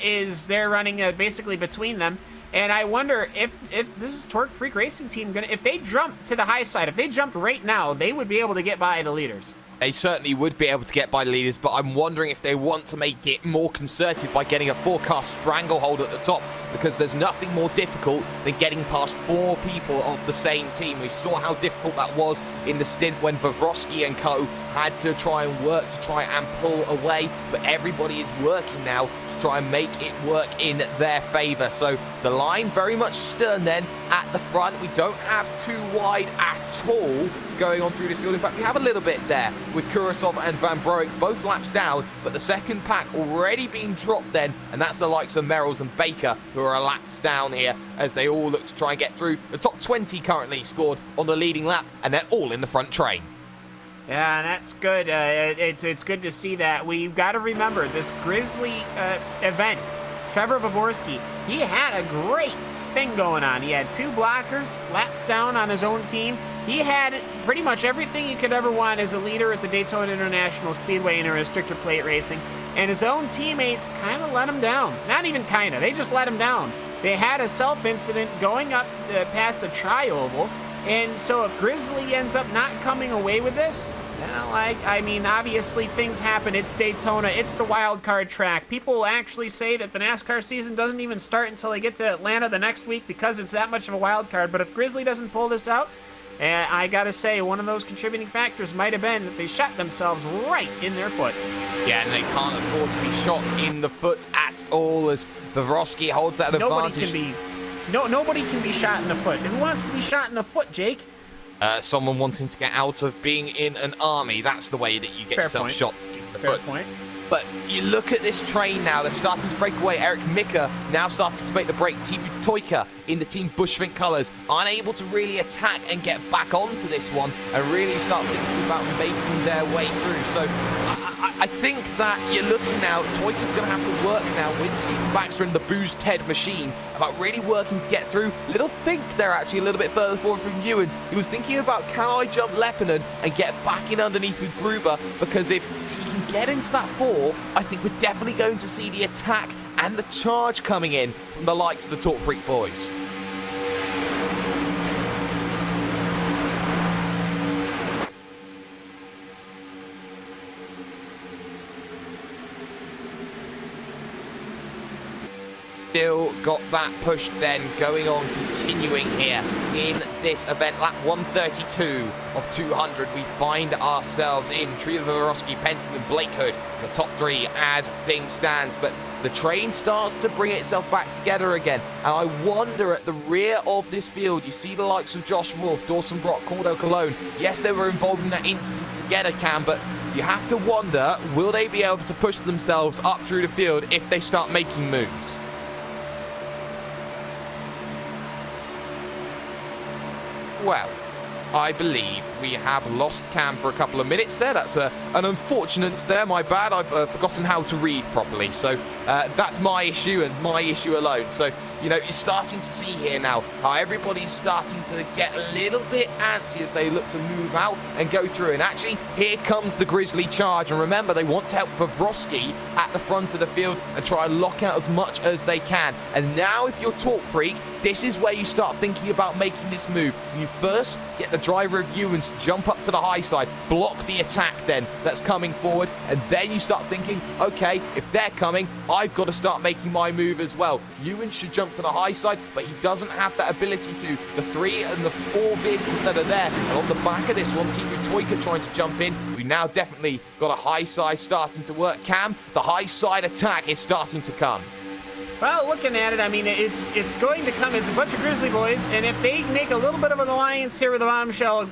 is they're running basically between them, and I wonder if this is Torque Freak Racing Team if they jump to the high side, if they jumped right now, they would be able to get by the leaders. They certainly would be able to get by the leaders, but I'm wondering if they want to make it more concerted by getting a 4-car stranglehold at the top, because there's nothing more difficult than getting past 4 people of the same team. We saw how difficult that was in the stint when Vavrovsky and co had to try and work to try and pull away, but everybody is working now to try and make it work in their favor. So the line very much stern then at the front. We don't have too wide at all going on through this field. In fact, we have a little bit there with Kurasov and Van Broek both laps down, but the second pack already being dropped then, and that's the likes of Merrills and Baker who are laps down here as they all look to try and get through. The top 20 currently scored on the leading lap, and they're all in the front train. Yeah, that's good. It's good to see that. We've got to remember this Grizzly event. Trevor Vavrovsky, he had a great thing going on. He had 2 blockers, laps down on his own team. He had pretty much everything you could ever want as a leader at the Daytona International Speedway in a restrictor plate racing, and his own teammates kind of let him down. Not even kind of, they just let him down. They had a self-incident going up past the tri-oval, and so if Grizzly ends up not coming away with this, well, I mean, obviously things happen. It's Daytona. It's the wild card track. People actually say that the NASCAR season doesn't even start until they get to Atlanta the next week because it's that much of a wild card. But if Grizzly doesn't pull this out, I gotta say, one of those contributing factors might have been that they shot themselves right in their foot. Yeah, and they can't afford to be shot in the foot at all as Vavrovsky holds that advantage. Nobody can be shot in the foot. Who wants to be shot in the foot, Jake? Someone wanting to get out of being in an army. That's the way that you get yourself shot in the foot. Fair point. But you look at this train now, they're starting to break away. Eric Micker now starting to make the break. Team Toika in the Team Bushvink colours, unable to really attack and get back onto this one and really start thinking about making their way through. So I think that you're looking now, Toyka's going to have to work now with Stephen Baxter and the Booze Ted machine about really working to get through. Little think they're actually a little bit further forward from Ewens. He was thinking about, can I jump Lepinen and get back in underneath with Gruber? Because if he can get into that 4, I think we're definitely going to see the attack and the charge coming in from the likes of the Talk Freak boys. Still got that push then going on, continuing here in this event. Lap 132 of 200, we find ourselves in Trevoroski, Penton and Blake Hood in the top 3 as things stands, but the train starts to bring itself back together again, and I wonder at the rear of this field, you see the likes of Josh Wolf, Dawson Brock, Cordell Cologne. Yes, they were involved in that incident together, Cam, but you have to wonder, will they be able to push themselves up through the field if they start making moves? Well, I believe we have lost Cam for a couple of minutes there. That's an unfortunate there, my bad. I've forgotten how to read properly. So that's my issue and my issue alone. So, you know, you're starting to see here now how everybody's starting to get a little bit antsy as they look to move out and go through. And actually, here comes the Grizzly charge. And remember, they want to help Vavroski at the front of the field and try and lock out as much as they can. And now, if you're Talk Freak, this is where you start thinking about making this move. You first get the driver of Ewens to jump up to the high side, block the attack then that's coming forward, and then you start thinking, okay, if they're coming, I've got to start making my move as well. Ewens should jump to the high side, but he doesn't have that ability to. The 3 and the 4 vehicles that are there, and on the back of this one, Timu Toyka trying to jump in. We now definitely got a high side starting to work. Cam, the high side attack is starting to come. Well, looking at it, I mean, it's going to come. It's a bunch of Grizzly boys, and if they make a little bit of an alliance here with the Bombshell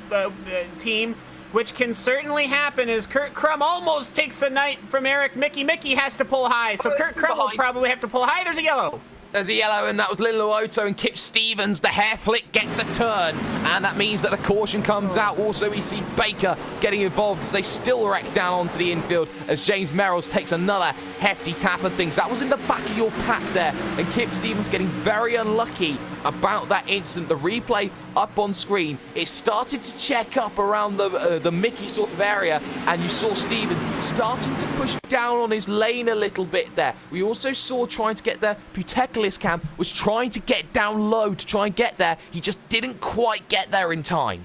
team, which can certainly happen, as Kurt Crum almost takes a night from Eric Mickey. Mickey has to pull high, so Kurt Crum will probably have to pull high. There's a yellow. There's a yellow, and that was Lin Luoto and Kip Stevens. The hair flick gets a turn, and that means that a caution comes out. Also, we see Baker getting involved as they still wreck down onto the infield as James Merrills takes another hefty tap and things. That was in the back of your pack there, and Kip Stevens getting very unlucky about that incident. The replay up on screen, it started to check up around the Mickey sort of area, and you saw Stevens starting to push down on his lane a little bit there. We also saw trying to get there, Putekilis Cam was trying to get down low to try and get there. He just didn't quite get there in time.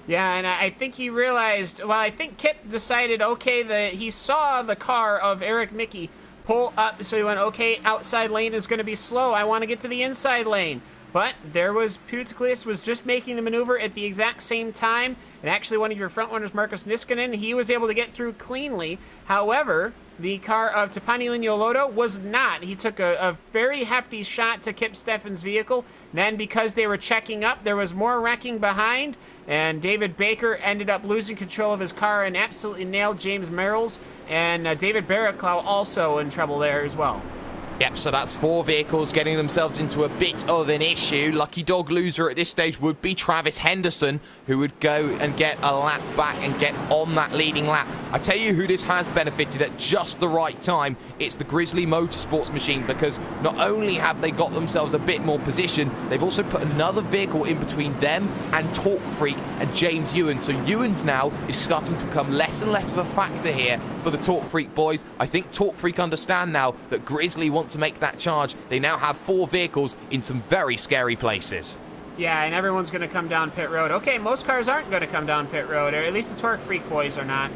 Yeah, and I think he realized, well, I think Kip decided, okay, he saw the car of Eric Mickey pull up, so he went, okay, outside lane is going to be slow. I want to get to the inside lane. But there was Putekilis was just making the maneuver at the exact same time, and actually one of your front runners, Marcus Niskanen, he was able to get through cleanly. However, the car of Tapani Linioloto was not. He took a very hefty shot to Kip Steffen's vehicle. Then, because they were checking up, there was more wrecking behind, and David Baker ended up losing control of his car and absolutely nailed James Merrills, and David Barraclough also in trouble there as well. Yep, so that's 4 vehicles getting themselves into a bit of an issue. Lucky dog loser at this stage would be Travis Henderson, who would go and get a lap back and get on that leading lap. I tell you who this has benefited at just the right time. It's the Grizzly Motorsports machine, because not only have they got themselves a bit more position, they've also put another vehicle in between them and Talk Freak and James Ewens. So Ewens now is starting to become less and less of a factor here for the Talk Freak boys. I think Talk Freak understand now that Grizzly want to make that charge. They now have 4 vehicles in some very scary places. Yeah, and everyone's going to come down pit road. Okay, most cars aren't going to come down pit road, or at least the Torque Freak boys are not.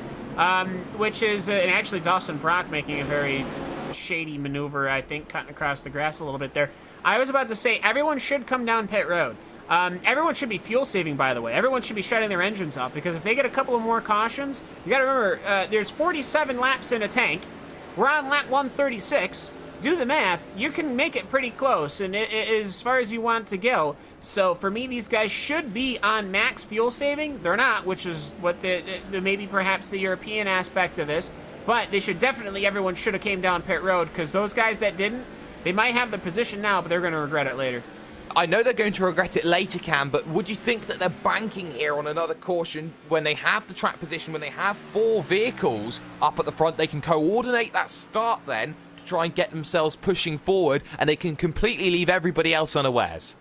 Which is, and actually Dawson Brock making a very shady maneuver, I think, cutting across the grass a little bit there. I was about to say, everyone should come down pit road. Everyone should be fuel saving, by the way. Everyone should be shutting their engines off, because if they get a couple of more cautions, you got to remember, there's 47 laps in a tank. We're on lap 136. Do the math, you can make it pretty close, and it is as far as you want to go. So for me, these guys should be on max fuel saving. They're not, which is what the maybe perhaps the European aspect of this. But they should definitely, everyone should have came down pit road, because those guys that didn't, they might have the position now, but they're going to regret it later. I know they're going to regret it later, Cam, but would you think that they're banking here on another caution when they have the track position, when they have 4 vehicles up at the front, they can coordinate that start then to try and get themselves pushing forward, and they can completely leave everybody else unawares?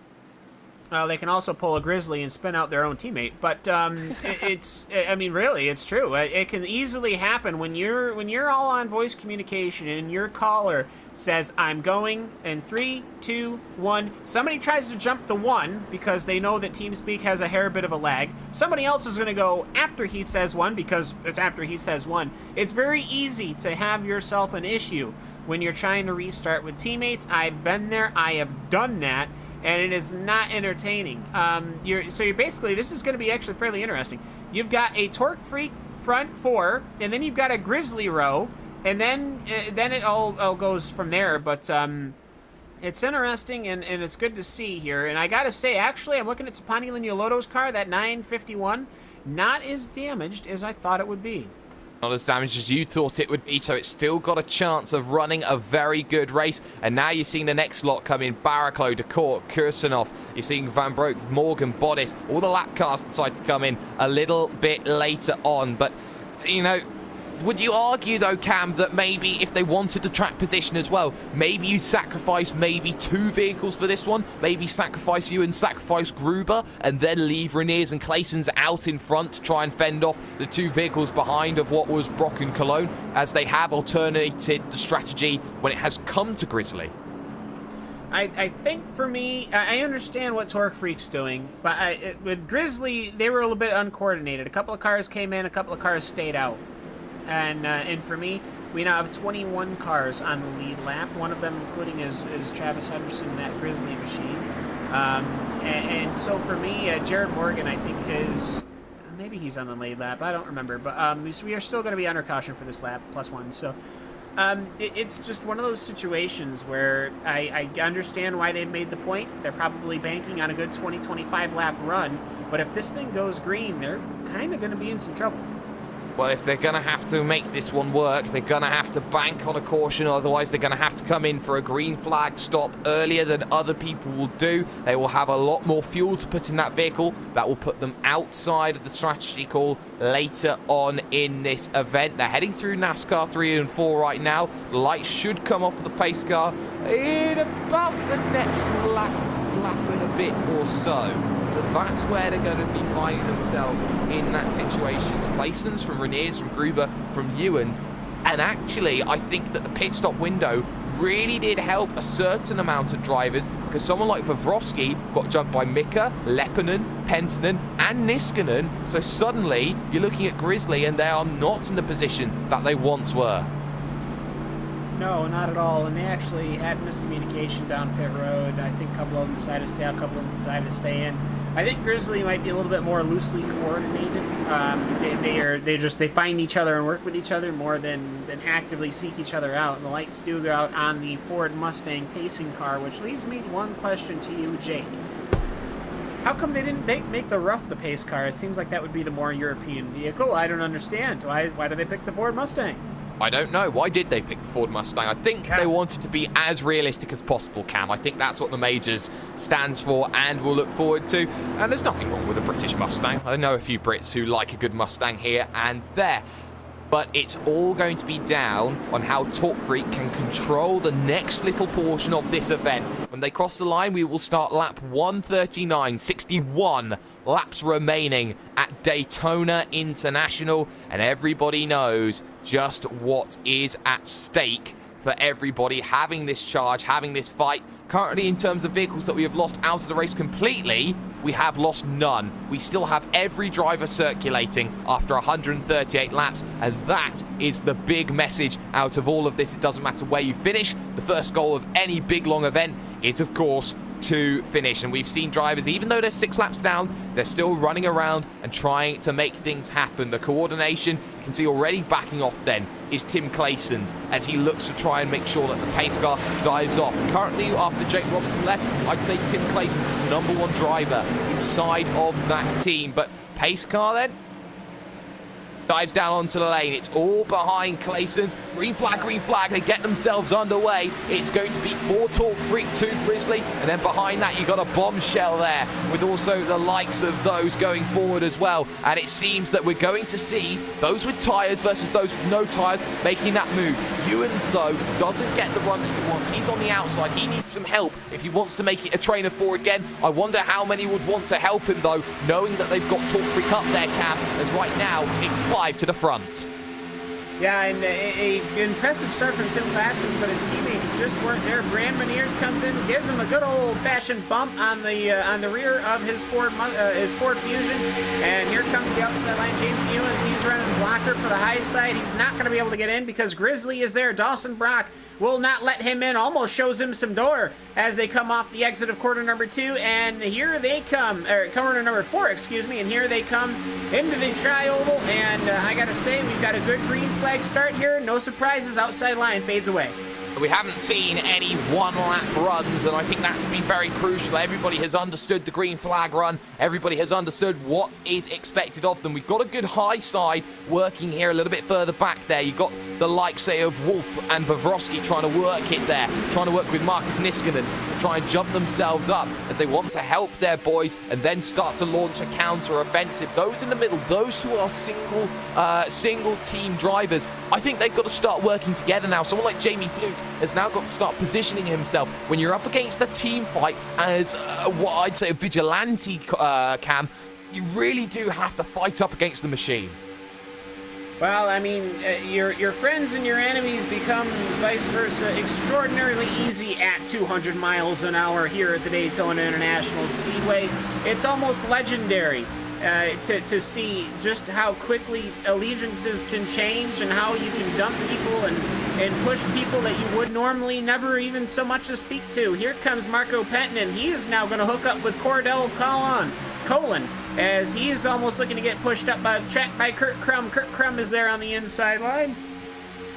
They can also pull a Grizzly and spin out their own teammate, but I mean, really, it's true. It can easily happen when you're all on voice communication and your caller says, "I'm going," in 3, 2, 1. Somebody tries to jump the 1 because they know that TeamSpeak has a hair bit of a lag. Somebody else is going to go after he says 1 because it's after he says 1. It's very easy to have yourself an issue when you're trying to restart with teammates. I've been there. I have done that. And it is not entertaining. You're basically, this is going to be actually fairly interesting. You've got a Torque Freak front 4, and then you've got a Grizzly row, and then it all goes from there. But it's interesting, and it's good to see here. And I got to say, actually, I'm looking at Sapani Liniolotto's car, that 951, not as damaged as I thought it would be. Not as damaged as you thought it would be, so it's still got a chance of running a very good race. And now you're seeing the next lot come in. Barraclough, DeCourt, Kursanov. You're seeing Van Broek, Morgan, Bodis. All the lap cars decide to come in a little bit later on. But, you know, would you argue, though, Cam, that maybe if they wanted the track position as well, maybe you sacrifice maybe 2 vehicles for this one? Maybe sacrifice you and sacrifice Gruber, and then leave Reniers and Claessens out in front to try and fend off the 2 vehicles behind of what was Brock and Cologne, as they have alternated the strategy when it has come to Grizzly? I think for me, I understand what Torque Freak's doing, but with Grizzly, they were a little bit uncoordinated. A couple of cars came in, a couple of cars stayed out. And for me, we now have 21 cars on the lead lap. One of them, including is Travis Henderson, that Grizzly machine. And so for me, Jared Morgan, I think, is maybe he's on the lead lap. I don't remember, but we are still going to be under caution for this lap, +1. So it's just one of those situations where I understand why they've made the point. They're probably banking on a good 20-25 lap run, but if this thing goes green, they're kind of going to be in some trouble. Well, if they're going to have to make this one work, they're going to have to bank on a caution. Otherwise, they're going to have to come in for a green flag stop earlier than other people will do. They will have a lot more fuel to put in that vehicle. That will put them outside of the strategy call later on in this event. They're heading through NASCAR 3 and 4 right now. The lights should come off the pace car in about the next lap and a bit or so. So that's where they're going to be finding themselves in that situation. Claessens from Reniers, from Gruber, from Ewens. And actually, I think that the pit stop window really did help a certain amount of drivers, because someone like Vavrovsky got jumped by Mika, Leppänen, Penttinen, and Niskanen. So suddenly, you're looking at Grizzly, and they are not in the position that they once were. No, not at all. And they actually had miscommunication down pit road. I think a couple of them decided to stay out, a couple of them decided to stay in. I think Grizzly might be a little bit more loosely coordinated. They find each other and work with each other more than actively seek each other out. And the lights do go out on the Ford Mustang pacing car, which leaves me one question to you, Jake. How come they didn't make the Rough the pace car? It seems like that would be the more European vehicle. I don't understand. Why did they pick the Ford Mustang? I don't know. Why did they pick the Ford Mustang? I think they wanted to be as realistic as possible, Cam. I think that's what the Majors stands for and will look forward to. And there's nothing wrong with a British Mustang. I know a few Brits who like a good Mustang here and there. But it's all going to be down on how Torque Freak can control the next little portion of this event. When they cross the line, we will start lap 139, 61 laps remaining at Daytona International, and everybody knows just what is at stake for everybody having this charge, having this fight. Currently, in terms of vehicles that we have lost out of the race completely, we have lost none. We still have every driver circulating after 138 laps, and that is the big message out of all of this. It doesn't matter where you finish. The first goal of any big, long event is, of course, to finish. And we've seen drivers, even though they're 6 laps down, they're still running around and trying to make things happen. The coordination, you can see already backing off then, is Tim Claessens as he looks to try and make sure that the pace car dives off. Currently, after Jake Robson left, I'd say Tim Claessens is the #1 driver inside of that team. But pace car then? dives down onto the lane. It's all behind Clayson's. Green flag, they get themselves underway. It's going to be 4 Talk Freak, 2 Grizzly, and then behind that you got a bombshell there with also the likes of those going forward as well. And it seems that we're going to see those with tyres versus those with no tyres making that move. Ewans, though, doesn't get the run that he wants. He's on the outside. He needs some help if he wants to make it a train of 4 again. I wonder how many would want to help him, though, knowing that they've got Talk Freak up there, Cam, as right now it's 5 to the front. Yeah, and an impressive start from Tim Classens, but his teammates just weren't there. Brand Meneers comes in, gives him a good old-fashioned bump on the rear of his Ford Fusion, and here comes the outside line. James Ewans, he's running blocker for the high side. He's not going to be able to get in because Grizzly is there. Dawson Brock will not let him in, almost shows him some door as they come off the exit of corner number 2, and here they come, or corner number 4, excuse me, and here they come into the tri-oval, and I gotta say, we've got a good green flag start here. No surprises, outside line fades away. We haven't seen any one-lap runs, and I think that's been very crucial. Everybody has understood the green flag run. Everybody has understood what is expected of them. We've got a good high side working here a little bit further back there. You've got the likes, say, of Wolf and Vavrovsky trying to work it there, trying to work with Marcus Niskanen to try and jump themselves up as they want to help their boys and then start to launch a counter-offensive. Those in the middle, those who are single-team drivers, I think they've got to start working together now. Someone like Jamie Fluke has now got to start positioning himself. When you're up against a team fight as what I'd say a vigilante, Cam, you really do have to fight up against the machine. Well, I mean, your friends and your enemies become vice versa extraordinarily easy at 200 miles an hour here at the Daytona International Speedway. It's almost legendary to see just how quickly allegiances can change and how you can dump people and push people that you would normally never even so much as speak to. Here comes Marco Penttinen. He is now going to hook up with Cordell Colin, as he is almost looking to get pushed up by Kurt Crum. Kurt Crum is there on the inside line.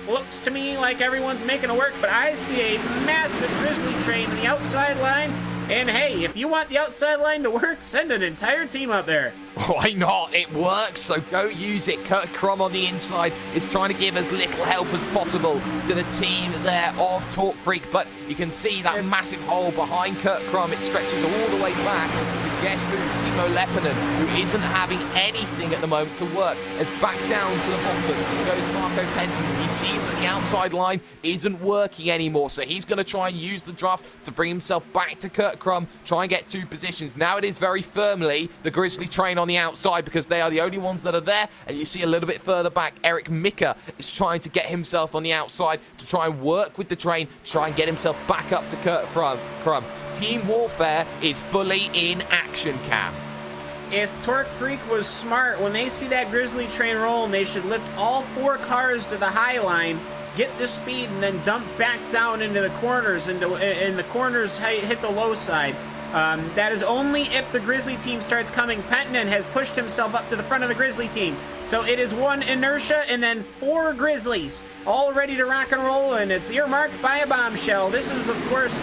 Looks to me like everyone's making it work, but I see a massive Grizzly train on the outside line. And hey, if you want the outside line to work, send an entire team up there. Why not? It works, so go use it. Kurt Crum on the inside is trying to give as little help as possible to the team there of Talk Freak, but you can see that massive hole behind Kurt Crum. It stretches all the way back to guess who? Simo Leppänen, who isn't having anything at the moment to work. As back down to the bottom goes Marco Penttinen. He sees that the outside line isn't working anymore, so he's going to try and use the draft to bring himself back to Kurt Crum, try and get 2 positions. Now it is very firmly the Grizzly train on the outside because they are the only ones that are there, and you see a little bit further back, Eric Mika is trying to get himself on the outside to try and work with the train, to try and get himself back up to Kurt Crum. Team Warfare is fully in action, Cam. If Torque Freak was smart, when they see that Grizzly train rolling, they should lift all 4 cars to the high line, get the speed, and then dump back down into the corners, and the corners hit the low side. That is only if the Grizzly team starts coming. Penttinen has pushed himself up to the front of the Grizzly team. So it is 1 inertia and then 4 Grizzlies all ready to rock and roll, and it's earmarked by a bombshell. This is, of course,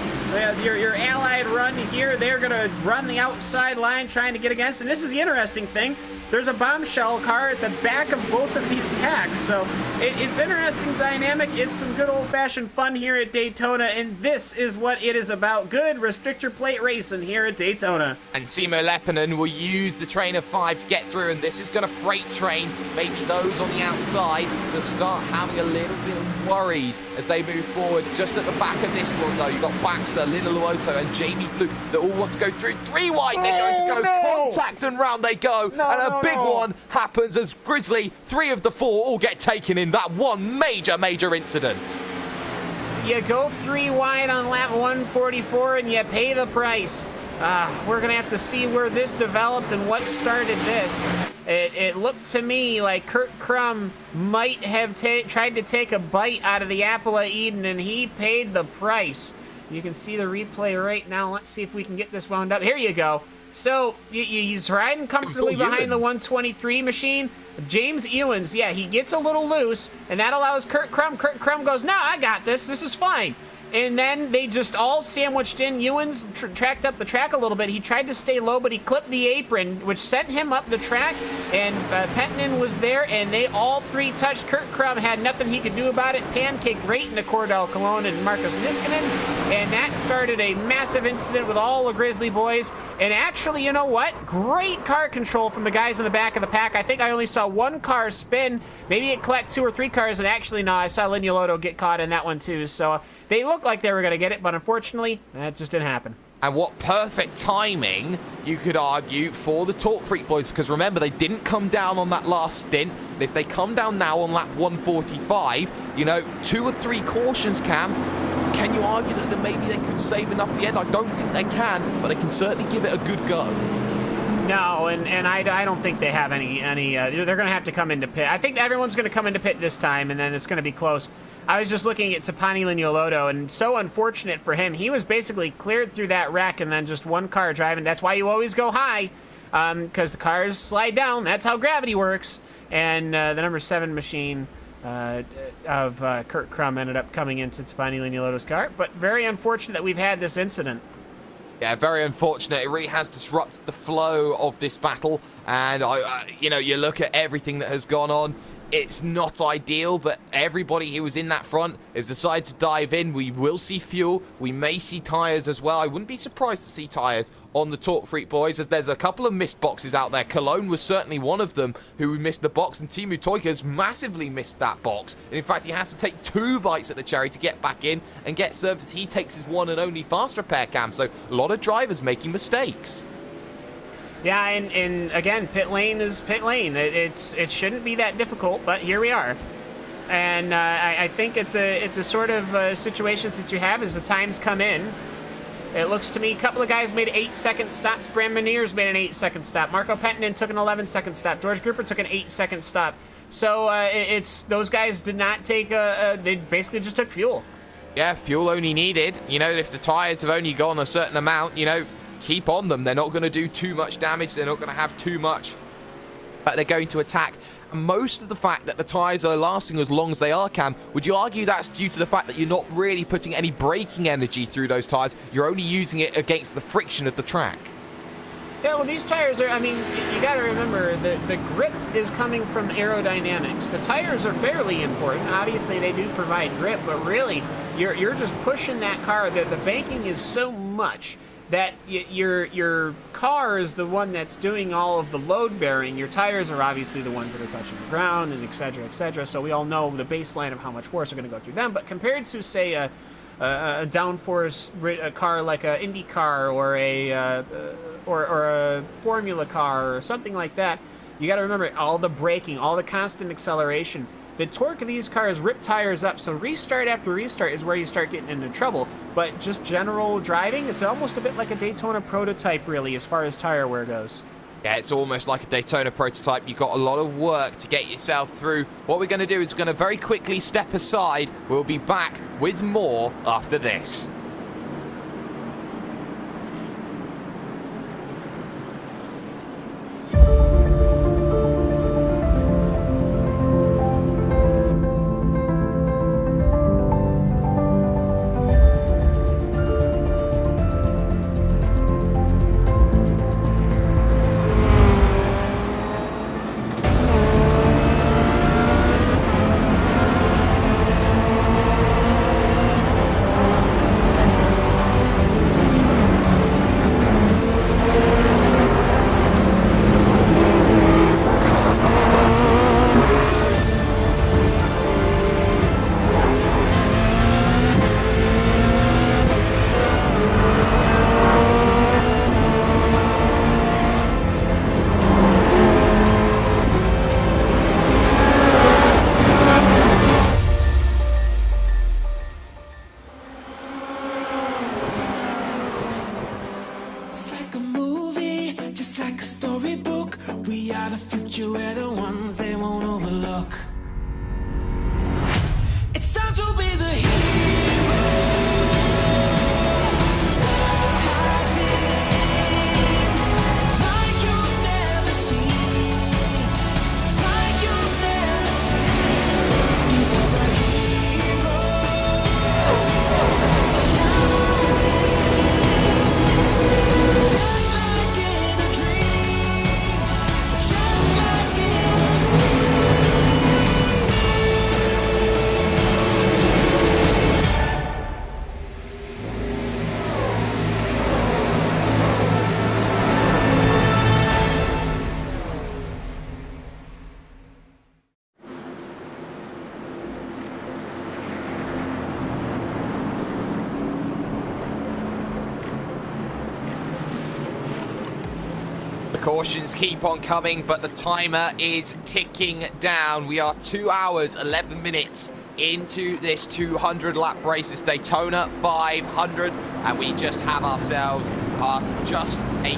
your allied run here. They're going to run the outside line trying to get against, and this is the interesting thing. There's a bombshell car at the back of both of these packs, so it's interesting dynamic. It's some good old-fashioned fun here at Daytona, and this is what it is about. Good restrictor plate racing here at Daytona. And Simo Leppänen will use the train of 5 to get through, and this is going to freight train maybe those on the outside to start having a little bit of worries as they move forward. Just at the back of this one, though, you've got Baxter, Little Luoto, and Jamie Fluke that all want to go through 3 wide. They're going to go contact, and round they go. Big one happens as Grizzly, 3 of the 4 all get taken in that one major incident. You go 3 wide on lap 144 and you pay the price. We're going to have to see where this developed and what started this. It looked to me like Kurt Crum might have tried to take a bite out of the apple of Eden, and he paid the price. You can see the replay right now. Let's see if we can get this wound up. Here you go. So, he's riding comfortably behind the 123 machine. James Ewans, yeah, he gets a little loose, and that allows Kurt Crum. Kurt Crum goes, no, I got this. This is fine. And then they just all sandwiched in. Ewens tracked up the track a little bit. He tried to stay low, but he clipped the apron, which sent him up the track. And Pettinen was there, and they all three touched. Kurt Crum had nothing he could do about it. Pancaked right into Cordell Cologne and Marcus Niskanen. And that started a massive incident with all the Grizzly boys. And actually, you know what? Great car control from the guys in the back of the pack. I think I only saw one car spin. Maybe it collect 2 or 3 cars. And actually, no, I saw Lignoloto get caught in that one too. So they looked like they were going to get it, but unfortunately, that just didn't happen. And what perfect timing, you could argue, for the Talk Freak boys, because remember, they didn't come down on that last stint. And if they come down now on lap 145, you know, 2 or 3 cautions, Cam, can you argue that maybe they could save enough at the end? I don't think they can, but they can certainly give it a good go. No, and I don't think they have any they're going to have to come into pit. I think everyone's going to come into pit this time, and then it's going to be close. I was just looking at Sapani Lignoloto, and so unfortunate for him. He was basically cleared through that wreck, and then just one car driving. That's why you always go high, because the cars slide down. That's how gravity works. And the number 7 machine of Kurt Crum ended up coming into Sapani Lignoloto's car. But very unfortunate that we've had this incident. Yeah, very unfortunate. It really has disrupted the flow of this battle. And, you know, you look at everything that has gone on. It's not ideal, but everybody who was in that front has decided to dive in. We will see fuel. We may see tyres as well. I wouldn't be surprised to see tyres on the Talk Freak boys, as there's a couple of missed boxes out there. Cologne was certainly one of them who missed the box, and Teemu Toika's massively missed that box. And in fact, he has to take 2 bites at the cherry to get back in and get served as he takes his one and only fast repair cam. So a lot of drivers making mistakes. Yeah, and again, pit lane is pit lane. It shouldn't be that difficult, but here we are. And I think at the sort of situations that you have as the times come in, it looks to me a couple of guys made 8-second stops. Bram Meneers made an 8-second stop. Marco Pettinen took an 11-second stop. George Grouper took an 8-second stop. So it's those guys did not take they basically just took fuel. Yeah, fuel only needed. You know, if the tires have only gone a certain amount, you know, keep on them. They're not going to do too much damage. They're not going to have too much that they're going to attack. And most of the fact that the tires are lasting as long as they are, Cam, would you argue that's due to the fact that you're not really putting any braking energy through those tires? You're only using it against the friction of the track. Yeah, well, these tires are, I mean, you got to remember, the grip is coming from aerodynamics. The tires are fairly important. Obviously, they do provide grip, but really, you're just pushing that car. The banking is so much that your car is the one that's doing all of the load bearing. Your tires are obviously the ones that are touching the ground, and et cetera, et cetera. So we all know the baseline of how much force are going to go through them. But compared to, say, a downforce car like an Indy car or a Formula car or something like that, you got to remember all the braking, all the constant acceleration. The torque of these cars rip tires up, so restart after restart is where you start getting into trouble. But just general driving, it's almost a bit like a Daytona prototype, really, as far as tire wear goes. Yeah, it's almost like a Daytona prototype. You've got a lot of work to get yourself through. What we're going to do is we're going to very quickly step aside. We'll be back with more after this. cautions keep on coming, but the timer is ticking down. We are 2 hours, 11 minutes into this 200 lap race, this Daytona 500, and we just have ourselves just a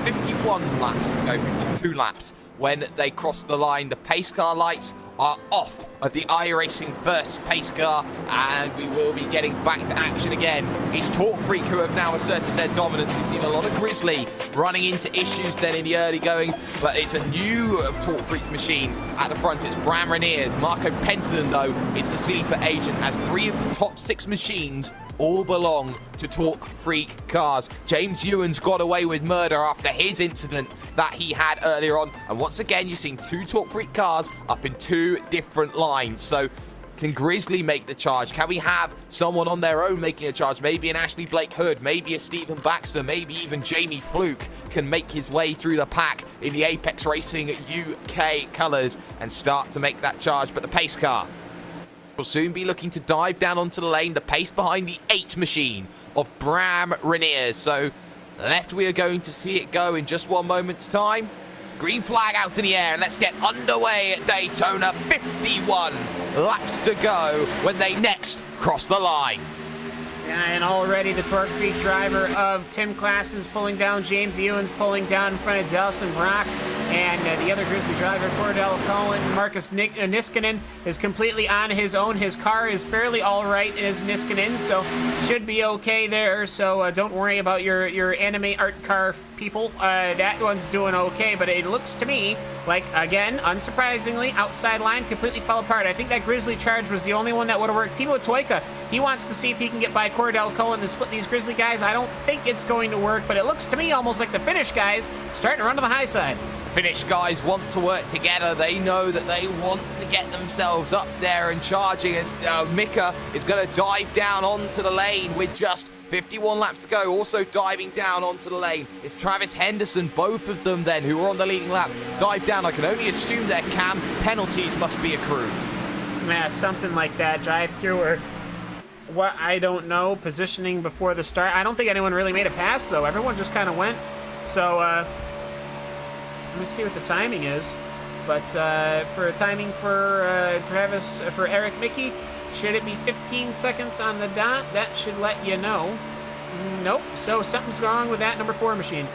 51 laps, no, 52 laps when they cross the line. The pace car lights are off of the iRacing first pace car, and we will be getting back to action again. It's Torque Freak who have now asserted their dominance. We've seen a lot of Grizzly running into issues then in the early goings, but it's a new Torque Freak machine at the front. It's Bram Reniers. Marco Penton, though, is the sleeper agent, as 3 of the top 6 machines all belong to Torque Freak cars. James Ewan's got away with murder after his incident that he had earlier on, and once again you're seeing 2 Torque Freak cars up in 2 different lines. So can Grizzly make the charge? Can we have someone on their own making a charge? Maybe an Ashley Blake Hood, maybe a Stephen Baxter, maybe even Jamie Fluke can make his way through the pack in the Apex Racing UK colours and start to make that charge. But the pace car will soon be looking to dive down onto the lane, the pace behind the 8 machine of Bram Reniers. So left we are going to see it go in just 1 moment's time. Green flag out in the air, and let's get underway at Daytona. 51 laps to go when they next cross the line. And already the Torque Freak driver of Tim Klassen's pulling down, James Ewan's pulling down in front of Delson Brock, and the other Grizzly driver, Cordell Cohen, Marcus Niskanen, is completely on his own. His car is fairly all right as Niskanen, so should be okay there. So don't worry about your anime art car people. That one's doing okay, but it looks to me like, again, unsurprisingly, outside line completely fell apart. I think that Grizzly charge was the only one that would have worked. Timo Toika, he wants to see if he can get by Cordell Cohen and split these Grizzly guys. I don't think it's going to work, but it looks to me almost like the Finnish guys starting to run to the high side. Finnish guys want to work together. They know that they want to get themselves up there and charging, as Mika is going to dive down onto the lane with just 51 laps to go. Also diving down onto the lane, it's Travis Henderson. Both of them then, who are on the leading lap, dive down. I can only assume their cam penalties must be accrued. Yeah, something like that. Drive through or what, I don't know. Positioning before the start. I don't think anyone really made a pass, though. Everyone just kind of went. So, let me see what the timing is. But for timing for Travis, for Eric Mickey, should it be 15 seconds on the dot? That should let you know. Nope. So something's wrong with that number 4 machine.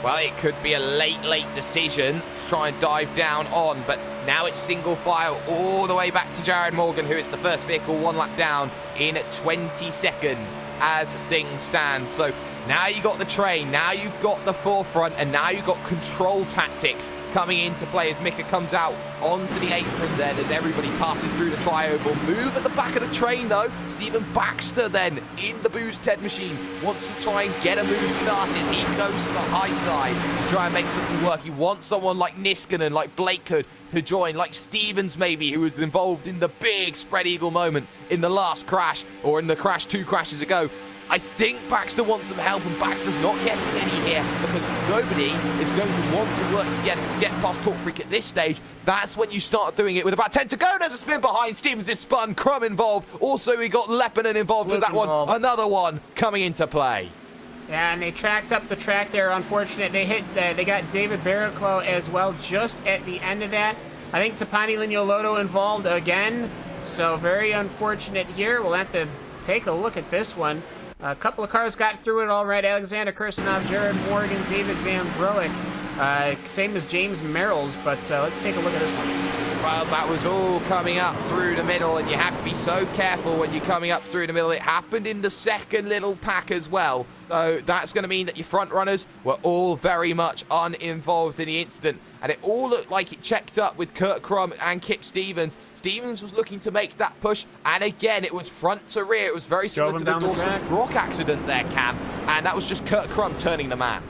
Well, it could be a late decision to try and dive down on, but now it's single file all the way back to Jared Morgan, who is the first vehicle 1 lap down in 22nd as things stand. So now you got the train, now you've got the forefront, and now you've got control tactics coming into play as Mika comes out onto the apron then as everybody passes through the tri-oval. Move at the back of the train though. Stephen Baxter then in the Booze Ted machine wants to try and get a move started. He goes to the high side to try and make something work. He wants someone like Niskanen, like Blake Hood to join, like Stevens maybe, who was involved in the big spread eagle moment in the last crash, or in the crash 2 crashes ago. I think Baxter wants some help, and Baxter's not getting any here because nobody is going to want to work together to get past Torque Freak at this stage. That's when you start doing it with about 10 to go. There's a spin behind. Stevens is spun. Crum involved. Also, we got Lepinen involved with that one. Another one coming into play. Yeah, and they tracked up the track there. Unfortunate. They got David Barraclough as well just at the end of that. I think Tapani Lignoloto involved again. So very unfortunate here. We'll have to take a look at this one. A couple of cars got through it all right. Alexander Kirsanov, Jared Morgan, David Van Broek. Same as James Merrills, but let's take a look at this one. Well, that was all coming up through the middle, and you have to be so careful when you're coming up through the middle. It happened in the second little pack as well. So that's going to mean that your front runners were all very much uninvolved in the incident. And it all looked like it checked up with Kurt Crum and Kip Stevens. Stevens was looking to make that push, and again, it was front to rear. It was very similar to the Dawson Brock accident there, Cam. And that was just Kurt Crum turning the man.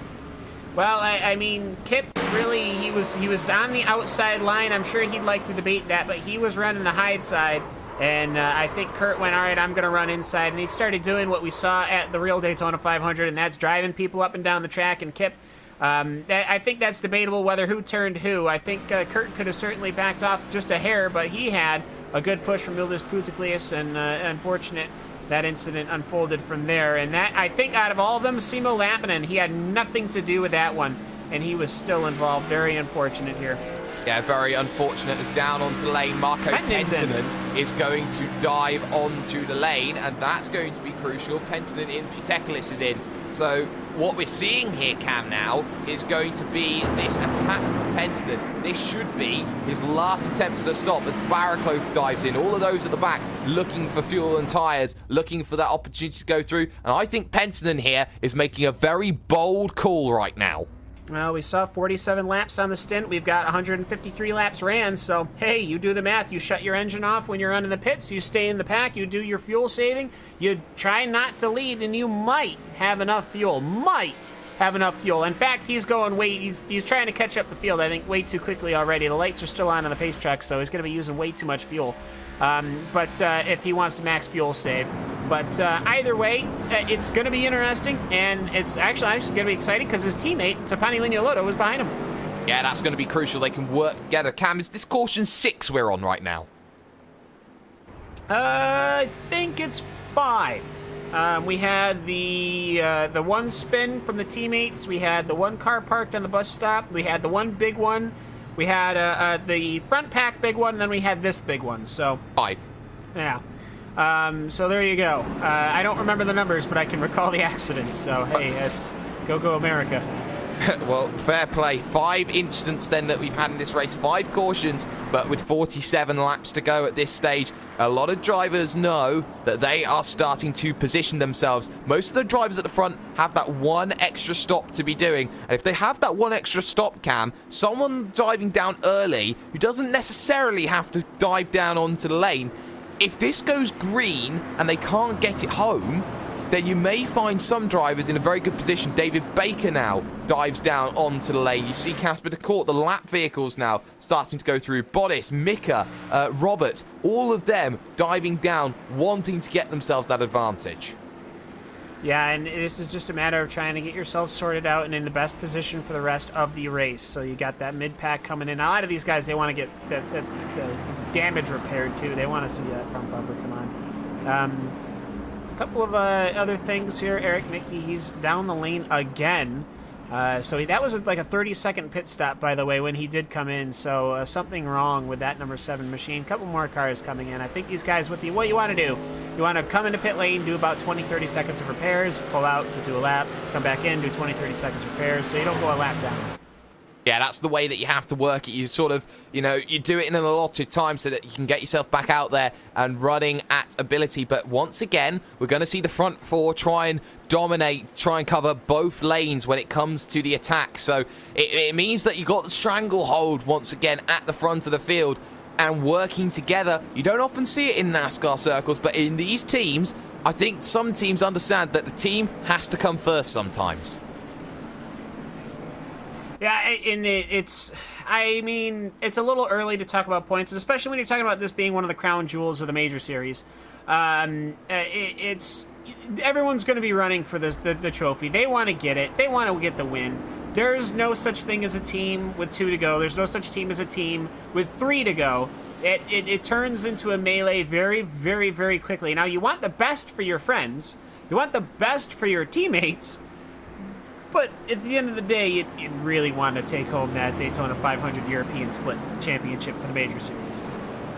Well, I mean, Kip really, he was on the outside line. I'm sure he'd like to debate that, but he was running the high side. And I think Kurt went, all right, I'm going to run inside. And he started doing what we saw at the real Daytona 500, and that's driving people up and down the track. And Kip, I think that's debatable whether who turned who. I think Kurt could have certainly backed off just a hair, but he had a good push from Ildis Putiklius, and unfortunate that incident unfolded from there. And that, I think, out of all of them, Simo Lappinen, he had nothing to do with that one. and he was still involved. Very unfortunate here. Yeah, very unfortunate. As down onto lane, Marco Penttinen is going to dive onto the lane, and that's going to be crucial. Penttinen in, Putekilis is in. So what we're seeing here, Cam, now is going to be this attack from Penttinen. This should be his last attempt at a stop as Barraclough dives in. All of those at the back looking for fuel and tyres, looking for that opportunity to go through. And I think Penttinen here is making a very bold call right now. Well, we saw 47 laps on the stint. We've got 153 laps ran, so hey, you do the math. You shut your engine off when you're running the pits, you stay in the pack, you do your fuel saving, you try not to lead, and you might have enough fuel. In fact, he's going he's trying to catch up the field, I think, way too quickly already. The lights are still on the pace track, so he's going to be using way too much fuel. But if he wants to max fuel save. But either way, it's going to be interesting, and it's actually going to be exciting because his teammate, Tapani Lignoloto, is behind him. Yeah, that's going to be crucial. They can work together. Cam, is this caution 6 we're on right now? I think it's 5. We had the one spin from the teammates. We had the one car parked on the bus stop. We had the one big one. We had the front pack big one, and then we had this big one. So 5. Yeah. So there you go. I don't remember the numbers, but I can recall the accidents. So hey, it's go America. Well, fair play. 5 incidents then that we've had in this race, 5 cautions, but with 47 laps to go at this stage, a lot of drivers know that they are starting to position themselves. Most of the drivers at the front have that one extra stop to be doing, and if they have that one extra stop, Cam, someone diving down early who doesn't necessarily have to dive down onto the lane, if this goes green and they can't get it home, then you may find some drivers in a very good position. David Baker now dives down onto the lane. You see Casper de Court, the lap vehicles now starting to go through. Bodis, Mika, Roberts, all of them diving down, wanting to get themselves that advantage. Yeah, and this is just a matter of trying to get yourself sorted out and in the best position for the rest of the race. So you got that mid-pack coming in. Now, a lot of these guys, they want to get the damage repaired, too. They want to see that front bumper come on. A couple of other things here. Eric Nicky, he's down the lane again. That was like a 30-second pit stop, by the way, when he did come in. So something wrong with that number 7 machine. A couple more cars coming in. I think these guys, what you want to do, you want to come into pit lane, do about 20-30 seconds of repairs, pull out, do a lap, come back in, do 20-30 seconds repairs, so you don't go a lap down. Yeah, that's the way that you have to work it. You sort of, you do it in an allotted time so that you can get yourself back out there and running at ability. But once again, we're going to see the front 4 try and dominate, try and cover both lanes when it comes to the attack. So it means that you got the stranglehold once again at the front of the field and working together. You don't often see it in NASCAR circles, but in these teams, I think some teams understand that the team has to come first sometimes. Yeah, and it's a little early to talk about points, especially when you're talking about this being one of the crown jewels of the major series. Everyone's going to be running for the trophy. They want to get it. They want to get the win. There's no such thing as a team with 2 to go. There's no such team as a team with 3 to go. It turns into a melee very, very, very quickly. Now, you want the best for your friends. You want the best for your teammates. But at the end of the day, you really want to take home that Daytona 500 European Split Championship for the Major Series.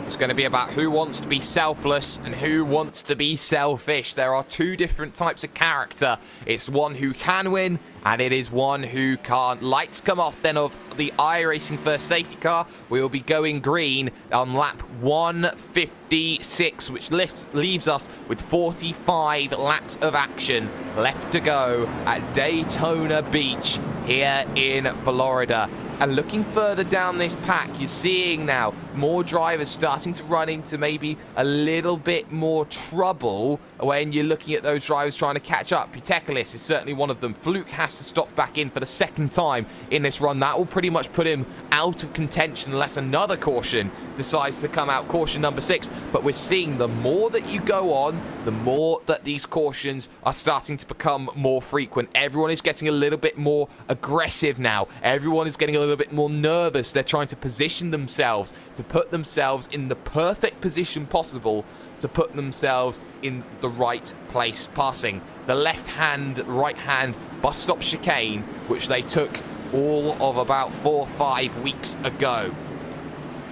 It's going to be about who wants to be selfless and who wants to be selfish. There are 2 different types of character. It's one who can win, and it is one who can't. Lights come off then of the iRacing first safety car. We will be going green on lap 156, which leaves us with 45 laps of action left to go at Daytona Beach here in Florida. And looking further down this pack, you're seeing now more drivers starting to run into maybe a little bit more trouble when you're looking at those drivers trying to catch up. Putekilis is certainly one of them. Fluke has to stop back in for the 2nd time in this run. That will pretty much put him out of contention unless another caution decides to come out, caution number 6. But we're seeing the more that you go on, the more that these cautions are starting to become more frequent. Everyone is getting a little bit more aggressive now. Everyone is getting a little bit more nervous. They're trying to position themselves, to put themselves in the perfect position possible, to put themselves in the right place, passing the left hand, right hand bus stop chicane, which they took all of about 4 or 5 weeks ago.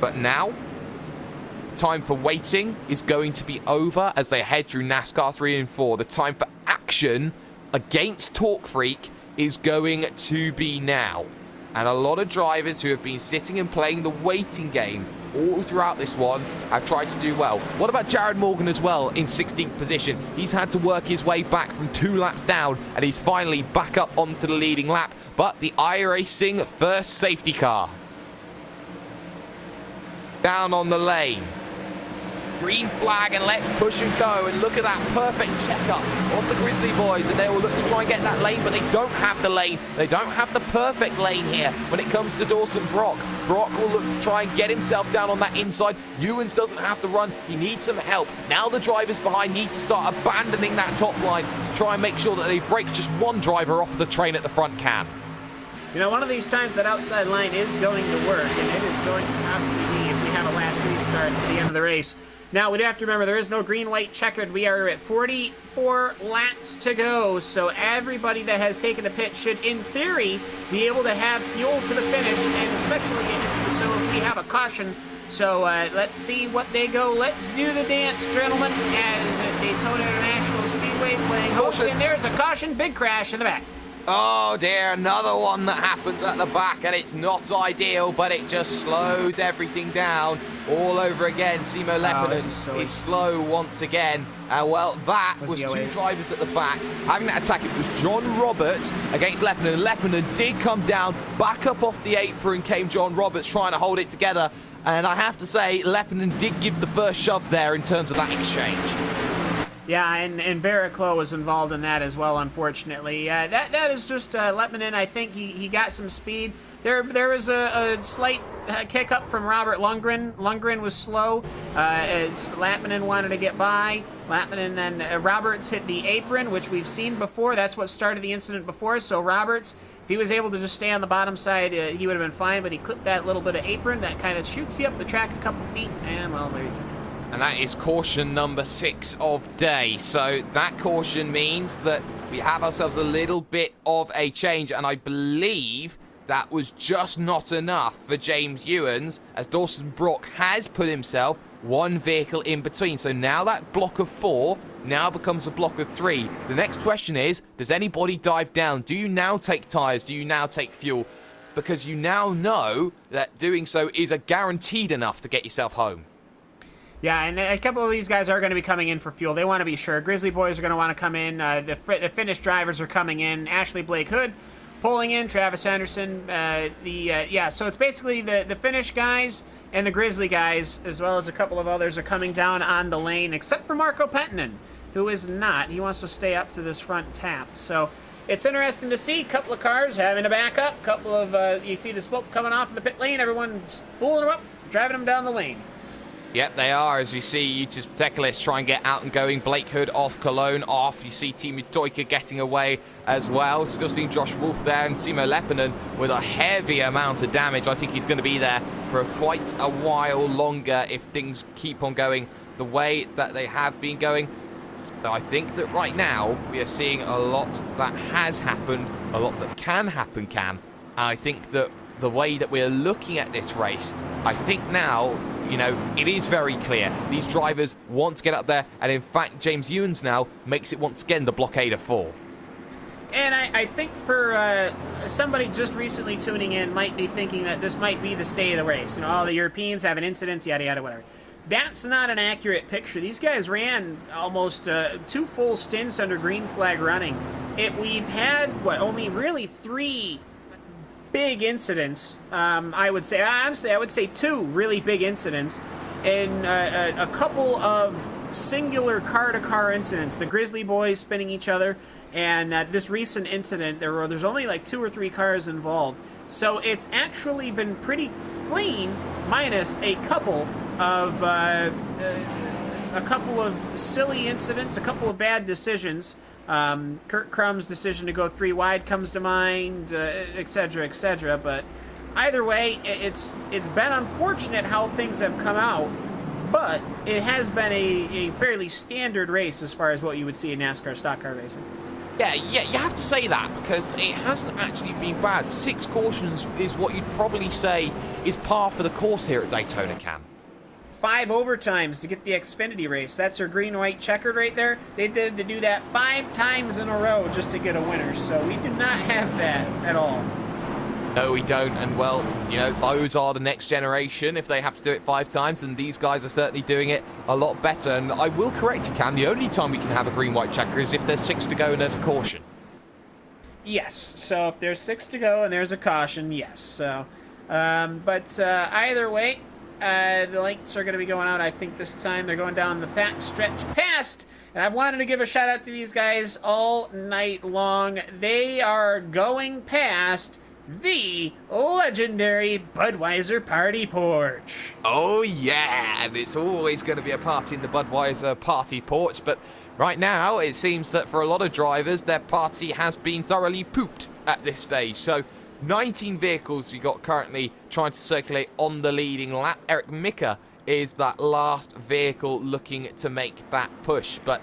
But now, the time for waiting is going to be over as they head through NASCAR 3 and 4. The time for action against Torque Freak is going to be now. And a lot of drivers who have been sitting and playing the waiting game all throughout this one have tried to do well. What about Jared Morgan as well in 16th position? He's had to work his way back from 2 laps down, and he's finally back up onto the leading lap. But the iRacing first safety car down on the lane. Green flag, and let's push and go. And look at that perfect checkup of the Grizzly boys, and they will look to try and get that lane, but they don't have the lane. They don't have the perfect lane here when it comes to Dawson Brock. Brock will look to try and get himself down on that inside. Ewens doesn't have to run. He needs some help. Now the drivers behind need to start abandoning that top line to try and make sure that they break just one driver off the train at the front can. You know, one of these times that outside line is going to work, and it is going to probably be if we have a last restart at the end of the race. Now, we do have to remember there is no green-white checkered. We are at 44 laps to go, so everybody that has taken a pit should, in theory, be able to have fuel to the finish, and especially if we have a caution. So let's see what they go. Let's do the dance, gentlemen, as at Daytona International Speedway playing host. And there's a caution, big crash in the back. Oh dear, another one that happens at the back, and it's not ideal, but it just slows everything down all over again. Simo Lepinen is slow once again. Well, that was 2 drivers at the back having that attack. It was John Roberts against Lepinen. Lepinen did come down, back up off the apron came John Roberts trying to hold it together. And I have to say, Lepinen did give the first shove there in terms of that exchange. Yeah, and Barrichello was involved in that as well, unfortunately. That is just Lepinen. I think he got some speed. There was a slight kick up from Robert Lundgren. Lundgren was slow. Lepinen wanted to get by. Lepinen then Roberts hit the apron, which we've seen before. That's what started the incident before. So Roberts, if he was able to just stay on the bottom side, he would have been fine. But he clipped that little bit of apron that kind of shoots you up the track a couple feet, and well, there you go. And that is caution number 6 of day. So that caution means that we have ourselves a little bit of a change. And I believe that was just not enough for James Ewens, as Dawson Brock has put himself 1 vehicle in between. So now that block of 4 now becomes a block of 3. The next question is, does anybody dive down? Do you now take tyres? Do you now take fuel? Because you now know that doing so is a guaranteed enough to get yourself home. Yeah, and a couple of these guys are going to be coming in for fuel. They want to be sure. Grizzly boys are going to want to come in. The Finnish drivers are coming in. Ashley Blake Hood pulling in. Travis Anderson. So it's basically the Finnish guys and the Grizzly guys, as well as a couple of others, are coming down on the lane, except for Marco Penttinen, who is not. He wants to stay up to this front tap. So it's interesting to see a couple of cars having a backup. Couple of, you see the smoke coming off in the pit lane. Everyone's pulling them up, driving them down the lane. Yep, they are, as you see Yutis Patekilis try and get out and going. Blake Hood off, Cologne off. You see Teemu Toika getting away as well. Still seeing Josh Wolf there, and Simo Lepinen with a heavy amount of damage. I think he's going to be there for quite a while longer if things keep on going the way that they have been going. So I think that right now we are seeing a lot that has happened, a lot that can happen And I think that the way that we're looking at this race, I think now, you know, it is very clear. These drivers want to get up there, and in fact, James Ewens now makes it once again the blockade of 4. And I think for somebody just recently tuning in might be thinking that this might be the state of the race. You know, all the Europeans having incidents, yada, yada, whatever. That's not an accurate picture. These guys ran almost 2 full stints under green flag running. We've had, only really 3 big incidents. I would say, honestly, I would say 2 really big incidents, and a couple of singular car-to-car incidents. The Grizzly boys spinning each other, and this recent incident, there's only like 2 or 3 cars involved. So it's actually been pretty clean, minus a couple of silly incidents, a couple of bad decisions. Kurt Crumb's decision to go 3 wide comes to mind, etc., etc. But either way, it's been unfortunate how things have come out, but it has been a fairly standard race as far as what you would see in NASCAR stock car racing. Yeah, you have to say that because it hasn't actually been bad. 6 cautions is what you'd probably say is par for the course here at Daytona, Cam. 5 overtimes to get the Xfinity race. That's her green-white checkered right there. They did to do that 5 times in a row just to get a winner. So we did not have that at all. No, we don't. And, well, you know, those are the next generation. If they have to do it 5 times, then these guys are certainly doing it a lot better. And I will correct you, Cam. The only time we can have a green-white checker is if there's 6 to go and there's a caution. Yes. So if there's 6 to go and there's a caution, yes. So, either way, the lights are going to be going out, I think, this time. They're going down the back stretch past. And I've wanted to give a shout-out to these guys all night long. They are going past the legendary Budweiser Party Porch. Oh, yeah, and it's always going to be a party in the Budweiser Party Porch, but right now it seems that for a lot of drivers, their party has been thoroughly pooped at this stage. So 19 vehicles we got currently trying to circulate on the leading lap. Eric Mika is that last vehicle looking to make that push, but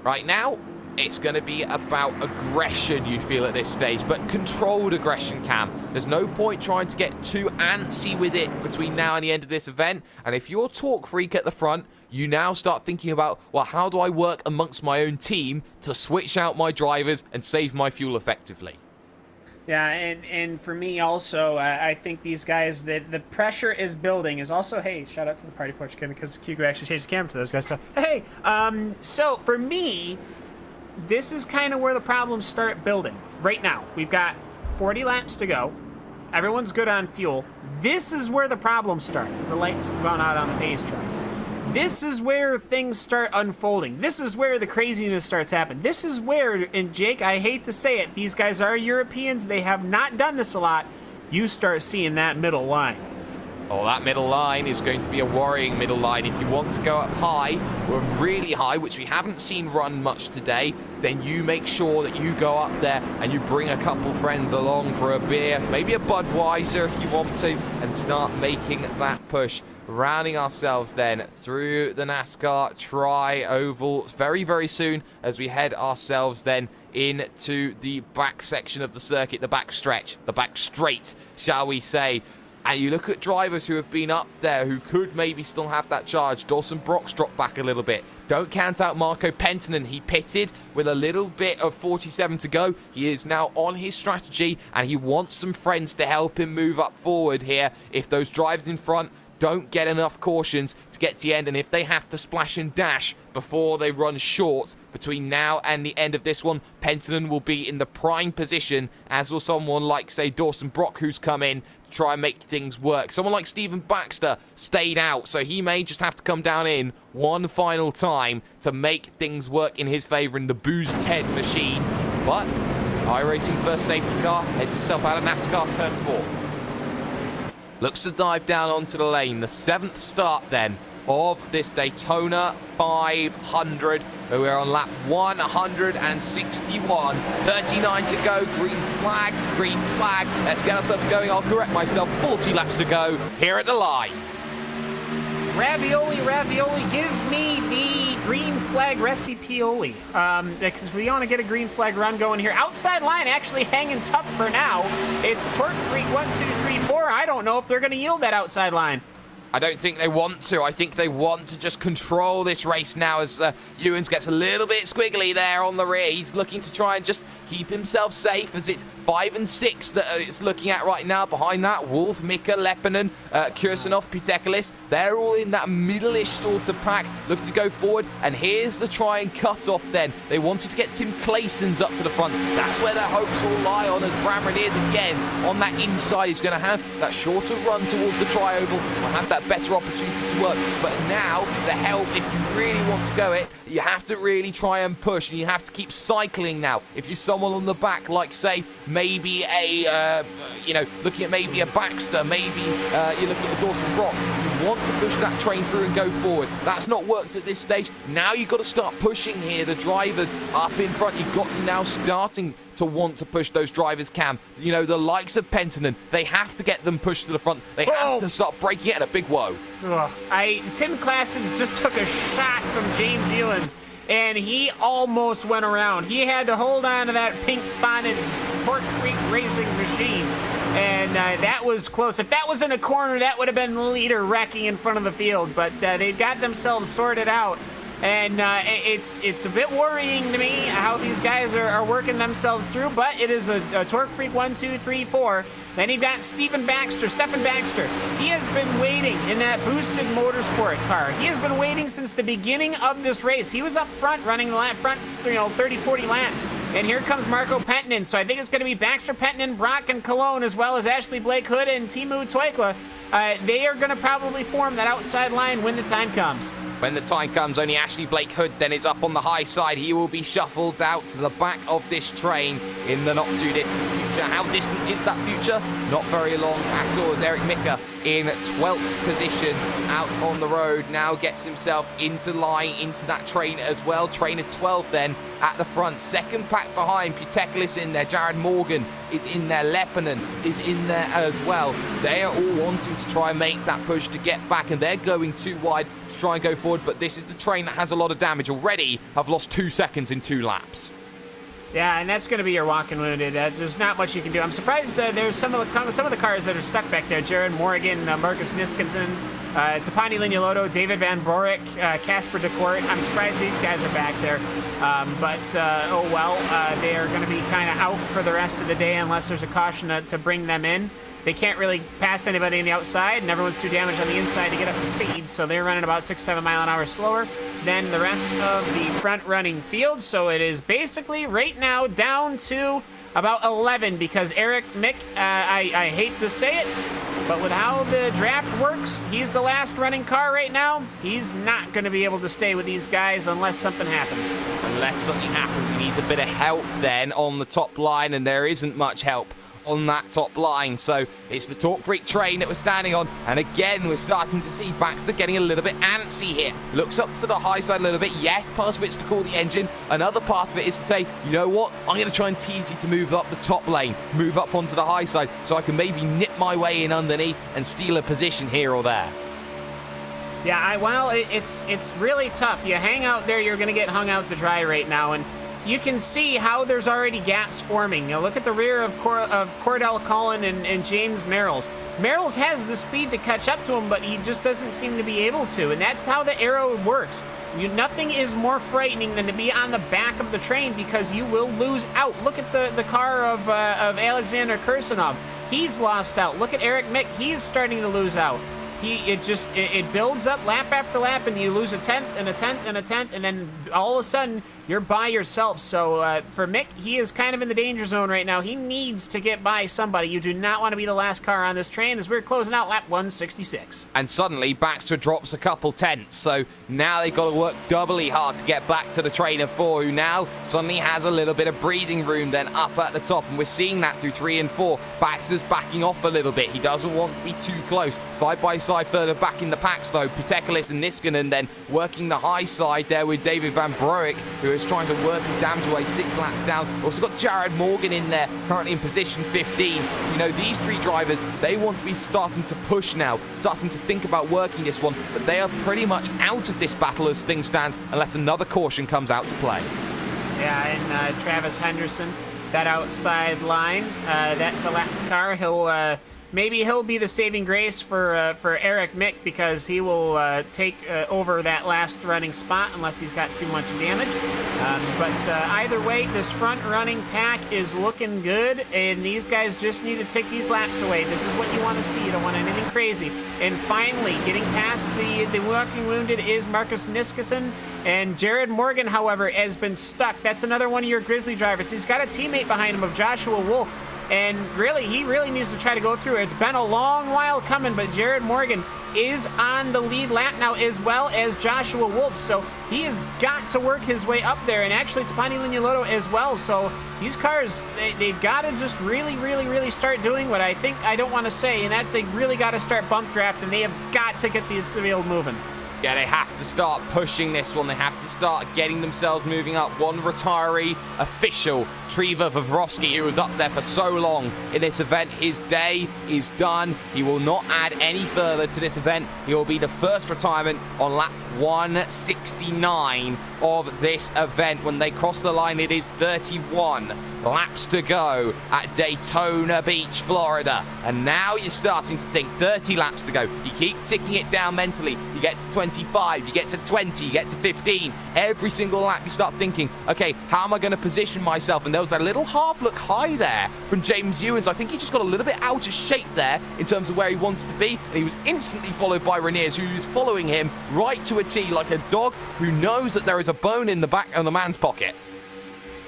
right now it's going to be about aggression, you feel, at this stage, but controlled aggression, Cam. There's no point trying to get too antsy with it between now and the end of this event. And if you're a torque freak at the front, you now start thinking about, well, how do I work amongst my own team to switch out my drivers and save my fuel effectively? Yeah, and for me also, I think these guys, the pressure is building. Is also, hey, shout out to the Party Porch because Hugo actually changed the camera to those guys. So, hey, so for me, this is kind of where the problems start building. Right now, we've got 40 laps to go. Everyone's good on fuel. This is where the problems start, as the lights have gone out on the pace track. This is where things start unfolding. This is where the craziness starts happening. This is where, and Jake, I hate to say it, these guys are Europeans. They have not done this a lot. You start seeing that middle line. Oh, that middle line is going to be a worrying middle line. If you want to go up high, or really high, which we haven't seen run much today, then you make sure that you go up there and you bring a couple friends along for a beer, maybe a Budweiser if you want to, and start making that push. Rounding ourselves then through the NASCAR Tri-Oval very, very soon as we head ourselves then into the back section of the circuit, the back stretch, the back straight, shall we say. And you look at drivers who have been up there who could maybe still have that charge. Dawson Brock's dropped back a little bit. Don't count out Marco Penttinen. He pitted with a little bit of 47 to go. He is now on his strategy and he wants some friends to help him move up forward here. If those drivers in front don't get enough cautions to get to the end, and if they have to splash and dash before they run short between now and the end of this one, Penttinen will be in the prime position, as will someone like, say, Dawson Brock, who's come in to try and make things work. Someone like Stephen Baxter stayed out, so he may just have to come down in one final time to make things work in his favor in the Booze Ted machine. But iRacing first safety car heads itself out of NASCAR turn 4. Looks to dive down onto the lane. The 7th start then of this Daytona 500. We're on lap 161. 39 to go. Green flag, green flag. Let's get ourselves going. I'll correct myself. 40 laps to go here at the line. Ravioli, ravioli, give me the green flag recipe-oli. Because we want to get a green flag run going here. Outside line actually hanging tough for now. It's Torque Freak 1, 2, 3, 4. I don't know if they're going to yield that outside line. I don't think they want to. I think they want to just control this race now as Ewens gets a little bit squiggly there on the rear. He's looking to try and just keep himself safe as it's 5 and 6 that it's looking at right now. Behind that, Wolf, Mika, Lepinen, Kirsanov, Putekilis. They're all in that middle-ish sort of pack, looking to go forward. And here's the try and cut off then. They wanted to get Tim Clayson's up to the front. That's where their hopes all lie on, as Brammer is again on that inside. He's going to have that shorter run towards the tri-oval. Will have that better opportunity to work. But now the help, if you really want to go it, you have to really try and push, and you have to keep cycling now. If you're someone on the back, like say maybe a looking at maybe a Baxter, maybe you're looking at a Dawson Brock, you want to push that train through and go forward. That's not worked at this stage. Now you've got to start pushing here. The drivers up in front, you've got to now starting to want to push those drivers, Cam. You know, the likes of Penttinen, they have to get them pushed to the front. They have to start breaking it, and a big whoa. Tim Claessens just took a shot from James Ewens. and he almost went around. He had to hold on to that pink bonnet Torque Freak Racing machine. And that was close. If that was in a corner, that would have been the leader wrecking in front of the field. But they've got themselves sorted out. And it's a bit worrying to me how these guys are working themselves through. But it is a Torque Freak 1, 2, 3, 4. Then you've got Stephen Baxter. He has been waiting in that boosted motorsport car. He has been waiting since the beginning of this race. He was up front running the front, 30, 40 laps. And here comes Marco Penttinen. So I think it's going to be Baxter, Penttinen, Brock, and Cologne, as well as Ashley Blake Hood and Timu Toikla. They are going to probably form that outside line when the time comes. When the time comes, only Ashley Blake Hood then is up on the high side. He will be shuffled out to the back of this train in the not too distant future. How distant is that future? Not very long at all, as Eric Micker in 12th position out on the road now gets himself into line into that train as well. Trainer 12 then at the front. Second pack behind, Puteklis in there. Jared Morgan is in there. Leppanen is in there as well. They are all wanting to try and make that push to get back, and they're going too wide to try and go forward, but this is the train that has a lot of damage already. Have lost 2 seconds in 2 laps. Yeah, and that's going to be your walking wounded. There's not much you can do. I'm surprised there's some of the cars that are stuck back there. Jared Morgan, Marcus Niskanen, Tapani Lignolotto, David Van Borick, Casper DeCourt. I'm surprised these guys are back there. Oh well. They are going to be kind of out for the rest of the day unless there's a caution to bring them in. They can't really pass anybody on the outside, and everyone's too damaged on the inside to get up to speed, so they're running about 6-7 mile an hour slower than the rest of the front-running field. So it is basically right now down to about 11 because Eric Mick, I hate to say it, but with how the draft works, he's the last running car right now. He's not going to be able to stay with these guys unless something happens. Unless something happens, he needs a bit of help then on the top line, and there isn't much help on that top line. So it's the Torque Freak train that we're standing on, and again we're starting to see Baxter getting a little bit antsy here. Looks up to the high side a little bit. Yes, part of it's to call the engine. Another part of it is to say, you know what, I'm going to try and tease you to move up the top lane, move up onto the high side, so I can maybe nip my way in underneath and steal a position here or there. Yeah, it's really tough. You hang out there, you're going to get hung out to dry right now, and you can see how there's already gaps forming. You know, look at the rear of Cordell Cullen and James Merrills. Merrills has the speed to catch up to him, but he just doesn't seem to be able to, and that's how the arrow works. Nothing is more frightening than to be on the back of the train because you will lose out. Look at the car of Alexander Kursanov. He's lost out. Look at Eric Mick. He's starting to lose out. It builds up lap after lap, and you lose a tenth and a tenth and a tenth, and then all of a sudden you're by yourself. So for Mick, he is kind of in the danger zone right now. He needs to get by somebody. You do not want to be the last car on this train as we're closing out lap 166. And suddenly Baxter drops a couple tenths, so now they've got to work doubly hard to get back to the train of 4, who now suddenly has a little bit of breathing room then up at the top, and we're seeing that through 3 and 4. Baxter's backing off a little bit. He doesn't want to be too close. Side by side further back in the packs though, Puteklis and Niskanen then working the high side there with David Van Broek, who is trying to work his damage away 6 laps down. Also got Jared Morgan in there, currently in position 15. You know, these 3 drivers, they want to be starting to push now, starting to think about working this one, but they are pretty much out of this battle as things stands unless another caution comes out to play. Yeah, and Travis Henderson, that outside line, that's a lap car. Maybe he'll be the saving grace for Eric Mick because he will take over that last running spot unless he's got too much damage. But either way, this front running pack is looking good, and these guys just need to take these laps away. This is what you want to see. You don't want anything crazy. And finally, getting past the walking wounded is Marcus Niskanen. And Jared Morgan, however, has been stuck. That's another one of your Grizzly drivers. He's got a teammate behind him of Joshua Wolf. And really, he really needs to try to go through. It's been a long while coming, but Jared Morgan is on the lead lap now, as well as Joshua Wolf. So he has got to work his way up there. And actually, it's Tapani Lignolotto as well. So these cars, they've got to just really start doing what I don't want to say, and that's they really got to start bump drafting. They have got to get these field moving. Yeah, they have to start pushing this one. They have to start getting themselves moving up. One retiree official, Trevor Vavrovsky, who was up there for so long in this event. His day is done. He will not add any further to this event. He will be the first retirement on lap 169 of this event. When they cross the line, it is 31 laps to go at Daytona Beach, Florida. And now you're starting to think 30 laps to go. You keep ticking it down mentally. You get to 25, you get to 20, you get to 15. Every single lap you start thinking, okay, how am I going to position myself? And there was that little half look high there from James Ewens. I think he just got a little bit out of shape there in terms of where he wanted to be. And he was instantly followed by Rainiers, who was following him right to a T like a dog who knows that there is a bone in the back of the man's pocket.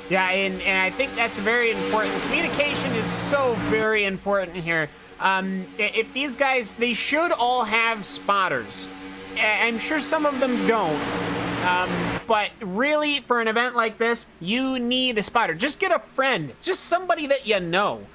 Yeah, and I think that's very important. Communication is so very important here. If these guys, they should all have spotters. I'm sure some of them don't. But really, for an event like this, you need a spotter. Just get a friend. Just somebody that you know.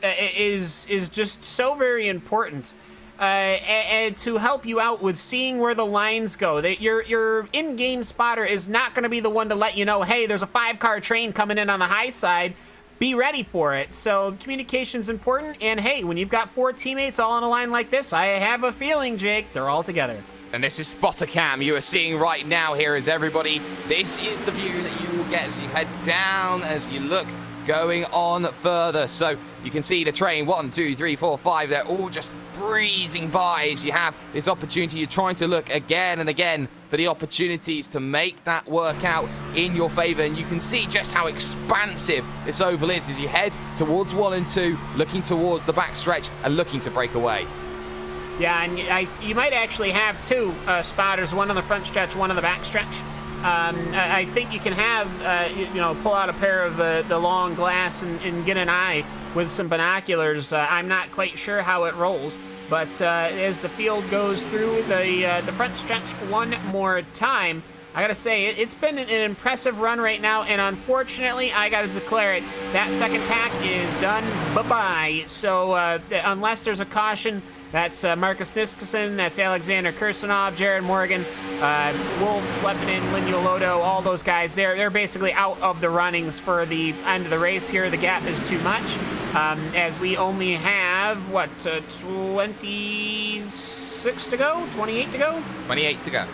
Is just so very important. And to help you out with seeing where the lines go. Your in-game spotter is not going to be the one to let you know, hey, there's a 5-car train coming in on the high side. Be ready for it. So communication's important. And hey, when you've got 4 teammates all on a line like this, I have a feeling, Jake, they're all together. And this is spotter cam you are seeing right now here is everybody. This is the view that you will get as you head down, as you look going on further. So you can see the train, 1, 2, 3, 4, 5, they're all just breezing by as you have this opportunity. You're trying to look again and again for the opportunities to make that work out in your favor. And you can see just how expansive this oval is as you head towards 1 and 2, looking towards the backstretch and looking to break away. Yeah, and you might actually have 2 spotters, one on the front stretch, one on the back stretch. I think you can have, pull out a pair of the long glass and get an eye with some binoculars. I'm not quite sure how it rolls, but as the field goes through the front stretch one more time, I gotta say, it's been an impressive run right now, and unfortunately, I gotta declare it, that second pack is done bye-bye. So unless there's a caution, that's Marcus Niskanen, that's Alexander Kirsanov, Jared Morgan, Wolf, Lepinin, Linuoloto, all those guys, they're basically out of the runnings for the end of the race here. The gap is too much, as we only have, 26 to go? 28 to go? 28 to go.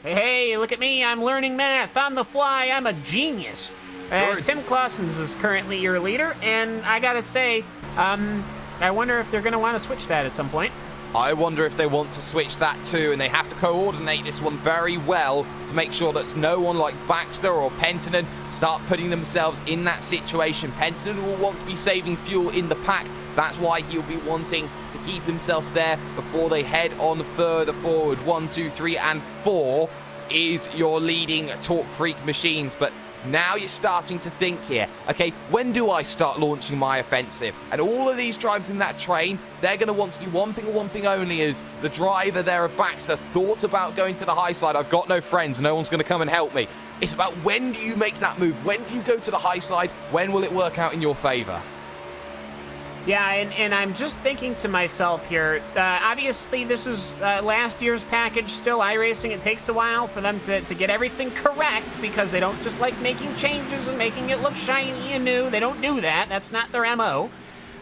Hey, look at me, I'm learning math on the fly, I'm a genius. Tim Clausen's is currently your leader, and I gotta say, I wonder if they're gonna want to switch that at some point. I wonder if they want to switch that too, and they have to coordinate this one very well to make sure that no one like Baxter or Penttinen start putting themselves in that situation. Penttinen will want to be saving fuel in the pack. That's why he'll be wanting to keep himself there before they head on further forward. 1, 2, 3, and 4 is your leading Torque Freak machines, but now you're starting to think here, okay, when do I start launching my offensive? And all of these drivers in that train, they're going to want to do one thing and one thing only. As the driver there of Baxter thought about going to the high side, I've got no friends, no one's going to come and help me. It's about when do you make that move? When do you go to the high side? When will it work out in your favor? Yeah, and I'm just thinking to myself here, obviously this is last year's package still, iRacing. It takes a while for them to get everything correct because they don't just like making changes and making it look shiny and new. They don't do that. That's not their MO.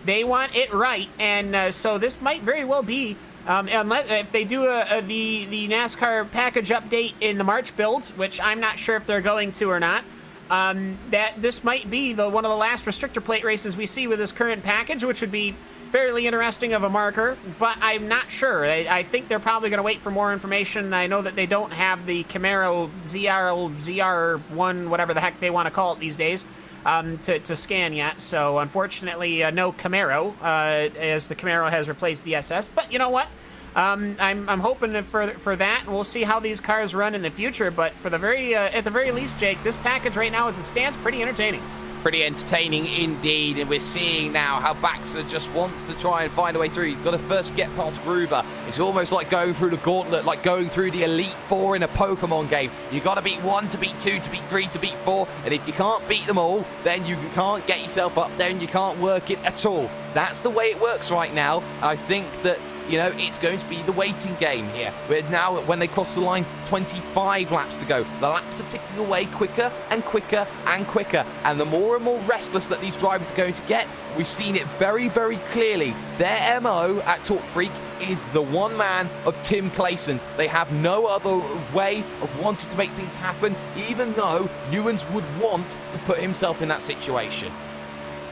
They want it right, and so this might very well be, unless if they do the NASCAR package update in the March builds, which I'm not sure if they're going to or not, that this might be one of the last restrictor plate races we see with this current package, which would be fairly interesting of a marker, but I'm not sure. I think they're probably going to wait for more information. I know that they don't have the Camaro ZR1, whatever the heck they want to call it these days, to scan yet, so unfortunately no Camaro, as the Camaro has replaced the SS, but you know what? I'm hoping for that, and we'll see how these cars run in the future. But for the at the very least, Jake, this package right now, as it stands, pretty entertaining. Pretty entertaining indeed, and we're seeing now how Baxter just wants to try and find a way through. He's got to first get past Gruber. It's almost like going through the gauntlet, like going through the Elite Four in a Pokemon game. You got to beat 1 to beat 2 to beat 3 to beat 4, and if you can't beat them all, then you can't get yourself up there and you can't work it at all. That's the way it works right now. I think that You know, it's going to be the waiting game here. We're now, when they cross the line, 25 laps to go. The laps are ticking away quicker and quicker and quicker. And the more and more restless that these drivers are going to get, we've seen it very, very clearly. Their MO at Torque Freak is the one man of Tim Clayson's. They have no other way of wanting to make things happen, even though Ewens would want to put himself in that situation.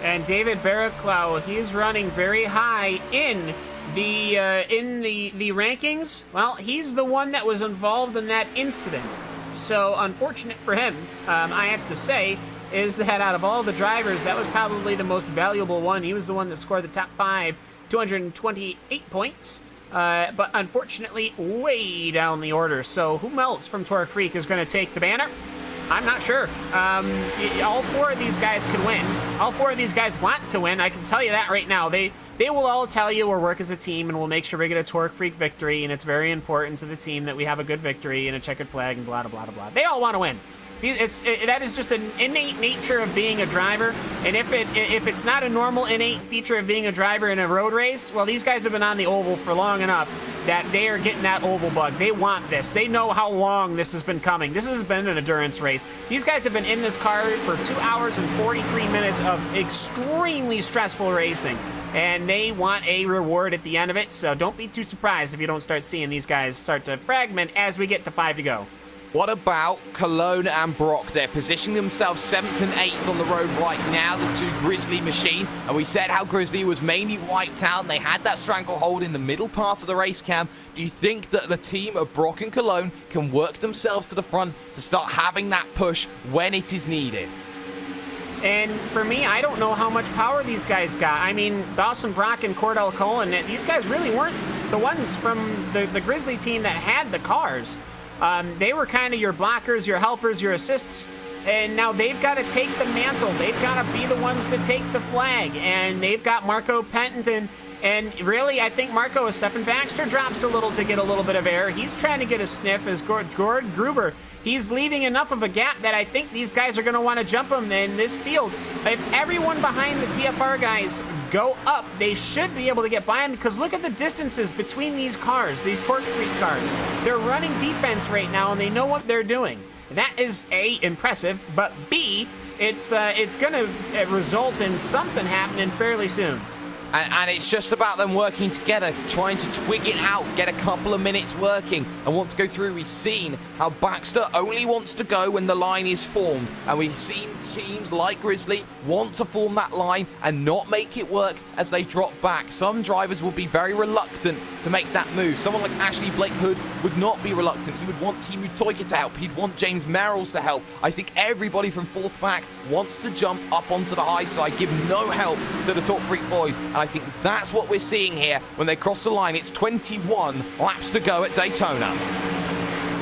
And David Barraclough, he's running very high in the rankings. Well, he's the one that was involved in that incident. So unfortunate for him, I have to say, is that out of all the drivers, that was probably the most valuable one. He was the one that scored the top 5, 228 points. But unfortunately, way down the order. So who else from Torque Freak is going to take the banner? I'm not sure. All 4 of these guys could win. All 4 of these guys want to win. I can tell you that right now. They will all tell you we'll work as a team and we'll make sure we get a Torque Freak victory, and it's very important to the team that we have a good victory and a checkered flag and blah, blah, blah, blah. They all want to win. That is just an innate nature of being a driver, and if it's not a normal innate feature of being a driver in a road race, well, these guys have been on the oval for long enough that they are getting that oval bug. They want this. They know how long this has been coming. This has been an endurance race. These guys have been in this car for 2 hours and 43 minutes of extremely stressful racing, and they want a reward at the end of it, so don't be too surprised if you don't start seeing these guys start to fragment as we get to 5 to go. What about Cologne and Brock? They're positioning themselves 7th and 8th on the road right now, the 2 Grizzly machines. And we said how Grizzly was mainly wiped out, and they had that stranglehold in the middle part of the race cam. Do you think that the team of Brock and Cologne can work themselves to the front to start having that push when it is needed? And for me, I don't know how much power these guys got. I mean, Dawson Brock and Cordell Cullen, these guys really weren't the ones from the Grizzly team that had the cars. They were kind of your blockers, your helpers, your assists, and now they've got to take the mantle. They've got to be the ones to take the flag, and they've got Marco Penton, and really, I think Marco, as Stefan Baxter drops a little to get a little bit of air, he's trying to get a sniff as Gord Gruber. He's leaving enough of a gap that I think these guys are going to want to jump him in this field. If everyone behind the TFR guys go up, they should be able to get by him, because look at the distances between these cars, these Torque Freak cars. They're running defense right now, and they know what they're doing. And that is, A, impressive, but B, it's going to result in something happening fairly soon. And it's just about them working together, trying to twig it out, get a couple of minutes working. And once go through, we've seen how Baxter only wants to go when the line is formed. And we've seen teams like Grizzly want to form that line and not make it work as they drop back. Some drivers will be very reluctant to make that move. Someone like Ashley Blake Hood would not be reluctant. He would want Timu Toika to help. He'd want James Merrills to help. I think everybody from 4th back wants to jump up onto the high side, give no help to the Torque Freak boys. And I think that's what we're seeing here when they cross the line. It's 21 laps to go at Daytona.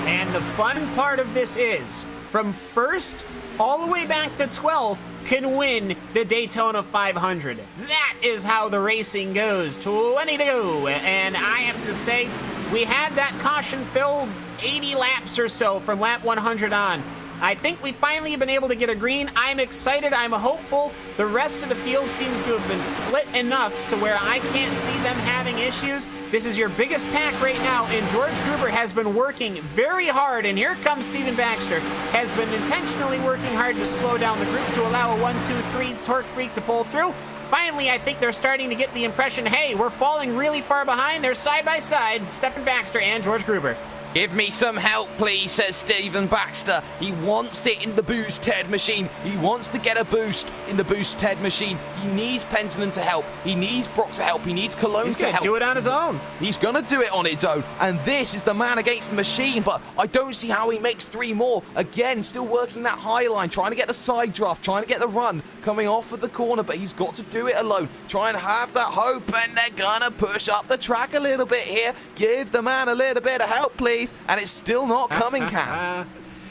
And the fun part of this is, from 1st all the way back to 12th, can win the Daytona 500. That is how the racing goes. 20 to go. And I have to say, we had that caution-filled 80 laps or so from lap 100 on. I think we finally have been able to get a green. I'm excited. I'm hopeful. The rest of the field seems to have been split enough to where I can't see them having issues. This is your biggest pack right now, and George Gruber has been working very hard, and here comes Stephen Baxter, has been intentionally working hard to slow down the group to allow a 1-2-3 Torque Freak to pull through. Finally, I think they're starting to get the impression, hey, we're falling really far behind. They're side by side, Stephen Baxter and George Gruber. Give me some help, please, says Stephen Baxter. He wants it in the Boost Ted machine. He wants to get a boost in the Boost Ted machine. He needs Penton to help. He needs Brock to help. He needs Cologne to help. He's going to do it on his own. He's going to do it on his own. And this is the man against the machine, but I don't see how he makes 3 more. Again, still working that high line, trying to get the side draft, trying to get the run, coming off of the corner, but he's got to do it alone. Try and have that hope, and they're going to push up the track a little bit here. Give the man a little bit of help, please. And it's still not coming, Cam.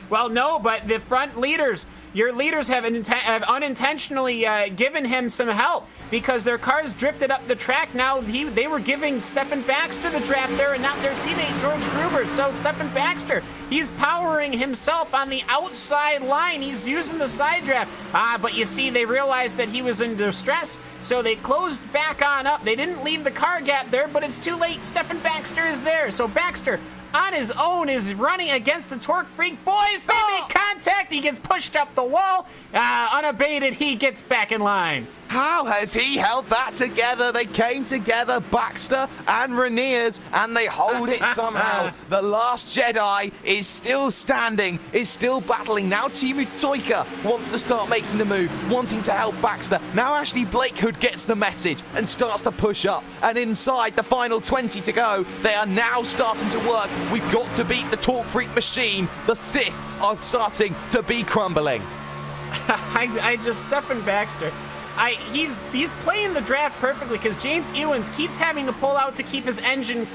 Well, no, but the front leaders, your leaders have unintentionally given him some help because their cars drifted up the track. Now they were giving Stefan Baxter the draft there and not their teammate George Gruber. So Stefan Baxter, he's powering himself on the outside line. He's using the side draft. But you see, they realized that he was in distress, so they closed back on up. They didn't leave the car gap there, but it's too late. Stefan Baxter is there. So Baxter, on his own, is running against the Torque Freak boys. They make contact. He gets pushed up the wall. Unabated, he gets back in line. How has he held that together? They came together, Baxter and Reniers, and they hold it somehow. The last Jedi is still standing, is still battling. Now Teemu Toika wants to start making the move, wanting to help Baxter. Now Ashley Blakehood gets the message and starts to push up. And inside the final 20 to go, they are now starting to work. We've got to beat the Torque Freak machine. The Sith are starting to be crumbling. Stefan Baxter, he's playing the draft perfectly because James Ewens keeps having to pull out to keep his engine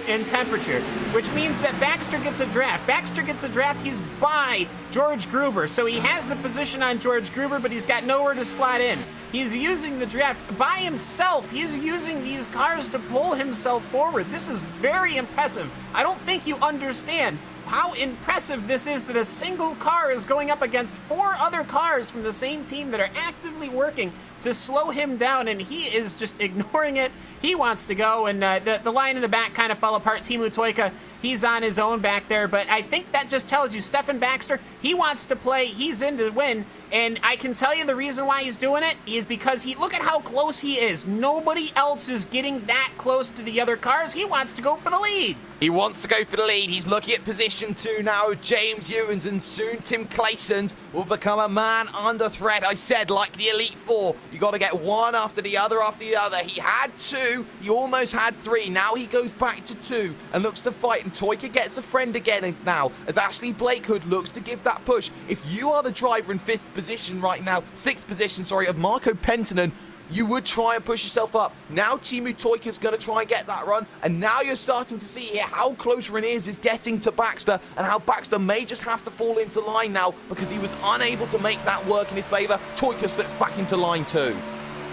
in temperature, which means that Baxter gets a draft. Baxter gets a draft, he's by George Gruber, so he has the position on George Gruber, but he's got nowhere to slot in. He's using the draft by himself. He's using these cars to pull himself forward. This is very impressive. I don't think you understand how impressive this is that a single car is going up against 4 other cars from the same team that are actively working to slow him down, and he is just ignoring it. He wants to go, and the line in the back kind of fell apart. Teemu Toika, he's on his own back there, but I think that just tells you Stefan Baxter, he wants to play, he's in to win, and I can tell you the reason why he's doing it is because look at how close he is. Nobody else is getting that close to the other cars. He wants to go for the lead. He wants to go for the lead. He's looking at position 2 now. James Ewens, and soon Tim Claessens will become a man under threat. I said, like the Elite Four, you got to get one after the other after the other. He had 2. He almost had 3. Now he goes back to 2 and looks to fight. And Toika gets a friend again now as Ashley Blakehood looks to give that push. If you are the driver in 5th position right now, 6th position, sorry, of Marco Penttinen, you would try and push yourself up. Now Teemu Toika is going to try and get that run, and now you're starting to see here how close Reniers is getting to Baxter, and how Baxter may just have to fall into line now because he was unable to make that work in his favor. Toika slips back into line 2.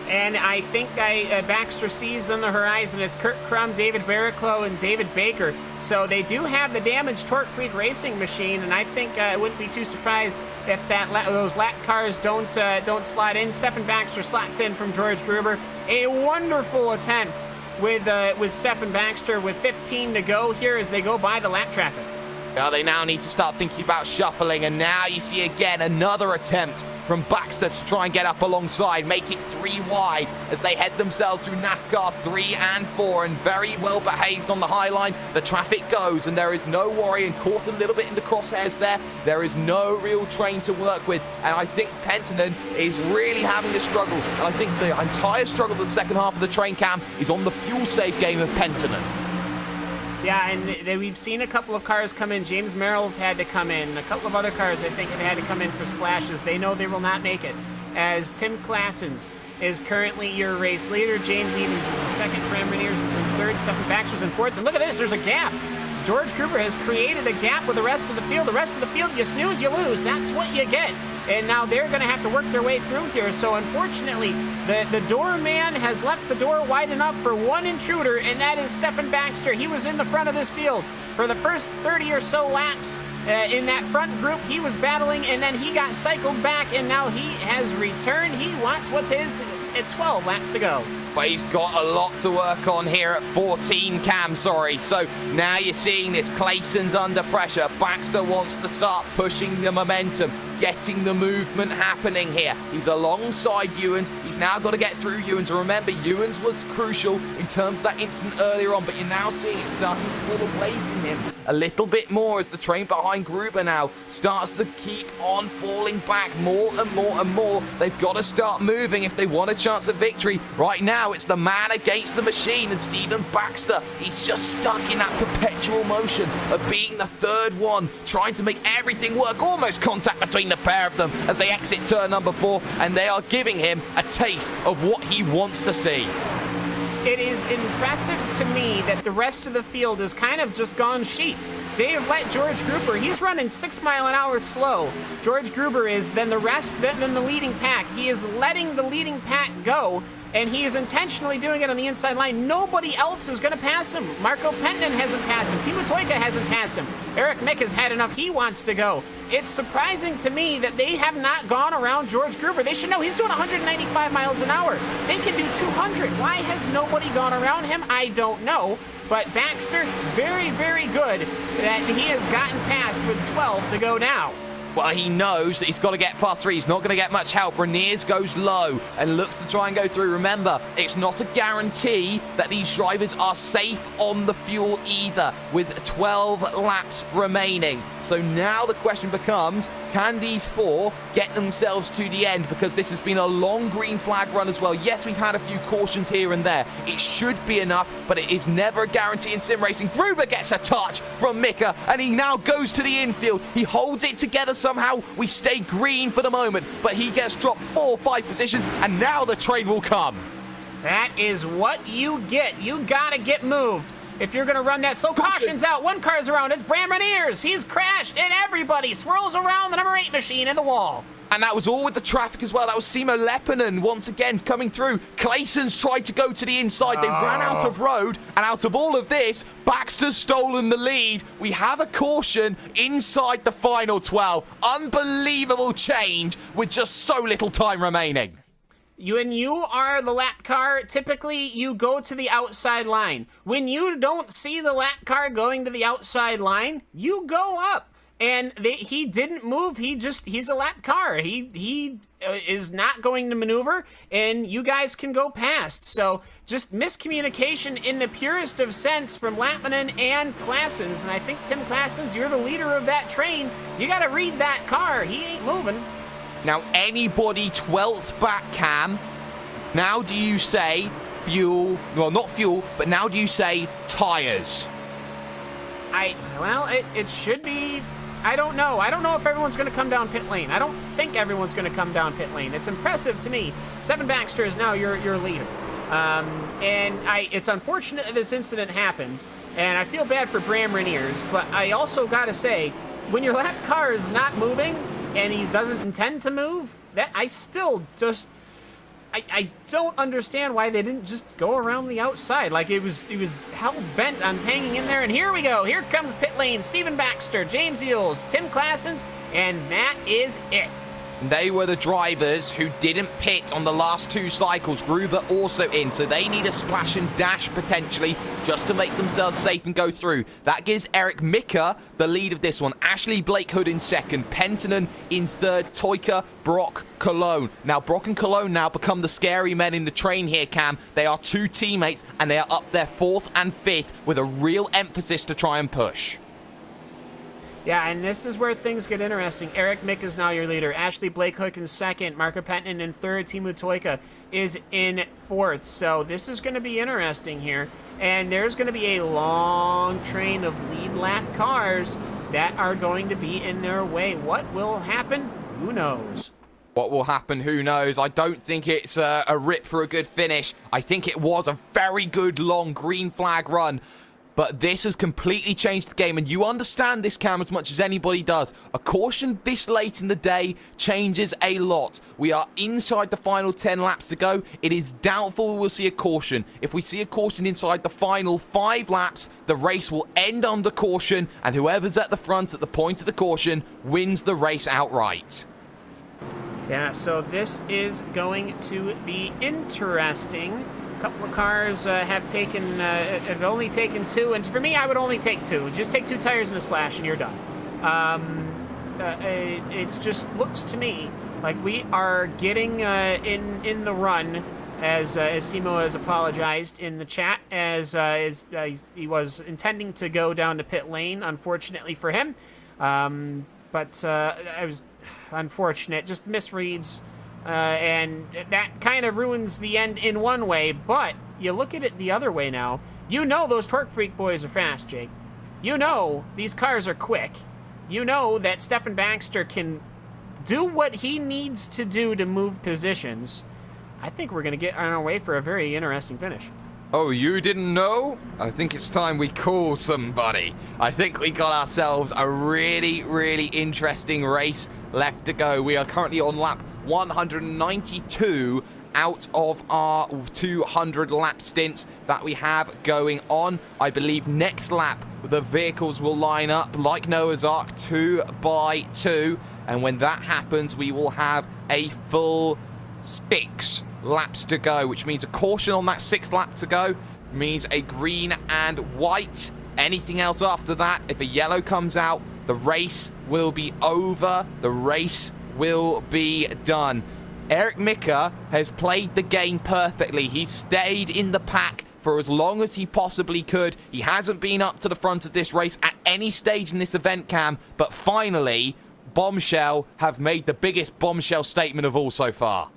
And I think Baxter sees on the horizon, it's Kurt Crum, David Barraclough, and David Baker. So they do have the damaged Torque Freak racing machine, and I think I wouldn't be too surprised if those lap cars don't slot in. Stefan Baxter slots in from George Gruber. A wonderful attempt with Stefan Baxter with 15 to go here as they go by the lap traffic. Well, they now need to start thinking about shuffling, and now you see again another attempt from Baxter to try and get up alongside, make it 3 wide as they head themselves through NASCAR 3 and 4, and very well behaved on the high line. The traffic goes, and there is no worry, and caught a little bit in the crosshairs there. There is no real train to work with, and I think Penttinen is really having a struggle, and I think the entire struggle of the second half of the train cam is on the fuel save game of Penttinen. Yeah, and we've seen a couple of cars come in. James Merrill's had to come in. A couple of other cars, I think, have had to come in for splashes. They know they will not make it. As Tim Claessens is currently your race leader. James Evans is in second. Graham Reniers is in 3rd. Stefan Baxter's in 4th. And look at this, there's a gap. George Gruber has created a gap with the rest of the field. The rest of the field, you snooze, you lose. That's what you get. And now they're going to have to work their way through here. So unfortunately, the doorman has left the door wide enough for one intruder, and that is Stefan Baxter. He was in the front of this field for the first 30 or so laps. In that front group, he was battling, and then he got cycled back, and now he has returned. He wants what's his at 12 laps to go. But he's got a lot to work on here at 14 cam, sorry. So now you're seeing this, Claessens under pressure. Baxter wants to start pushing the momentum, getting the movement happening here. He's alongside Ewens. He's now got to get through Ewens. And remember, Ewens was crucial in terms of that incident earlier on, but you're now seeing it starting to pull away from him a little bit more as the train behind Gruber now starts to keep on falling back more and more and more. They've got to start moving if they want a chance at victory. Right now, it's the man against the machine, and Stephen Baxter, he's just stuck in that perpetual motion of being the 3rd one, trying to make everything work. Almost contact between the pair of them as they exit turn number 4, and they are giving him a taste of what he wants to see. It is impressive to me that the rest of the field has kind of just gone sheep. they have let George Gruber, he's running 6 mile an hour slow. George Gruber is, then the leading pack. He is letting the leading pack go, and he is intentionally doing it on the inside line. Nobody else is going to pass him. Marco Penttinen hasn't passed him. Timo Toika hasn't passed him. Eric Mick has had enough. He wants to go. It's surprising to me that they have not gone around George Gruber. They should know he's doing 195 miles an hour. They can do 200. Why has nobody gone around him? I don't know. But Baxter, very, very good that he has gotten past with 12 to go now. Well, he knows that he's got to get past 3. He's not going to get much help. Reniers goes low and looks to try and go through. Remember, it's not a guarantee that these drivers are safe on the fuel either, with 12 laps remaining. So now the question becomes, can these 4 get themselves to the end? Because this has been a long green flag run as well. Yes, we've had a few cautions here and there. It should be enough, but it is never a guarantee in sim racing. Gruber gets a touch from Mika, and he now goes to the infield. He holds it together somehow. We stay green for the moment, but he gets dropped 4 or 5 positions, and now the train will come. That is what you get. You gotta get moved if you're gonna run that. So caution's out. 1 car's around. It's Bram Reniers. He's crashed, and everybody swirls around the number 8 machine in the wall. And that was all with the traffic as well. That was Simo Leppänen once again coming through. Claeson's tried to go to the inside. They ran out of road. And out of all of this, Baxter's stolen the lead. We have a caution inside the final 12. Unbelievable change with just so little time remaining. When you are the lap car, typically you go to the outside line. When you don't see the lap car going to the outside line, you go up. And he didn't move. He's a lap car. He is not going to maneuver, and you guys can go past. So just miscommunication in the purest of sense from Lappinen and Claessens. And I think, Tim Claessens, you're the leader of that train. You got to read that car. He ain't moving. Now, anybody 12th back, Cam, now do you say fuel? Well, not fuel, but now do you say tires? Well, it should be. I don't know. I don't know if everyone's going to come down pit lane. I don't think everyone's going to come down pit lane. It's impressive to me. Stefan Baxter is now your leader. It's unfortunate that this incident happened, and I feel bad for Bram Reniers, but I also got to say, when your lap car is not moving and he doesn't intend to move, that I still just... I don't understand why they didn't just go around the outside. Like, it was hell-bent on hanging in there. And here we go. Here comes pit lane. Stephen Baxter, James Eels, Tim Claessens, and that is it. They were the drivers who didn't pit on the last 2 cycles. Gruber also in, so they need a splash and dash potentially just to make themselves safe and go through. That gives Eric Mika the lead of this one. Ashley Blake Hood in 2nd, Penttinen in 3rd, Toika, Brock, Cologne. Now, Brock and Cologne now become the scary men in the train here, Cam. They are 2 teammates, and they are up there 4th and 5th with a real emphasis to try and push. Yeah, and this is where things get interesting. Eric Mick is now your leader. Ashley Blake Hook in 2nd. Marco Penttinen in 3rd. Timo Toika is in 4th. So this is going to be interesting here. And there's going to be a long train of lead lap cars that are going to be in their way. What will happen? Who knows? What will happen? Who knows? I don't think it's a rip for a good finish. I think it was a very good long green flag run. But this has completely changed the game, and you understand this, Cam, as much as anybody does. A caution this late in the day changes a lot. We are inside the final 10 laps to go. It is doubtful we'll see a caution. If we see a caution inside the final 5 laps, the race will end under caution, and whoever's at the front at the point of the caution wins the race outright. Yeah, so this is going to be interesting. A couple of cars have only taken 2, and for me, I would only take 2. Just take 2 tires and a splash, and you're done. It just looks to me like we are getting in the run, as Simo has apologized in the chat, as he was intending to go down to pit lane, unfortunately for him. But I was unfortunate, just misreads. And that kind of ruins the end in one way, but you look at it the other way now. You know those Torque Freak boys are fast, Jake. You know these cars are quick. You know that Stefan Baxter can do what he needs to do to move positions. I think we're going to get on our way for a very interesting finish. Oh, you didn't know? I think it's time we call somebody. I think we got ourselves a really, really interesting race left to go. We are currently on lap 192 out of our 200 lap stints that we have going on. I believe next lap the vehicles will line up like Noah's Ark 2 by 2, and when that happens we will have a full 6 laps to go, which means a caution on that 6th lap to go means a green and white. Anything else after that, if a yellow comes out, the race will be over, the race will be done. Eric Micker has played the game perfectly. He's stayed in the pack for as long as he possibly could. He hasn't been up to the front of this race at any stage in this event, Cam, but finally, Bombshell have made the biggest bombshell statement of all so far.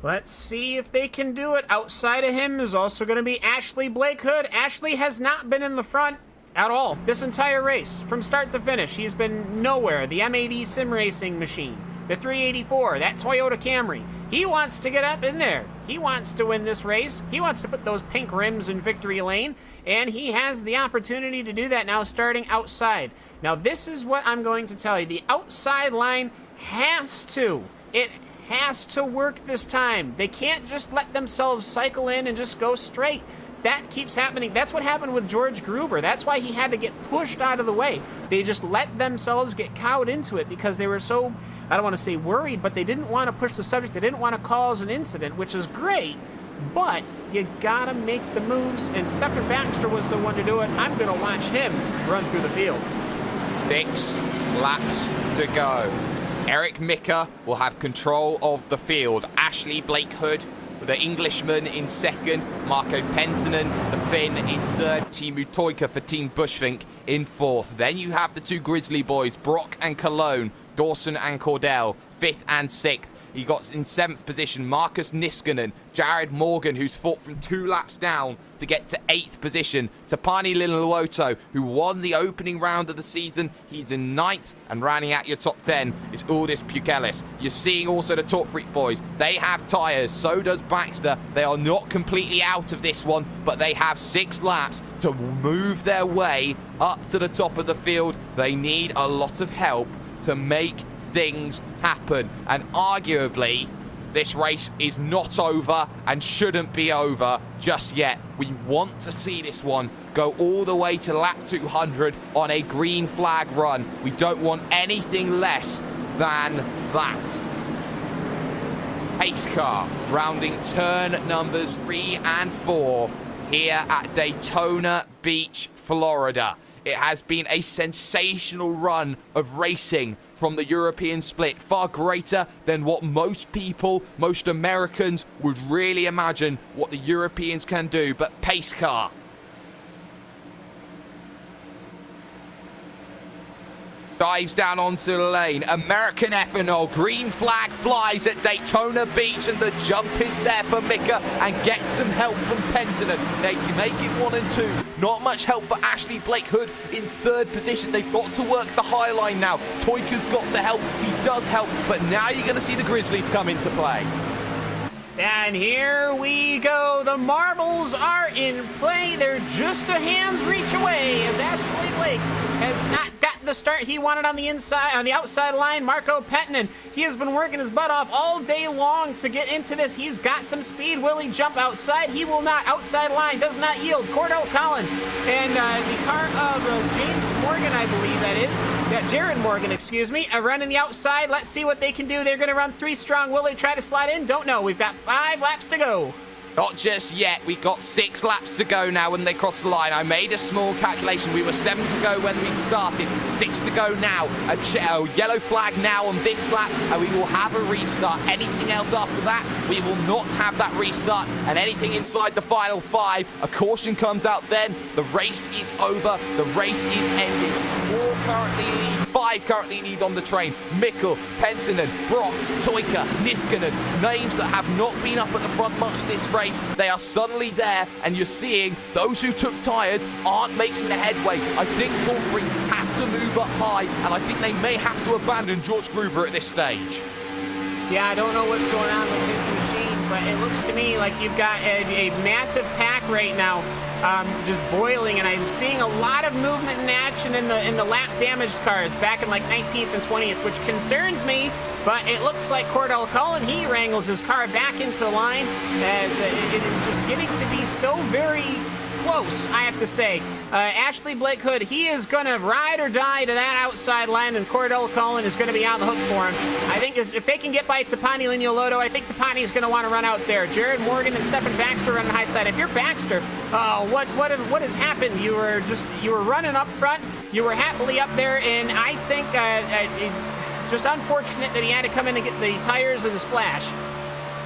Let's see if they can do it. Outside of him is also going to be Ashley Blakehood. Ashley has not been in the front at all this entire race. From start to finish, he's been nowhere. The M80 sim racing machine, the 384, that Toyota Camry. He wants to get up in there. He wants to win this race. He wants to put those pink rims in victory lane, and he has the opportunity to do that now starting outside. Now, this is what I'm going to tell you. The outside line has to work this time. They can't just let themselves cycle in and just go straight. That keeps happening. That's what happened with George Gruber. That's why he had to get pushed out of the way. They just let themselves get cowed into it because they were so, I don't want to say worried, but they didn't want to push the subject. They didn't want to cause an incident, which is great, but you gotta make the moves, and Stephen Baxter was the one to do it. I'm going to watch him run through the field. 6 laps to go. Eric Micker will have control of the field. Ashley Blakehood, the Englishman, in second. Marco Penttinen, the Finn, in third. Timu Toika for Team Bushfink in fourth. Then you have the 2 Grizzly boys, Brock and Cologne, Dawson and Cordell, 5th and 6th. You got in 7th position Marcus Niskanen, Jared Morgan, who's fought from 2 laps down to get to 8th position. Tapani Liluoto, who won the opening round of the season, he's in 9th, and rounding out your top 10 is Uldis Pukelis. You're seeing also the Talk Freak boys. They have tyres, so does Baxter. They are not completely out of this one, but they have 6 laps to move their way up to the top of the field. They need a lot of help to make things happen, and arguably this race is not over and shouldn't be over just yet. We want to see this one go all the way to lap 200 on a green flag run. We don't want anything less than that. Pace car rounding turn numbers 3 and 4 here at Daytona Beach, Florida. It has been a sensational run of racing from the European split, far greater than what most people, most Americans would really imagine what the Europeans can do. But pace car, dives down onto the lane. American ethanol, green flag flies at Daytona Beach, and the jump is there for Micker, and gets some help from Penttinen. They make it 1 and 2. Not much help for Ashley Blakehood in 3rd position. They've got to work the high line now. Toika's got to help. He does help, but now you're going to see the Grizzlies come into play. And here we go. The marbles are in play. They're just a hand's reach away as Ashley Blake has not gotten the start he wanted on the inside, on the outside line. Marco Penttinen, he has been working his butt off all day long to get into this. He's got some speed. Will he jump outside? He will not. Outside line does not yield. Cordell Collin and the car of James Morgan, I believe that is. Jared Morgan, excuse me, running the outside. Let's see what they can do. They're going to run 3 strong. Will they try to slide in? Don't know. We've got 5 laps to go. Not just yet. We've got 6 laps to go now when they cross the line. I made a small calculation. We were 7 to go when we started. 6 to go now. A yellow flag now on this lap, and we will have a restart. Anything else after that, we will not have that restart. And anything inside the final 5, a caution comes out then. The race is over. The race is ended. 5 currently lead on the train. Mickle, Penttinen, Brock, Toika, Niskanen, names that have not been up at the front much this race. They are suddenly there, and you're seeing those who took tyres aren't making the headway. I think Torquay have to move up high, and I think they may have to abandon George Gruber at this stage. Yeah, I don't know what's going on with his machine, but but it looks to me like you've got a massive pack right now, just boiling, and I'm seeing a lot of movement and action in the lap damaged cars back in like 19th and 20th, which concerns me. But it looks like Cordell Cullen, he wrangles his car back into line, as it is just getting to be so very close, I have to say. Ashley Blake Hood, he is going to ride or die to that outside line, and Cordell Cullen is going to be on the hook for him. I think if they can get by Tapani Lignoloto, I think Tapani is going to want to run out there. Jared Morgan and Stephen Baxter running high side. If you're Baxter, what has happened? You were running up front, you were happily up there, and I think just unfortunate that he had to come in and get the tires and the splash.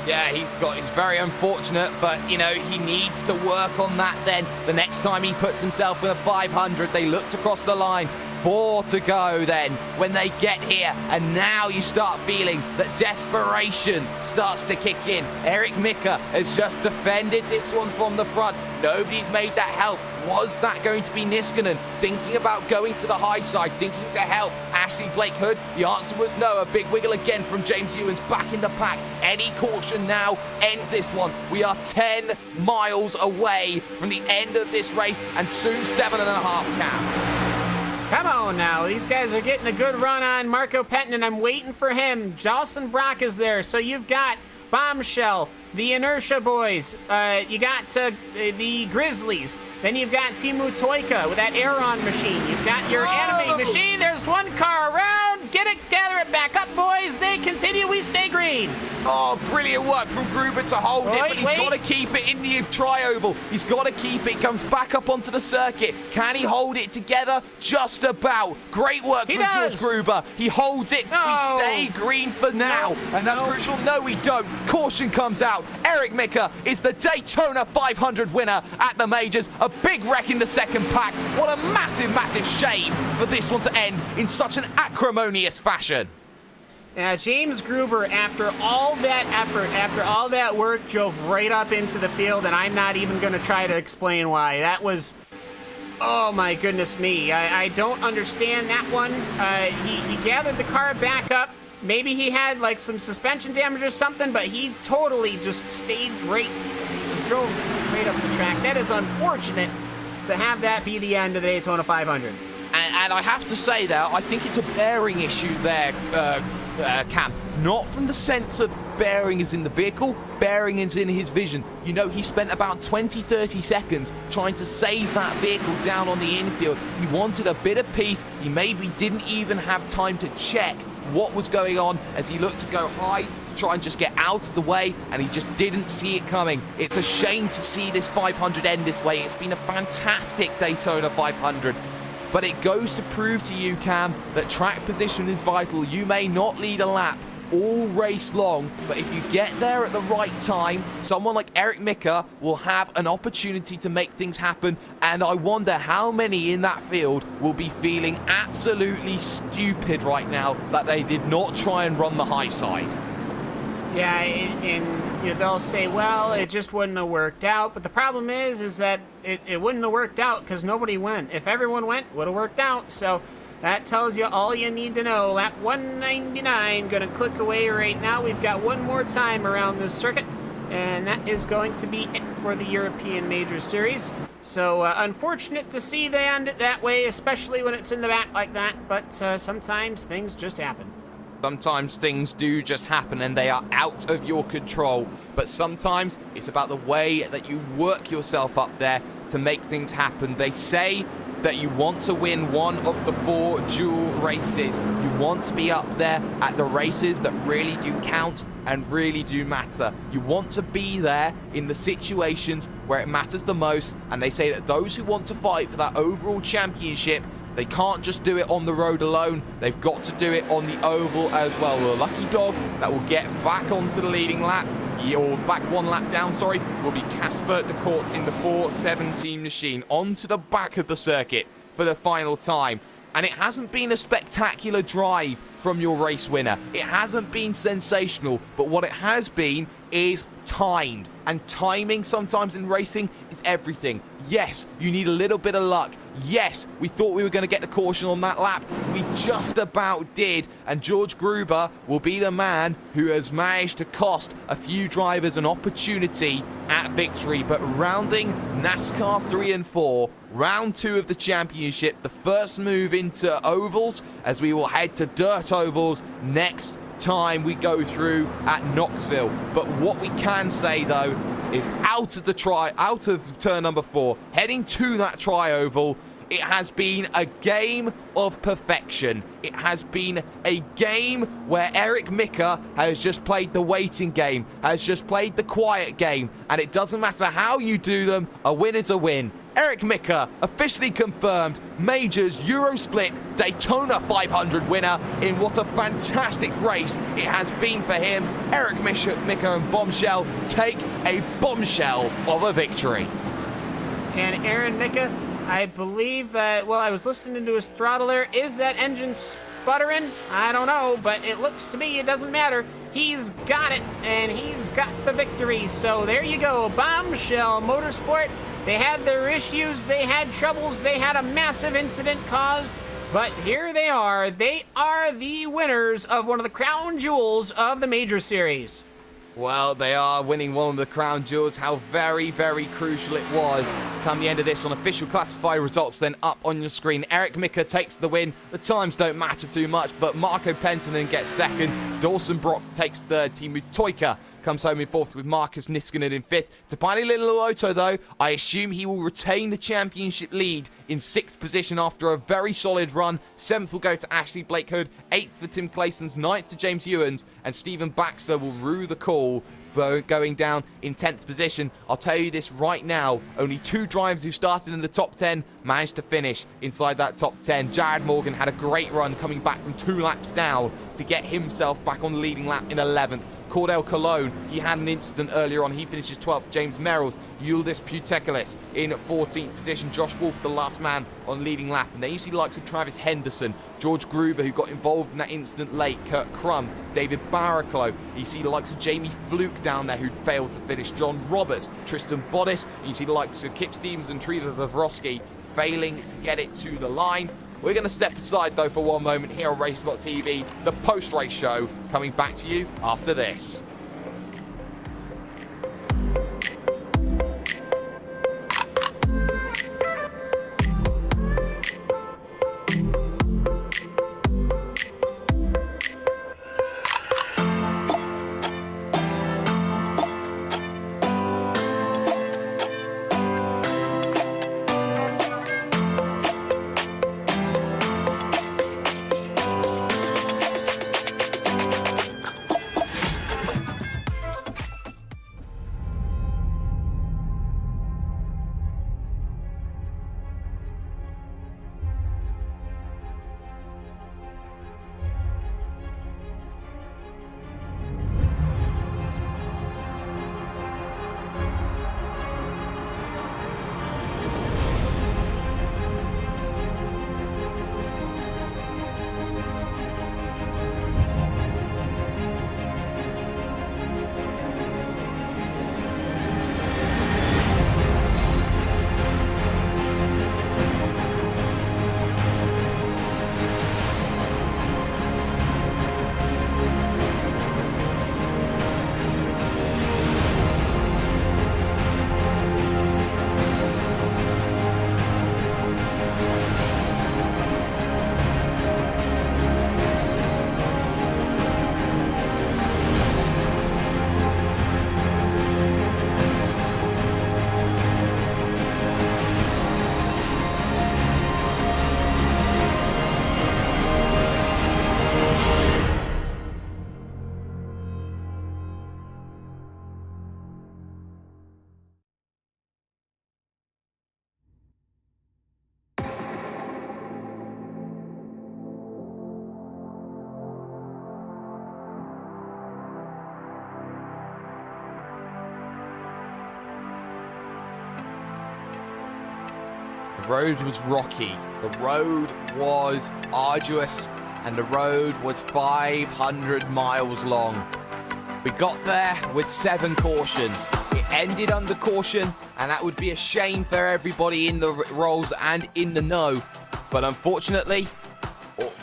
Yeah, he's very unfortunate, but, you know, he needs to work on that then. The next time he puts himself in a 500, they looked across the line. 4 to go then when they get here, and now you start feeling that desperation starts to kick in. Eric Mika has just defended this one from the front. Nobody's made that help. Was that going to be Niskanen thinking about going to the high side, thinking to help Ashley Blake Hood? The answer was no. A big wiggle again from James Ewens back in the pack. Any caution now ends this one. We are 10 miles away from the end of this race, and soon 7.5, Cam. Come on now, these guys are getting a good run on Marco Penton, and I'm waiting for him. Dawson Brock is there, so you've got Bombshell, the Inertia Boys, you got the Grizzlies, then you've got Timu Toika with that Aeron machine, you've got your anime machine, there's one car around, gather it back up, boys, they continue, we stay green. Oh, brilliant work from Gruber to hold it, but he's got to keep it in the tri-oval. He's got to keep it, comes back up onto the circuit. Can he hold it together? Just about. Great work from George Gruber. He holds it. No. We stay green for now, and that's crucial. No, we don't. Caution comes out. Eric Mika is the Daytona 500 winner at the majors. A big wreck in the second pack. What a massive, massive shame for this one to end in such an acrimonious fashion. Now, James Gruber, after all that effort, after all that work, drove right up into the field, and I'm not even going to try to explain why. That was, oh my goodness me. I don't understand that one. He gathered the car back up. Maybe he had like some suspension damage or something, but he totally just stayed right, just drove right up the track. That is unfortunate to have that be the end of the Daytona 500. And I have to say there, I think it's a bearing issue there, Cam. Not from the sense of bearing is in the vehicle, bearing is in his vision. You know, he spent about 20-30 seconds trying to save that vehicle down on the infield. He wanted a bit of peace. He maybe didn't even have time to check what was going on as he looked to go high to try and just get out of the way, and he just didn't see it coming. It's a shame to see this 500 end this way. It's been a fantastic Daytona 500. But it goes to prove to you, Cam, that track position is vital. You may not lead a lap all race long, but if you get there at the right time, someone like Eric Mika will have an opportunity to make things happen, and I wonder how many in that field will be feeling absolutely stupid right now that they did not try and run the high side. Yeah, and you know, they'll say, well, it just wouldn't have worked out. But the problem is that it wouldn't have worked out because nobody went. If everyone went, it would have worked out. So that tells you all you need to know. Lap 199, going to click away right now. We've got one more time around this circuit, and that is going to be it for the European Major Series. So unfortunate to see they end it that way, especially when it's in the back like that. But sometimes things just happen. Sometimes things do just happen and they are out of your control. But sometimes it's about the way that you work yourself up there to make things happen. They say that you want to win one of the 4 dual races. You want to be up there at the races that really do count and really do matter. You want to be there in the situations where it matters the most. And they say that those who want to fight for that overall championship, they can't just do it on the road alone. They've got to do it on the oval as well. The lucky dog that will get back onto the leading lap, or back 1 lap down, sorry, will be Casper de Court in the 417 machine onto the back of the circuit for the final time. And it hasn't been a spectacular drive from your race winner. It hasn't been sensational, but what it has been is timed. And timing sometimes in racing is everything. Yes, you need a little bit of luck. Yes, we thought we were going to get the caution on that lap. We just about did, and George Gruber will be the man who has managed to cost a few drivers an opportunity at victory. But rounding NASCAR 3 and 4, round 2 of the championship, the first move into ovals, as we will head to dirt ovals next time we go through at Knoxville. But what we can say though is out of turn number 4, heading to that tri-oval, it has been a game of perfection. It has been a game where Eric Micker has just played the waiting game, has just played the quiet game, and it doesn't matter how you do them, a win is a win. Eric Micker officially confirmed Majors Eurosplit Daytona 500 winner in what a fantastic race it has been for him. Eric Micker and Bombshell take a bombshell of a victory. And Aaron Micker, I believe, well, I was listening to his throttler. Is that engine sputtering? I don't know, but it looks to me it doesn't matter. He's got it, and he's got the victory. So there you go, Bombshell Motorsport. They had their issues, they had troubles, they had a massive incident caused, but here they are. They are the winners of one of the crown jewels of the Major Series. Well, they are winning one of the crown jewels. How very, very crucial it was. Come the end of this on official classified results, then up on your screen. Eric Micker takes the win. The times don't matter too much, but Marco Penttinen gets second. Dawson Brock takes third. Teemu Toika comes home in fourth with Marcus Niskanen in fifth. Tapani Lilloto, though, I assume he will retain the championship lead in sixth position after a very solid run. Seventh will go to Ashley Blake Hood, eighth for Tim Claysons, ninth to James Ewans, and Stephen Baxter will rue the call, going down in 10th position. I'll tell you this right now, only 2 drivers who started in the top 10 managed to finish inside that top 10. Jared Morgan had a great run coming back from 2 laps down to get himself back on the leading lap in 11th. Cordell Cologne, he had an incident earlier on. He finishes 12th. James Merrills, Uldis Putekilis in 14th position. Josh Wolf, the last man on leading lap. And then you see the likes of Travis Henderson, George Gruber, who got involved in that incident late, Kurt Crum, David Barraclough. You see the likes of Jamie Fluke down there, who failed to finish. John Roberts, Tristan Bottas. You see the likes of Kip Stevens and Trevor Vavrovsky failing to get it to the line. We're going to step aside, though, for one moment here on RaceSpotTV, the post-race show, coming back to you after this. The road was rocky, the road was arduous, and the road was 500 miles long. We got there with 7 cautions. It ended under caution, and that would be a shame for everybody in the rolls and in the know. But unfortunately,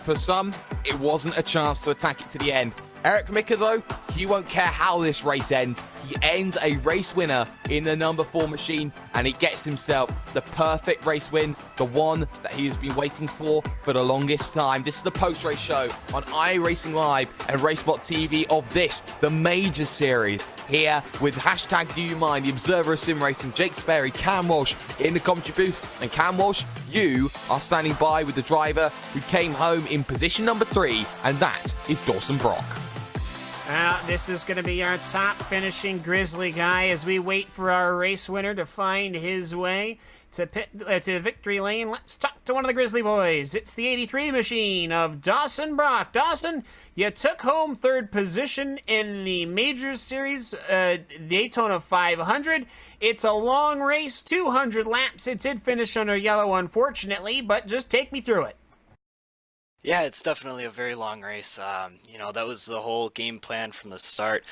for some, it wasn't a chance to attack it to the end. Eric Mika, though, he won't care how this race ends. He ends a race winner in the number 4 machine, and he gets himself the perfect race win, the one that he has been waiting for the longest time. This is the post-race show on iRacing Live and RaceSpotTV of this, the major series, here with hashtag Do You Mind, the Observer of Sim Racing, Jake Sperry, Cam Walsh in the commentary booth. And Cam Walsh, you are standing by with the driver who came home in position number 3, and that is Dawson Brock. This is going to be our top finishing Grizzly guy as we wait for our race winner to find his way to victory lane. Let's talk to one of the Grizzly boys. It's the 83 machine of Dawson Brock. Dawson, you took home 3rd position in the Majors Series Daytona 500. It's a long race, 200 laps. It did finish under yellow, unfortunately, but just take me through it. Yeah, it's definitely a very long race. That was the whole game plan from the start.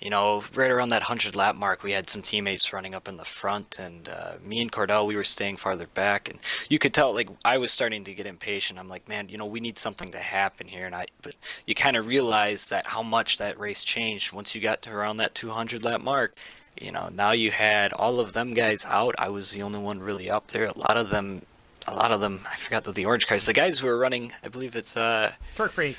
Right around that 100 lap mark, we had some teammates running up in the front, and me and Cordell, we were staying farther back, and you could tell, like, I was starting to get impatient. I'm like, man, we need something to happen here, but you kind of realize that how much that race changed once you got to around that 200 lap mark. Now you had all of them guys out. I was the only one really up there. A lot of them, I forgot the orange cars. The guys who were running, I believe it's Torque Freak.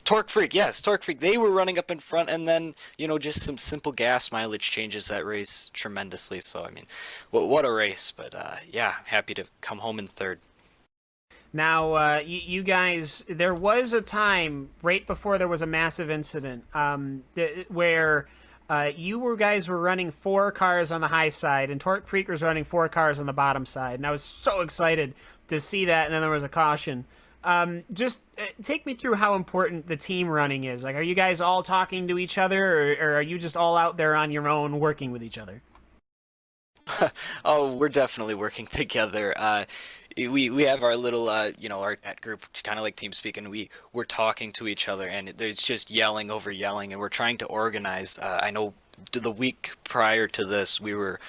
Torque Freak, yes, Torque Freak. They were running up in front, and then just some simple gas mileage changes that race tremendously. So I mean, what a race! But yeah, happy to come home in 3rd. Now, you guys, there was a time right before there was a massive incident where you guys were running 4 cars on the high side, and Torque Freak was running 4 cars on the bottom side. And I was so excited to see that, and then there was a caution. Just take me through how important the team running is. Like, are you guys all talking to each other, or are you just all out there on your own working with each other? Oh, we're definitely working together. We have our little, our chat group, kind of like TeamSpeak, and we're talking to each other, and there's just yelling over yelling, and we're trying to organize. I know the week prior to this, we were,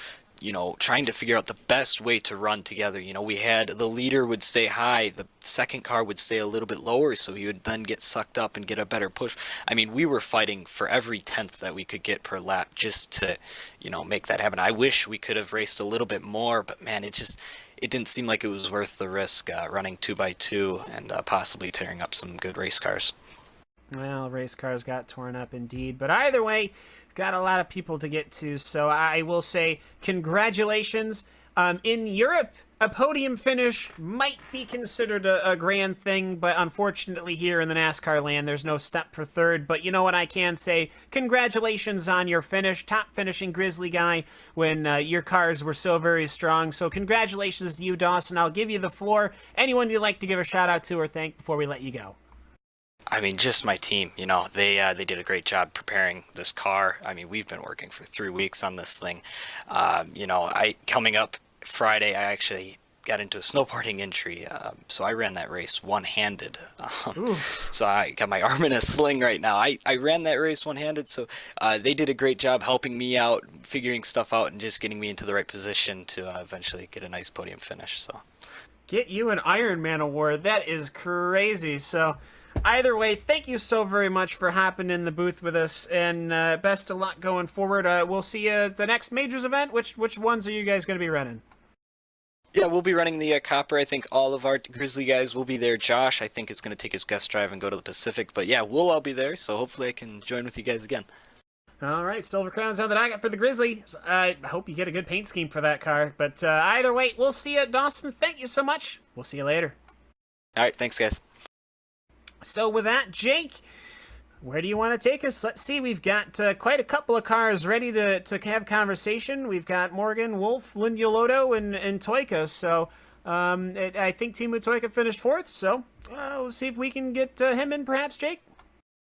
trying to figure out the best way to run together. We had the leader would stay high, the second car would stay a little bit lower, so he would then get sucked up and get a better push. I mean, we were fighting for every 10th that we could get per lap just to, make that happen. I wish we could have raced a little bit more, but man, it didn't seem like it was worth the risk running 2x2 and possibly tearing up some good race cars. Well, race cars got torn up indeed. But either way, we've got a lot of people to get to. So I will say congratulations. In Europe, a podium finish might be considered a grand thing. But unfortunately here in the NASCAR land, there's no step for 3rd. But you know what I can say? Congratulations on your finish. Top finishing Grizzly guy when your cars were so very strong. So congratulations to you, Dawson. I'll give you the floor. Anyone you'd like to give a shout out to or thank before we let you go? I mean, just my team, they did a great job preparing this car. I mean, we've been working for 3 weeks on this thing. Coming up Friday, I actually got into a snowboarding injury, so I ran that race one-handed. So I got my arm in a sling right now. I ran that race one-handed, so they did a great job helping me out, figuring stuff out, and just getting me into the right position to eventually get a nice podium finish. So get you an Ironman award. That is crazy. So either way, thank you so very much for hopping in the booth with us, and best of luck going forward. We'll see you at the next Majors event. Which ones are you guys going to be running? Yeah, we'll be running the Copper. I think all of our Grizzly guys will be there. Josh, I think, is going to take his guest drive and go to the Pacific. But yeah, we'll all be there, so hopefully I can join with you guys again. All right, Silver Crown's on that I got for the Grizzly. I hope you get a good paint scheme for that car. But either way, we'll see you at Dawson. Thank you so much. We'll see you later. All right, thanks, guys. So with that, Jake, where do you want to take us? Let's see. We've got quite a couple of cars ready to have conversation. We've got Morgan, Wolf, Linduloto, and Toyka. So I think Team Toyka finished 4th. So let's see if we can get him in, perhaps, Jake.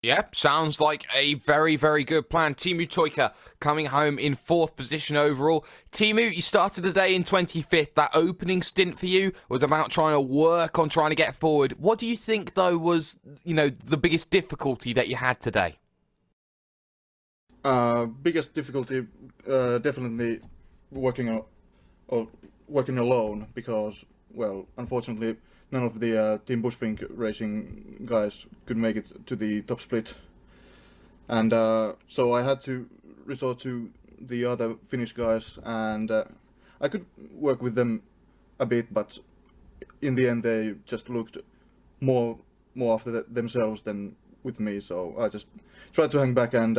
Yep, sounds like a very, very good plan. Teemu Toyka coming home in 4th position overall. Teemu, you started the day in 25th. That opening stint for you was about trying to get forward. What do you think, though, was, the biggest difficulty that you had today? Biggest difficulty, definitely working alone, because, well, unfortunately, none of the Team Bushfink racing guys could make it to the top split, and so I had to resort to the other Finnish guys, and I could work with them a bit, but in the end they just looked more after themselves than with me. So I just tried to hang back and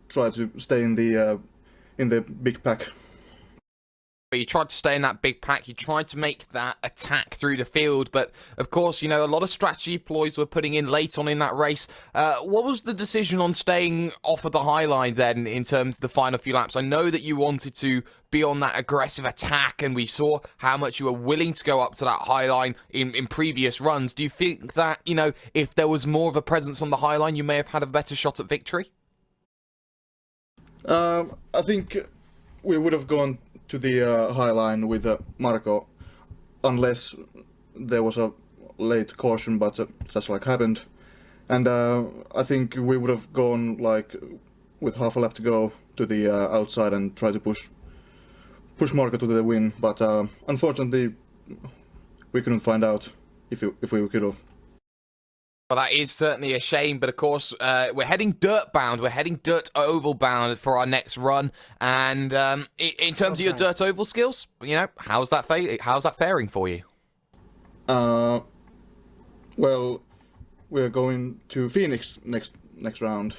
try to stay in the big pack. But you tried to stay in that big pack, you tried to make that attack through the field, but of course, you know, a lot of strategy ploys were putting in late on in that race. What was the decision on staying off of the high line then in terms of the final few laps? I know that you wanted to be on that aggressive attack, and we saw how much you were willing to go up to that high line in previous runs. Do you think that, you know, if there was more of a presence on the high line, you may have had a better shot at victory? I think we would have gone to the high line with Marco, unless there was a late caution, but just like happened. And I think we would have gone like with half a lap to go to the outside and try to push Marco to the win. But unfortunately, we couldn't find out if we could have. Well, that is certainly a shame, but of course, we're heading dirt bound. We're heading dirt oval bound for our next run. And in terms of your dirt oval skills, you know, how's that faring for you? Well, we're going to Phoenix next round.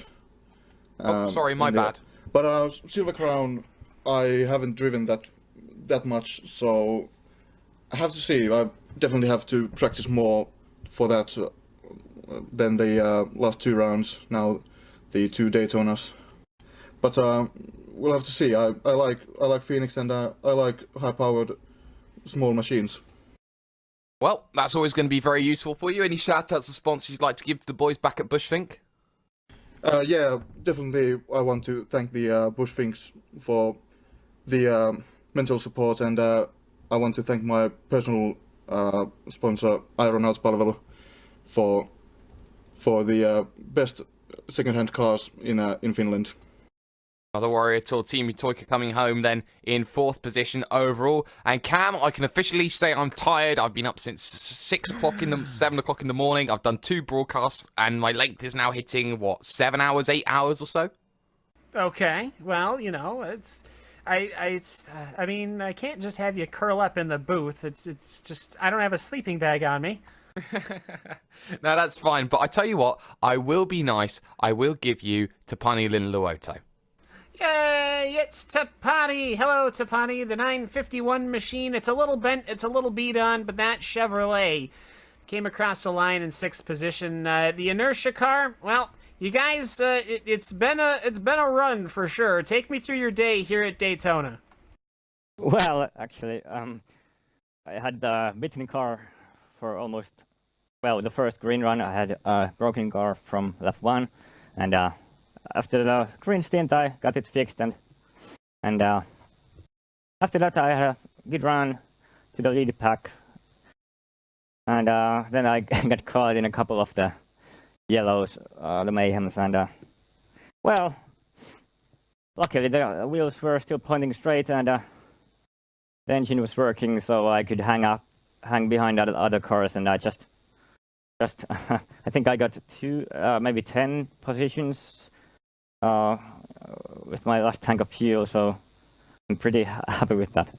Sorry, my bad. But Silver Crown, I haven't driven that much, so I have to see. I definitely have to practice more for that. Than the last two rounds, now the two Daytonas. But we'll have to see. I like Phoenix, and I like high-powered small machines. Well, that's always going to be very useful for you. Any shout-outs or sponsors you'd like to give to the boys back at Bushfink? Yeah, definitely. I want to thank the Bushfinks for the mental support, and I want to thank my personal sponsor, Aeronauts-palvelu, for the best second-hand cars in Finland. Not a worry at all. Team Toyka coming home then in 4th position overall. And Cam, I can officially say I'm tired. I've been up since 7 o'clock in the morning. I've done 2 broadcasts, and my length is now hitting, what, 7 hours, 8 hours or so? Okay, well, you know, I mean, I can't just have you curl up in the booth. It's just, I don't have a sleeping bag on me. No, that's fine. But I tell you what, I will be nice. I will give you Tapani Linluoto. Yay, it's Tapani. Hello, Tapani. The 951 machine. It's a little bent. It's a little beat on, but that Chevrolet came across the line in 6th position. The inertia car, well, you guys, it's been a run for sure. Take me through your day here at Daytona. Well, actually, I had the beaten car for almost, well, the first green run. I had a broken car from lap 1, and after the green stint I got it fixed, and after that I had a good run to the lead pack, and then I got caught in a couple of the yellows, the mayhems, and well, luckily the wheels were still pointing straight, and the engine was working, so I could hang behind other cars, and I just I think I got 2, maybe 10 positions with my last tank of fuel, so I'm pretty happy with that.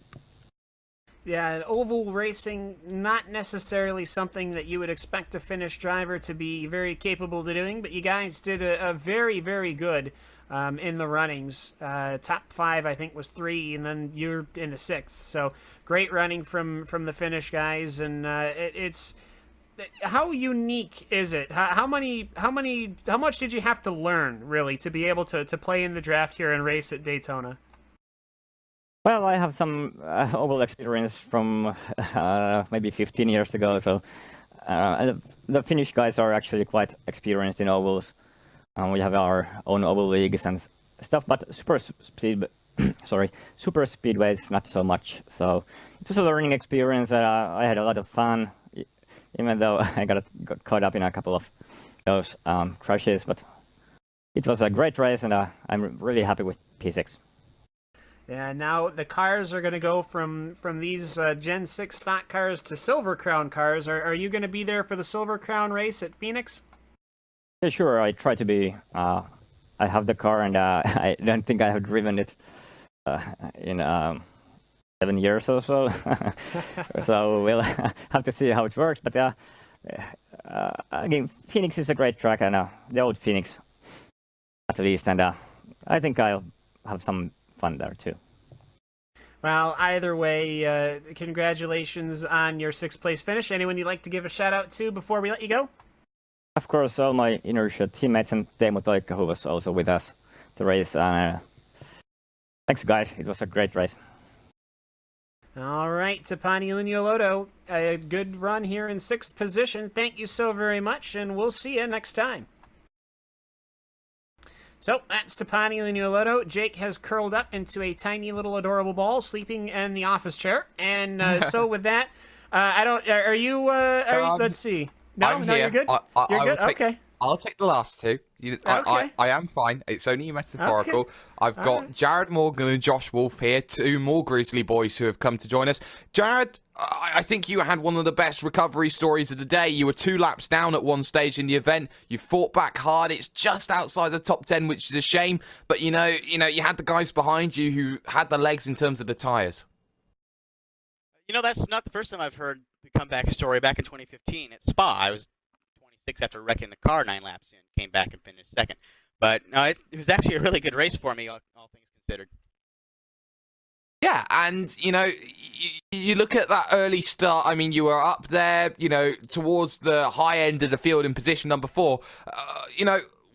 Yeah, oval racing, not necessarily something that you would expect a Finnish driver to be very capable of doing, but you guys did a very, very good in the runnings. Top 5, I think, was 3, and then you're in the 6th. So great running from the Finnish guys, and it's how unique is it? How much did you have to learn really to be able to play in the draft here and race at Daytona? Well, I have some oval experience from maybe 15 years ago, so the Finnish guys are actually quite experienced in ovals. We have our own oval leagues and stuff, but super speedways not so much. So it was a learning experience. I had a lot of fun, even though I got caught up in a couple of those crashes. But it was a great race, and I'm really happy with P6. And now the cars are going to go from these Gen 6 stock cars to Silver Crown cars. Are you going to be there for the Silver Crown race at Phoenix? Yeah, sure. I try to be. I have the car, and I don't think I have driven it in 7 years or so. So we'll have to see how it works. But again, Phoenix is a great track, and the old Phoenix, at least, and I think I'll have some fun there too. Well, either way, congratulations on your 6th place finish. Anyone you'd like to give a shout out to before we let you go? Of course, all my Inertia teammates and Teemu Toikka, who was also with us to race. Thanks, guys. It was a great race. All right, Tapani Liniolotto, a good run here in 6th position. Thank you so very much, and we'll see you next time. So that's Tapani Liniolotto. Jake has curled up into a tiny little adorable ball, sleeping in the office chair. And so with that, I don't. Are you? Let's see. No, No, you're good. You're good. Okay. I'll take the last two. Okay. I am fine. It's only metaphorical. Okay. I've got Jared Morgan and Josh Wolf here, 2 more Grizzly boys who have come to join us. Jared, I think you had one of the best recovery stories of the day. You were 2 laps down at one stage in the event. You fought back hard. It's just outside the top 10, which is a shame. But you had the guys behind you who had the legs in terms of the tires. That's not the first time I've heard the comeback story. Back in 2015 at Spa, I was 26 after wrecking the car 9 laps in, came back and finished second. But no, it was actually a really good race for me, all things considered. Yeah, and, you look at that early start. I mean, you were up there, towards the high end of the field in position number 4.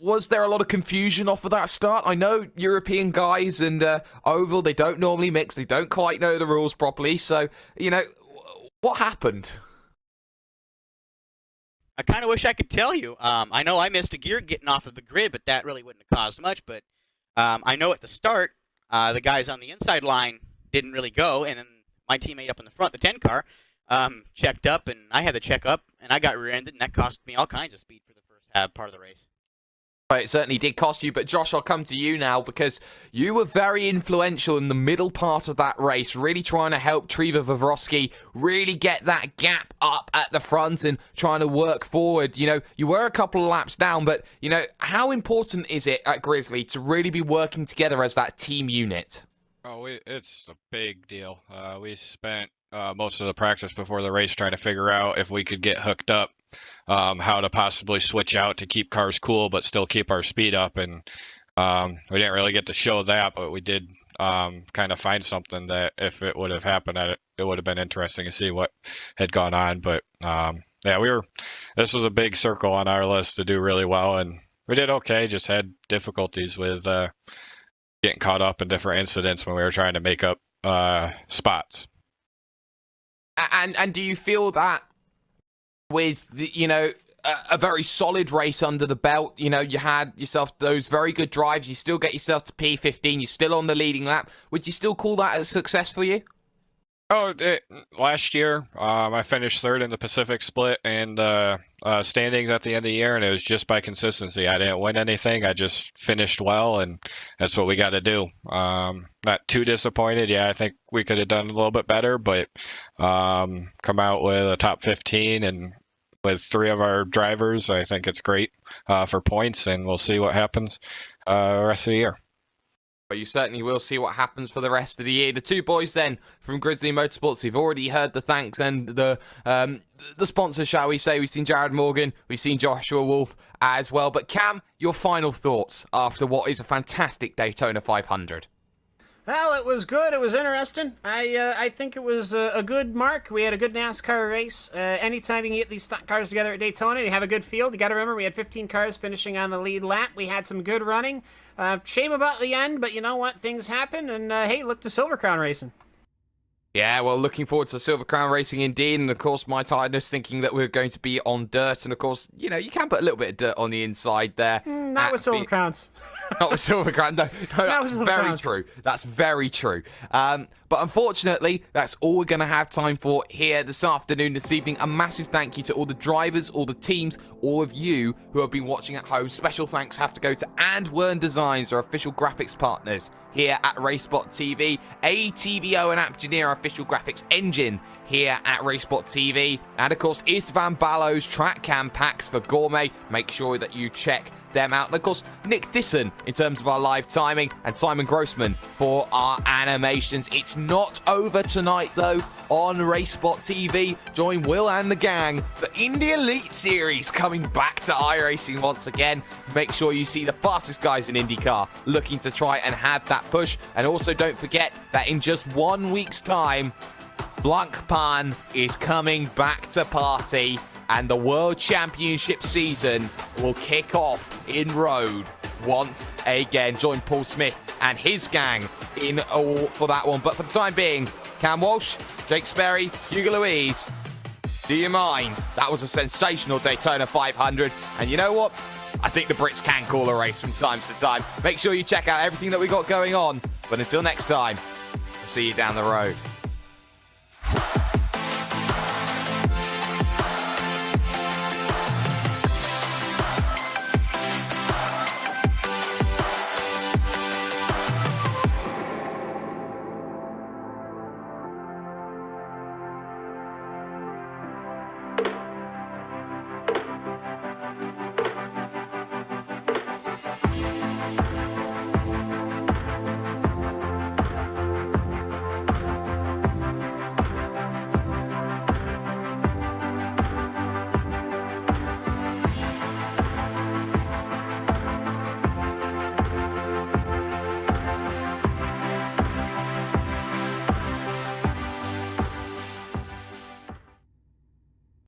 Was there a lot of confusion off of that start? I know European guys and Oval, they don't normally mix. They don't quite know the rules properly. So, what happened? I kind of wish I could tell you. I know I missed a gear getting off of the grid, but that really wouldn't have caused much. But I know at the start, the guys on the inside line didn't really go, and then my teammate up in the front, the 10 car, checked up, and I had to check up, and I got rear-ended, and that cost me all kinds of speed for the first part of the race. It certainly did cost you, but Josh, I'll come to you now because you were very influential in the middle part of that race, really trying to help Treva Vavrovsky really get that gap up at the front and trying to work forward. You were a couple of laps down, but, how important is it at Grizzly to really be working together as that team unit? Oh, it's a big deal. We spent most of the practice before the race trying to figure out if we could get hooked up, how to possibly switch out to keep cars cool but still keep our speed up. And we didn't really get to show that, but we did kind of find something that if it would have happened, it would have been interesting to see what had gone on. But yeah, this was a big circle on our list to do really well, and we did okay. Just had difficulties with getting caught up in different incidents when we were trying to make up spots. And do you feel that with a very solid race under the belt, you had yourself those very good drives, you still get yourself to P15, you're still on the leading lap, would you still call that a success for you? Oh, last year, I finished 3rd in the Pacific Split and standings at the end of the year, and it was just by consistency. I didn't win anything. I just finished well, and that's what we got to do. Not too disappointed. Yeah, I think we could have done a little bit better, but come out with a top 15 and with 3 of our drivers, I think it's great for points, and we'll see what happens the rest of the year. But you certainly will see what happens for the rest of the year. The 2 boys then from Grizzly Motorsports, we've already heard the thanks and the sponsors, shall we say. We've seen Jared Morgan, we've seen Joshua Wolf as well. But Cam, your final thoughts after what is a fantastic Daytona 500? Well, it was good. It was interesting. I think it was a good mark. We had a good NASCAR race. Anytime you can get these stock cars together at Daytona, you have a good field. You got to remember, we had 15 cars finishing on the lead lap. We had some good running. Shame about the end, but you know what? Things happen. And hey, look to Silver Crown racing. Yeah, well, looking forward to Silver Crown racing indeed. And of course, my tiredness thinking that we're going to be on dirt. And of course, you can put a little bit of dirt on the inside there. Not with Silver Crowns. Not with Silver Crown. No, that's Silver very Crowns. true. That's very true. But unfortunately, that's all we're going to have time for here this afternoon, this evening. A massive thank you to all the drivers, all the teams, all of you who have been watching at home. Special thanks have to go to And Designs, our official graphics partners here at RaceSpotTV. ATVO and Apgeneer, our official graphics engine here at RaceSpotTV. And of course, Istvan Ballo's track cam packs for Gourmet. Make sure that you check them out. And of course, Nick Thyssen in terms of our live timing, and Simon Grossman for our animations. It's not over tonight though on RaceSpotTV. Join Will and the gang for Indy Elite Series coming back to iRacing once again. Make sure you see the fastest guys in IndyCar looking to try and have that push. And also don't forget that in just 1 week's time, Blancpain is coming back to party, and the World Championship season will kick off in road once again. Join Paul Smith and his gang in all for that one. But for the time being, Cam Walsh, Jake Sperry, Hugo Louise, do you mind? That was a sensational Daytona 500. And you know what? I think the Brits can call a race from time to time. Make sure you check out everything that we got going on. But until next time, we'll see you down the road.